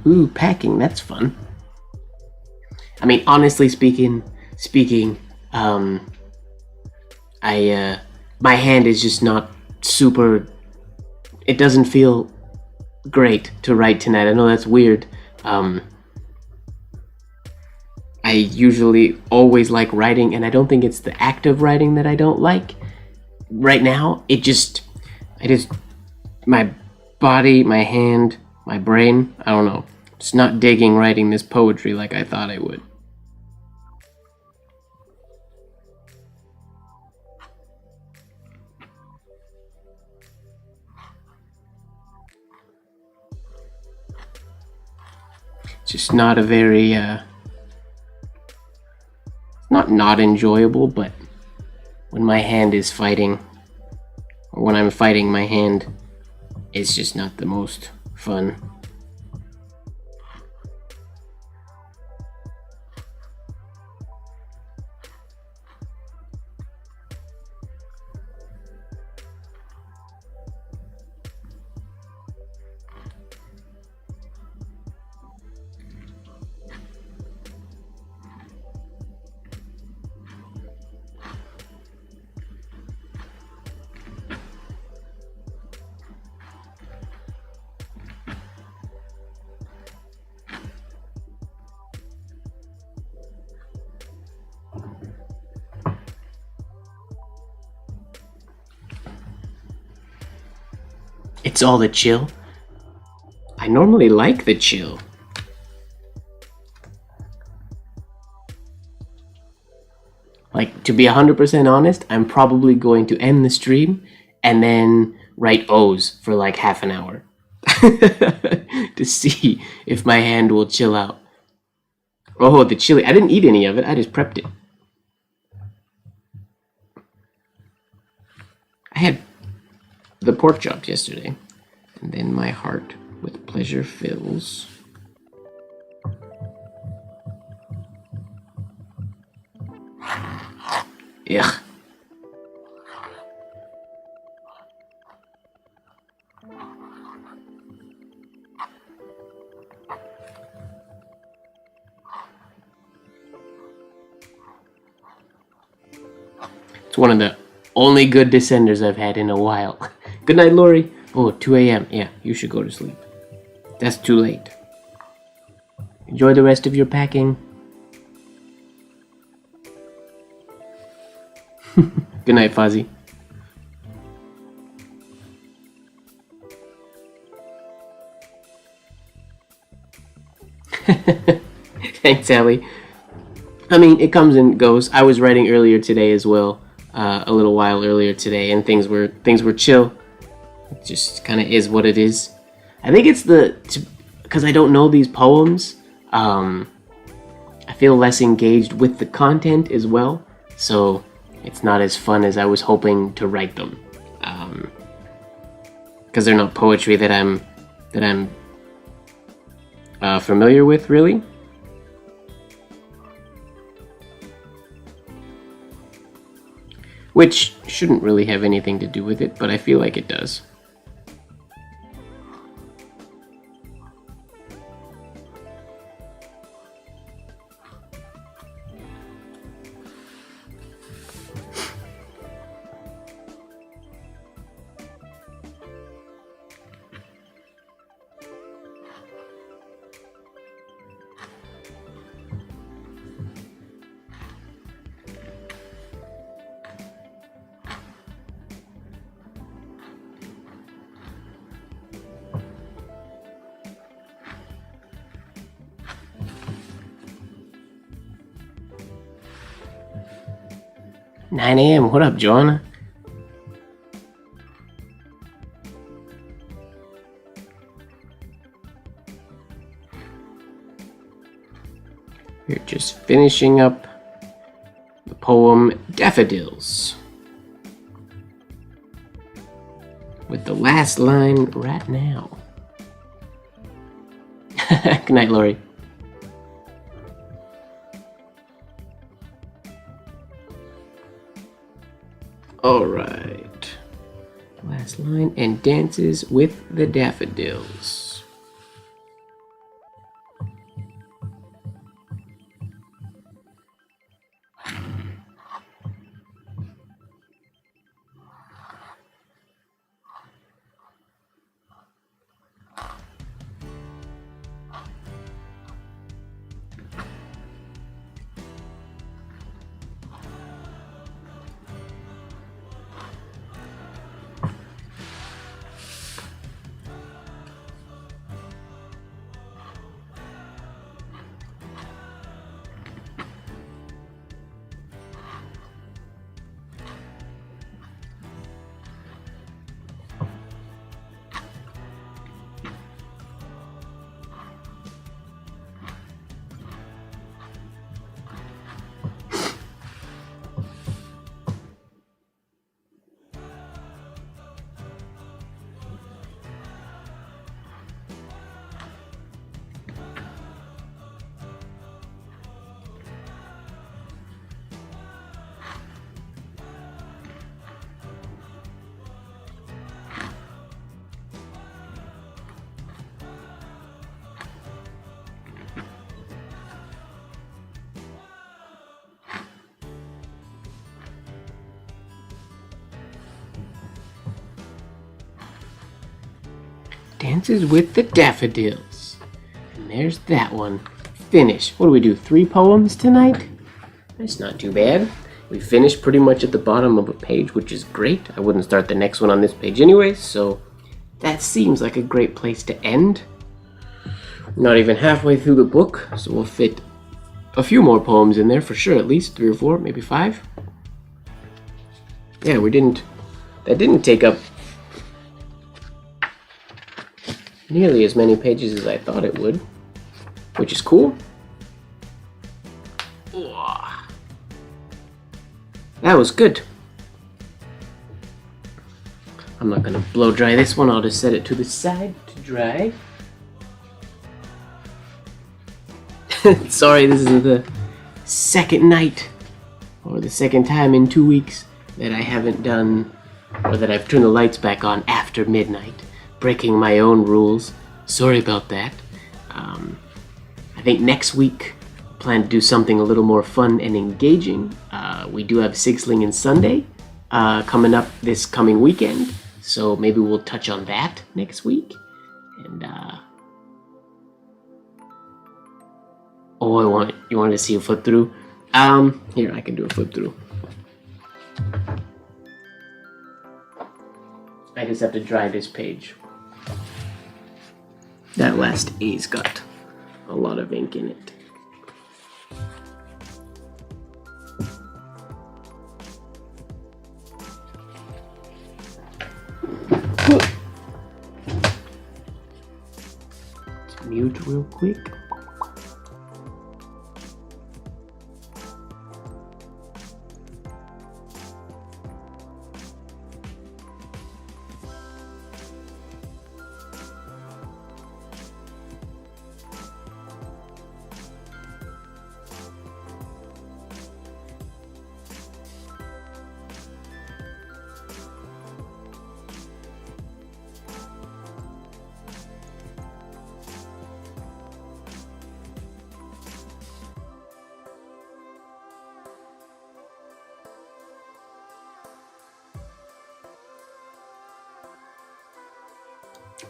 Ooh, packing, that's fun. I mean, honestly speaking, my hand is just not super. It doesn't feel great to write tonight. I know that's weird. I usually always like writing, and I don't think it's the act of writing that I don't like. Right now, my body, my hand, my brain, I don't know. It's not digging writing this poetry like I thought I would. It's just not a very, not enjoyable, but when my hand is fighting, or when I'm fighting my hand, it's just not the most fun. It's all the chill. I normally like the chill. Like, to be 100% honest, I'm probably going to end the stream and then write O's for like half an hour to see if my hand will chill out. Oh, the chili. I didn't eat any of it. I just prepped it. I had the pork chops yesterday. And then my heart with pleasure fills. Ugh. It's one of the only good descenders I've had in a while. Good night, Lori. Oh, 2 a.m. Yeah, you should go to sleep. That's too late. Enjoy the rest of your packing. Good night, Fozzie. Thanks, Sally. I mean, it comes and goes. I was writing earlier today as well, a little while earlier today, and things were chill. It just kind of is what it is. I think it's because I don't know these poems. I feel less engaged with the content as well, so it's not as fun as I was hoping to write them. Because they're not poetry that I'm familiar with, really. Which shouldn't really have anything to do with it, but I feel like it does. Nine a.m. What up, Joanna? We're just finishing up the poem Daffodils with the last line right now. Good night, Lori. Alright. Last line, and dances with the daffodils. Dances with the Daffodils. And there's that one. Finish. What do we do? 3 poems tonight? That's not too bad. We finished pretty much at the bottom of a page, which is great. I wouldn't start the next one on this page anyway, so that seems like a great place to end. We're not even halfway through the book, so we'll fit a few more poems in there for sure, at least 3 or 4, maybe 5. Yeah, that didn't take up nearly as many pages as I thought it would, which is cool. That was good. I'm not gonna blow dry this one, I'll just set it to the side to dry. Sorry, this is the second night, or the second time in 2 weeks that I haven't done, or that I've turned the lights back on after midnight, breaking my own rules. Sorry about that. I think next week I plan to do something a little more fun and engaging. We do have Sixling and Sunday coming up this coming weekend, so maybe we'll touch on that next week. And oh, you wanted to see a flip through? Here, I can do a flip through. I just have to dry this page. That last A's got a lot of ink in it. Let's mute real quick.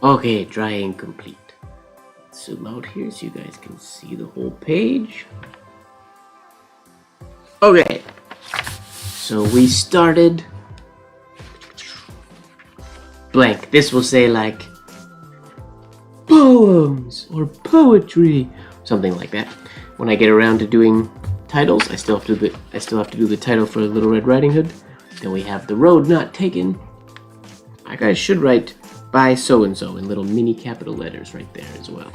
Okay, drying complete. Let's zoom out here so you guys can see the whole page. Okay, so we started blank. This will say like poems or poetry, something like that. When I get around to doing titles, I still have to do the title for Little Red Riding Hood. Then we have The Road Not Taken. I guys should write by so-and-so in little mini capital letters right there as well.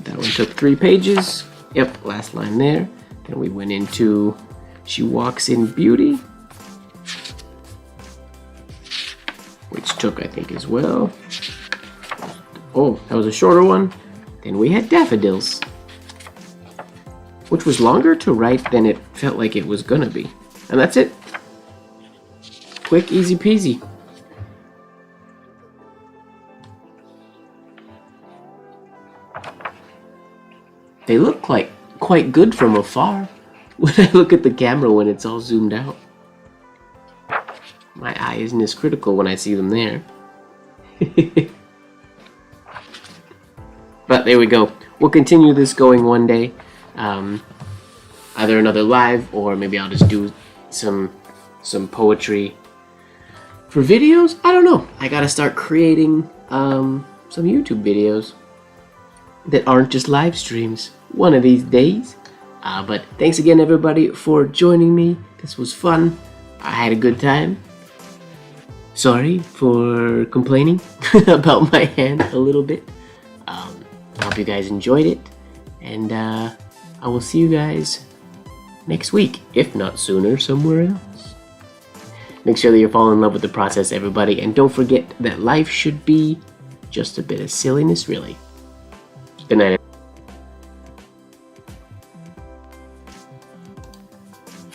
That one took 3 pages. Yep, last line there. Then we went into She Walks in Beauty, which took, I think, as well. Oh, that was a shorter one. Then we had Daffodils, which was longer to write than it felt like it was gonna be. And that's it. Quick, easy peasy. They look quite good from afar when I look at the camera when it's all zoomed out. My eye isn't as critical when I see them there. But there we go. We'll continue this going one day. Either another live, or maybe I'll just do some poetry for videos. I don't know. I gotta start creating some YouTube videos that aren't just live streams one of these days. But thanks again, everybody, for joining me. This was fun. I had a good time. Sorry for complaining about my hand a little bit. I hope you guys enjoyed it, and I will see you guys next week, if not sooner, somewhere else. Make sure that you fall in love with the process, everybody, and don't forget that life should be just a bit of silliness, really. Good night.